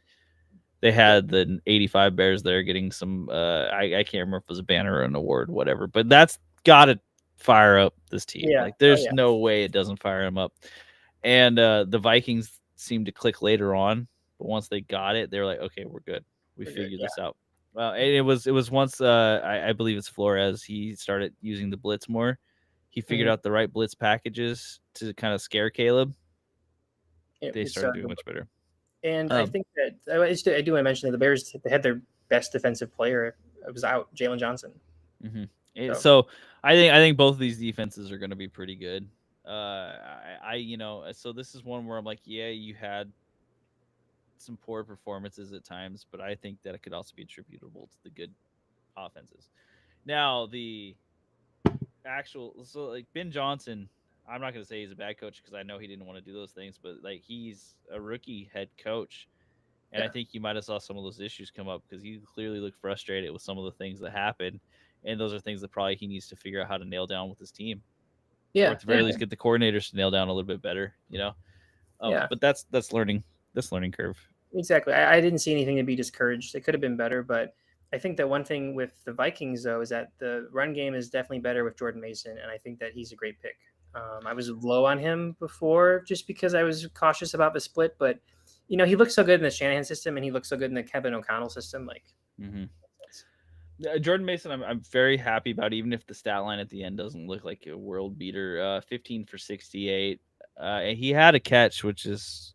They had the 85 Bears there getting some I can't remember if it was a banner or an award, whatever, but that's got to fire up this team. Yeah. Like there's no way it doesn't fire them up. And the Vikings seemed to click later on, but once they got it, they were like, okay, we're good. We figured this out. Well, and it was once I believe it's Flores. He started using the blitz more. He figured out the right blitz packages to kind of scare Caleb. They started doing much better. And I think that I do want to mention that the Bears, they had their best defensive player. It was out, Jalen Johnson. So I think both of these defenses are going to be pretty good. So this is one where I'm like, yeah, you had some poor performances at times, but I think that it could also be attributable to the good offenses. Now, like Ben Johnson, I'm not going to say he's a bad coach because I know he didn't want to do those things, but like he's a rookie head coach. And I think you might have saw some of those issues come up because he clearly looked frustrated with some of the things that happened. And those are things that probably he needs to figure out how to nail down with his team. Yeah. Or at the very least, get the coordinators to nail down a little bit better, But that's learning curve. Exactly. I didn't see anything to be discouraged. It could have been better, but I think that one thing with the Vikings, though, is that the run game is definitely better with Jordan Mason, and I think that he's a great pick. I was low on him before just because I was cautious about the split, but he looks so good in the Shanahan system, and he looks so good in the Kevin O'Connell system. Like, Jordan Mason, I'm very happy about, even if the stat line at the end doesn't look like a world beater. 15 for 68, and he had a catch, which is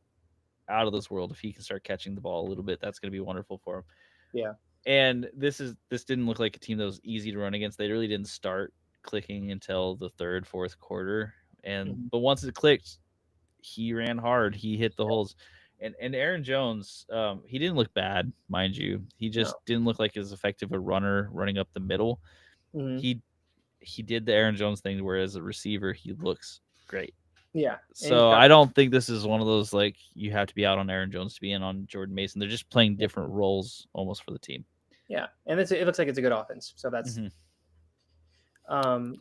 out of this world. If he can start catching the ball a little bit, that's going to be wonderful for him. Yeah. And this didn't look like a team that was easy to run against. They really didn't start clicking until the third, fourth quarter. But once it clicked, he ran hard. He hit the holes. And Aaron Jones, he didn't look bad, mind you. He just didn't look like as effective a runner running up the middle. He did the Aaron Jones thing where as a receiver, he looks great. Yeah. So I don't think this is one of those, like, you have to be out on Aaron Jones to be in on Jordan Mason. They're just playing different roles almost for the team. Yeah. And it looks like it's a good offense. So that's I'm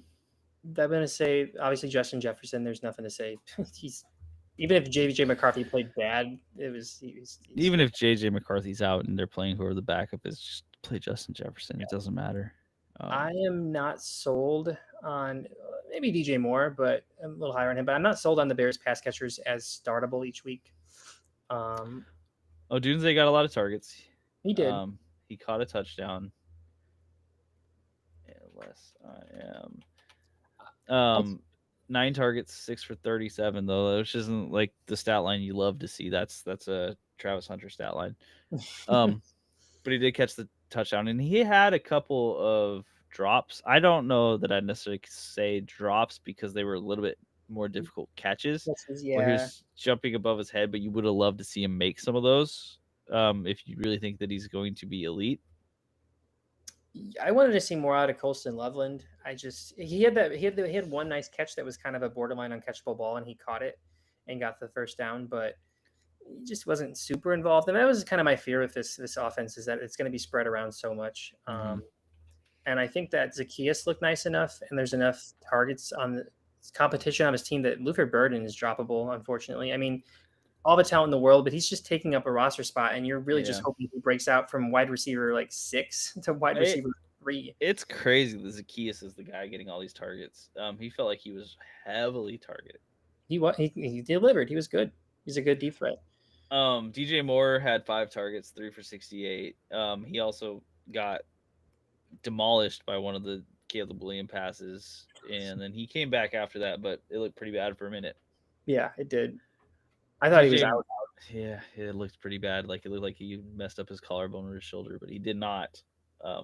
going to say, obviously, Justin Jefferson, there's nothing to say. Even if JJ McCarthy played bad, even if JJ McCarthy's out and they're playing whoever the backup is, just play Justin Jefferson. Yeah. It doesn't matter. I am not sold on maybe DJ Moore, but I'm a little higher on him. But I'm not sold on the Bears pass catchers as startable each week. Dunze got a lot of targets. He did. He caught a touchdown. Unless I am. 9 targets, 6 for 37, though, which isn't like the stat line you love to see. That's a Travis Hunter stat line. But he did catch the touchdown, and he had a couple of drops. I don't know that I'd necessarily say drops because they were a little bit more difficult catches where he Yeah. was jumping above his head, but you would have loved to see him make some of those. If you really think that he's going to be elite. I wanted to see more out of Colston Loveland. He had one nice catch that was kind of a borderline uncatchable ball, and he caught it and got the first down, but he just wasn't super involved. And that was kind of my fear with this offense, is that it's going to be spread around so much. And I think that Zacchaeus looked nice enough, and there's enough targets on the competition on his team that Luther Burden is droppable, unfortunately. I mean, all the talent in the world, but he's just taking up a roster spot, and you're really just hoping he breaks out from wide receiver like 6 to wide receiver 3. It's crazy that Zacchaeus is the guy getting all these targets. He felt like he was heavily targeted. He delivered. He was good. He's a good deep threat. DJ Moore had 5 targets, 3 for 68. He also got demolished by one of the Caleb Williams passes, and then he came back after that, but it looked pretty bad for a minute. Yeah, it did. I thought he was out. Yeah, it looked pretty bad. Like, it looked like he messed up his collarbone or his shoulder, but he did not.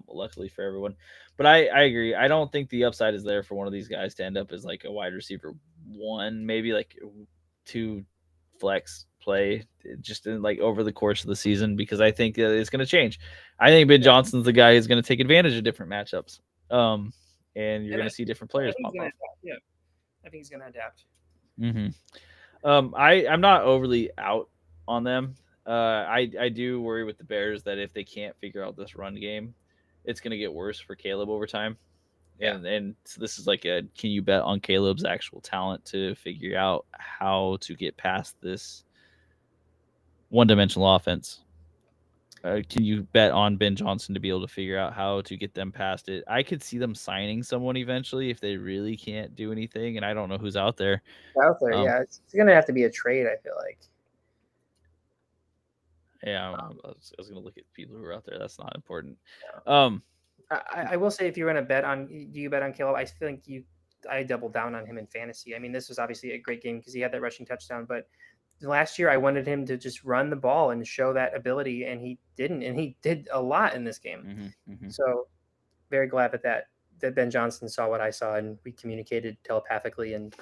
Luckily for everyone. But I agree. I don't think the upside is there for one of these guys to end up as like a wide receiver 1, maybe like 2 flex play just in like over the course of the season, because I think it's going to change. I think Ben Johnson's the guy who's going to take advantage of different matchups. And you're going to see different players pop off. Yeah, I think he's going to adapt. I'm not overly out on them. I do worry with the Bears that if they can't figure out this run game, it's going to get worse for Caleb over time. And so this is like can you bet on Caleb's actual talent to figure out how to get past this one-dimensional offense? Can you bet on Ben Johnson to be able to figure out how to get them past it? I could see them signing someone eventually if they really can't do anything, and I don't know who's out there. Yeah. It's going to have to be a trade, I feel like. Yeah, I was going to look at people who are out there. That's not important. I will say, if you're going to bet on, do you bet on Caleb? I think I doubled down on him in fantasy. I mean, this was obviously a great game because he had that rushing touchdown, but last year I wanted him to just run the ball and show that ability, and he didn't, and he did a lot in this game. So very glad that Ben Johnson saw what I saw, and we communicated telepathically. And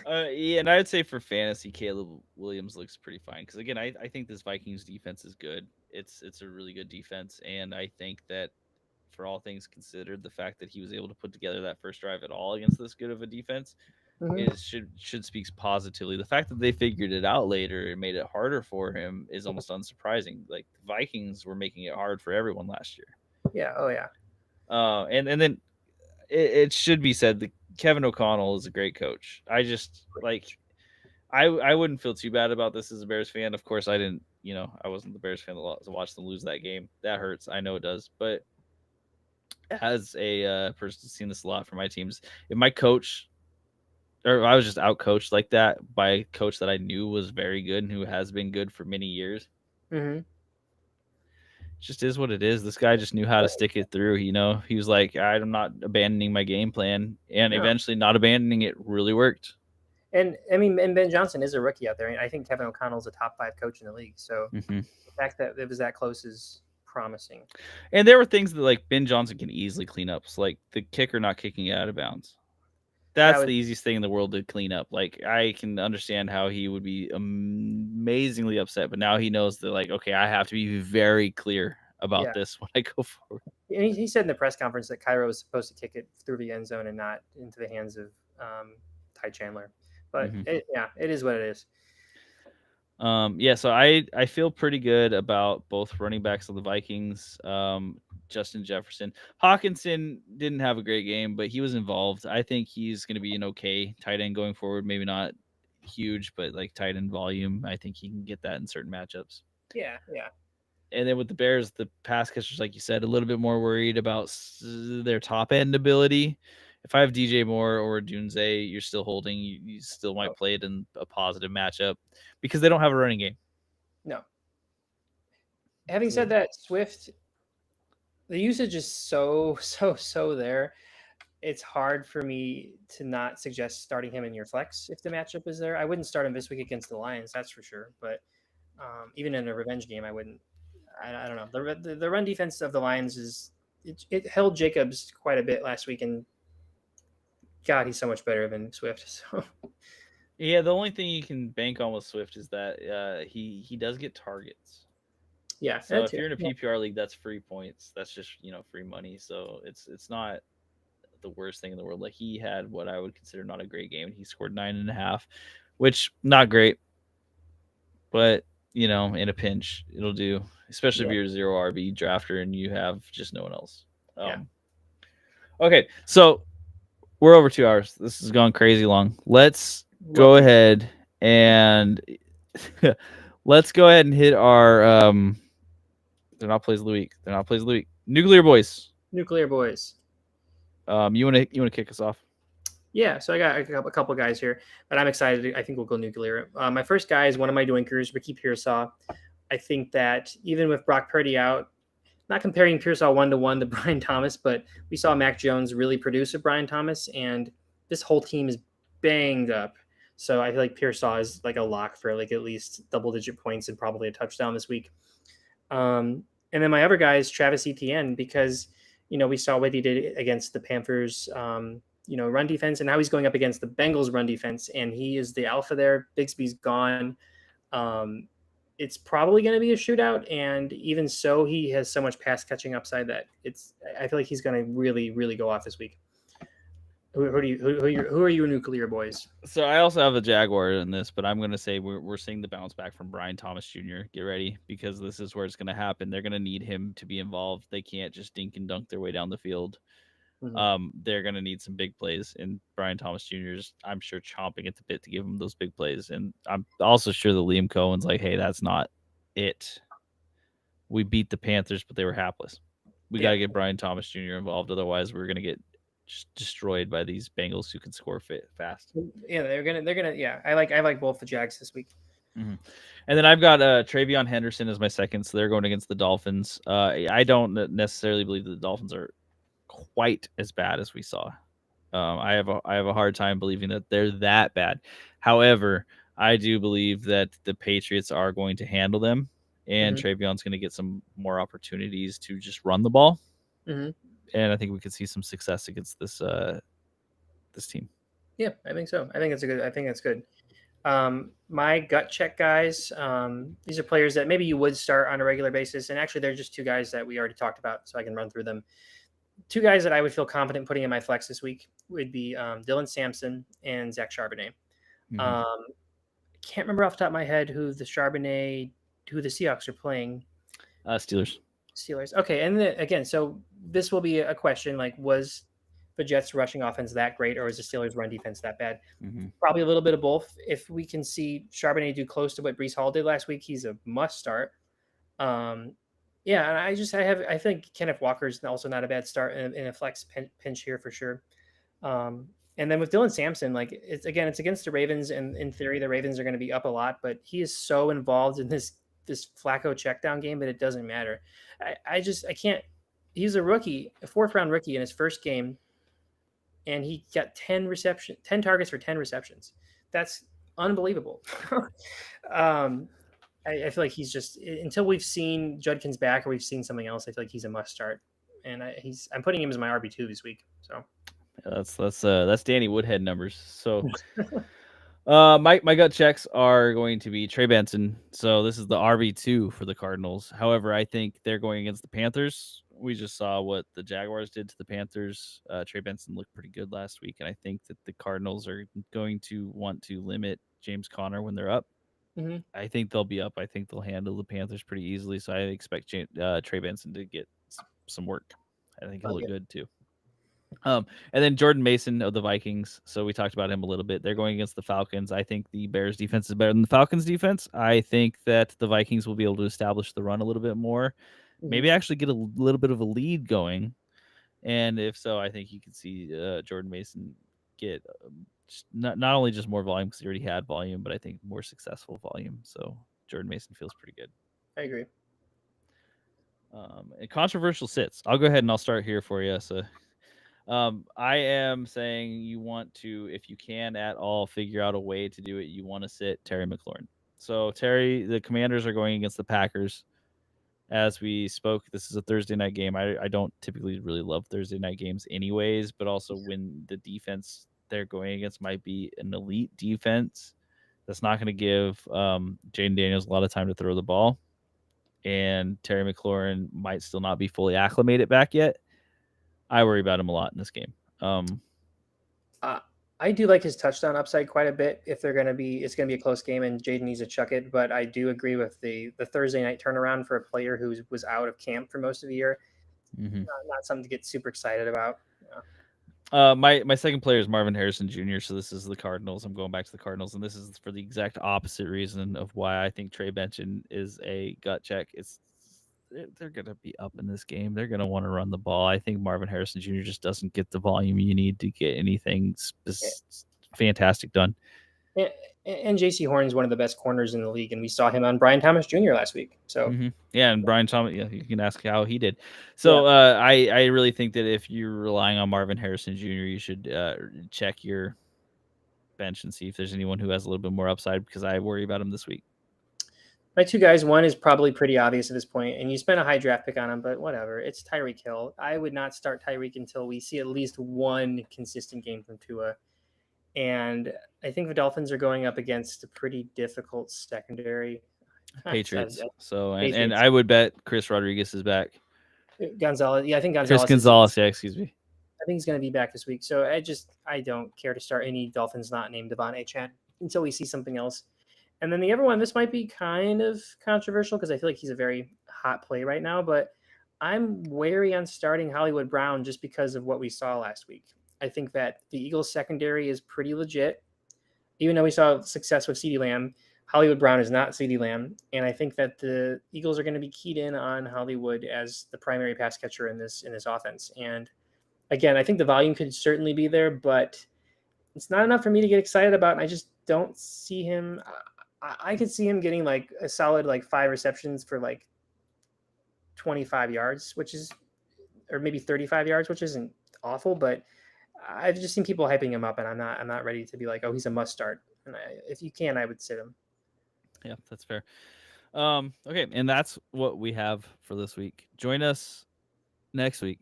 and I would say for fantasy, Caleb Williams looks pretty fine because, again, I think this Vikings defense is good. It's a really good defense, and I think that for all things considered, the fact that he was able to put together that first drive at all against this good of a defense should speaks positively. The fact that they figured it out later and made it harder for him is almost unsurprising. Like, the Vikings were making it hard for everyone last year. Yeah. Oh yeah. And then it should be said that Kevin O'Connell is a great coach. I just I wouldn't feel too bad about this as a Bears fan. Of course, I didn't. I wasn't the Bears fan to watch them lose that game. That hurts. I know it does. But as a person who's seen this a lot for my teams, if my coach, or I was just out coached like that by a coach that I knew was very good and who has been good for many years, it just is what it is. This guy just knew how to stick it through. He was like, I'm not abandoning my game plan, and eventually not abandoning it really worked. And I mean, and Ben Johnson is a rookie out there. And I think Kevin O'Connell's a top 5 coach in the league. So the fact that it was that close is promising. And there were things that like Ben Johnson can easily clean up. So like the kicker not kicking out of bounds. That's the easiest thing in the world to clean up. Like, I can understand how he would be amazingly upset, but now he knows that, like, okay, I have to be very clear about this when I go forward. And he said in the press conference that Cairo was supposed to kick it through the end zone and not into the hands of Ty Chandler. But it is what it is. So I feel pretty good about both running backs of the Vikings. Justin Jefferson. Hawkinson didn't have a great game, but he was involved. I think he's going to be an okay tight end going forward. Maybe not huge, but like tight end volume. I think he can get that in certain matchups. Yeah. And then with the Bears, the pass catchers, like you said, a little bit more worried about their top end ability. If I have DJ Moore or Dunze, you're still holding. You still might play it in a positive matchup because they don't have a running game. No. Having said that, Swift, the usage is so there. It's hard for me to not suggest starting him in your flex if the matchup is there. I wouldn't start him this week against the Lions, that's for sure. But even in a revenge game, I wouldn't. I don't know. The run defense of the Lions it held Jacobs quite a bit last week, and God, he's so much better than Swift. So. Yeah, the only thing you can bank on with Swift is that he does get targets. Yeah, So that's if you're in a yeah. PPR league, that's free points. That's just free money. So it's not the worst thing in the world. Like he had what I would consider not a great game. He scored 9.5, which not great, but in a pinch it'll do. Especially if Yeah, you're a zero RB drafter and you have just no one else. yeah. Okay, so we're over 2 hours. This has gone crazy long. Let's go Love it. ahead and hit our they're not plays of the week. They're not plays of the week. Nuclear Boys. Nuclear Boys. You wanna kick us off? Yeah, so I got a couple guys here, but I'm excited. I think we'll go nuclear. My first guy is one of my doinkers, Ricky Pearsall. I think that even with Brock Purdy out, not comparing Pearsall 1-to-1 to Brian Thomas, but we saw Mac Jones really produce with Brian Thomas, and this whole team is banged up. So I feel like Pearsall is like a lock for like at least double-digit points and probably a touchdown this week. And then my other guy is Travis Etienne because we saw what he did against the Panthers. Run defense, and now he's going up against the Bengals run defense, and he is the alpha there. Bigsby's gone. Um, it's probably going to be a shootout, and even so, he has so much pass catching upside that I feel like he's going to really, really go off this week. Who are your nuclear boys? So I also have a Jaguar in this, but I'm gonna say we're seeing the bounce back from Brian Thomas Jr. Get ready because this is where it's gonna happen. They're gonna need him to be involved. They can't just dink and dunk their way down the field. They're gonna need some big plays, and Brian Thomas Jr. is, I'm sure, chomping at the bit to give him those big plays. And I'm also sure that Liam Cohen's like, hey, that's not it. We beat the Panthers, but they were hapless. We got to get Brian Thomas Jr. involved, otherwise we're gonna get just destroyed by these Bengals who can score fast. Yeah, they're gonna. Yeah, I like both the Jags this week. And then I've got Travion Henderson as my second, so they're going against the Dolphins. I don't necessarily believe that the Dolphins are quite as bad as we saw. I have a hard time believing that they're that bad. However, I do believe that the Patriots are going to handle them, and Travion's going to get some more opportunities to just run the ball. And I think we could see some success against this team. Yeah, I think so. I think that's good. My gut check guys, these are players that maybe you would start on a regular basis, and actually they're just two guys that we already talked about, so I can run through them. Two guys that I would feel confident putting in my flex this week would be Dylan Sampson and Zach Charbonnet. Can't remember off the top of my head who the Seahawks are playing. Steelers. Okay, and again, so this will be a question like, was the Jets' rushing offense that great, or is the Steelers' run defense that bad? Probably a little bit of both. If we can see Charbonnet do close to what Breece Hall did last week, he's a must start. Yeah, and I think Kenneth Walker's also not a bad start in a flex pinch here for sure. And then with Dylan Sampson, like it's against the Ravens, and in theory the Ravens are going to be up a lot, but he is so involved in this Flacco check down game that it doesn't matter. I can't. He's a rookie, a 4th-round rookie in his first game, and he got 10 targets for 10 receptions. That's unbelievable. I feel like he's just, until we've seen Judkins back or we've seen something else, I feel like he's a must start, and I'm putting him as my RB2 this week. So yeah, that's Danny Woodhead numbers. So my gut checks are going to be Trey Benson. So this is the RB2 for the Cardinals. However, I think they're going against the Panthers. We just saw what the Jaguars did to the Panthers. Trey Benson looked pretty good last week, and I think that the Cardinals are going to want to limit James Conner when they're up. I think they'll be up. I think they'll handle the Panthers pretty easily. So I expect Trey Benson to get some work. I think he'll look good too. And then Jordan Mason of the Vikings. So we talked about him a little bit. They're going against the Falcons. I think the Bears defense is better than the Falcons defense. I think that the Vikings will be able to establish the run a little bit more. Maybe actually get a little bit of a lead going. And if so, I think you can see Jordan Mason get not only just more volume because he already had volume, but I think more successful volume. So Jordan Mason feels pretty good. I agree. And controversial sits. I'll go ahead and I'll start here for you. So I am saying you want to, if you can at all, figure out a way to do it. You want to sit Terry McLaurin. So the Commanders are going against the Packers. As we spoke, this is a Thursday night game. I don't typically really love Thursday night games anyways, but also when the defense they're going against might be an elite defense that's not going to give Jaden Daniels a lot of time to throw the ball. And Terry McLaurin might still not be fully acclimated back yet. I worry about him a lot in this game. I do like his touchdown upside quite a bit. If it's going to be a close game and Jaden needs to chuck it, but I do agree with the Thursday night turnaround for a player who was out of camp for most of the year. Not something to get super excited about. My second player is Marvin Harrison Jr. So this is the Cardinals. I'm going back to the Cardinals, and this is for the exact opposite reason of why I think Trey Benson is a gut check. They're going to be up in this game. They're going to want to run the ball. I think Marvin Harrison Jr. just doesn't get the volume you need to get anything fantastic done. And J.C. Horn is one of the best corners in the league, and we saw him on Brian Thomas Jr. last week. So yeah, and Brian Thomas, yeah, you can ask how he did. So I really think that if you're relying on Marvin Harrison Jr., you should check your bench and see if there's anyone who has a little bit more upside, because I worry about him this week. My two guys, one is probably pretty obvious at this point, and you spent a high draft pick on him, but whatever. It's Tyreek Hill. I would not start Tyreek until we see at least one consistent game from Tua. And I think the Dolphins are going up against a pretty difficult secondary. Patriots. And I would bet Chris Rodriguez is back. Gonzalez. Yeah, I think Gonzalez. Chris Gonzalez, excuse me. I think he's going to be back this week. So I don't care to start any Dolphins not named Devon Achane until we see something else. And then the other one, this might be kind of controversial because I feel like he's a very hot play right now, but I'm wary on starting Hollywood Brown just because of what we saw last week. I think that the Eagles secondary is pretty legit. Even though we saw success with CeeDee Lamb, Hollywood Brown is not CeeDee Lamb. And I think that the Eagles are going to be keyed in on Hollywood as the primary pass catcher in this offense. And again, I think the volume could certainly be there, but it's not enough for me to get excited about. And I just don't see him. I could see him getting like a solid 5 receptions for 25 yards, or maybe 35 yards, which isn't awful, but I've just seen people hyping him up, and I'm not ready to be like, oh, he's a must start. And if you can, I would sit him. Yeah, that's fair. Okay, and that's what we have for this week. Join us next week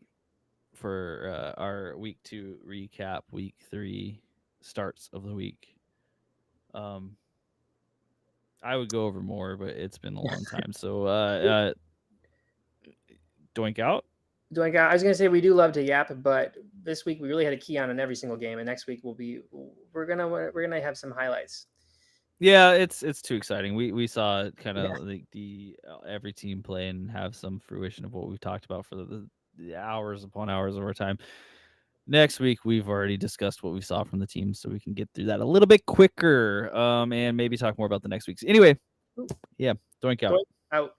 for our week 2 recap, week 3 starts of the week. I would go over more, but it's been a long time. So, doink out. I was gonna say we do love to yap, but this week we really had a key on every single game, and next week we're gonna have some highlights. Yeah, it's too exciting. We saw kind of the every team play and have some fruition of what we've talked about for the hours upon hours of our time. Next week we've already discussed what we saw from the team, so we can get through that a little bit quicker, and maybe talk more about the next week's. Anyway, yeah, doink out. Out.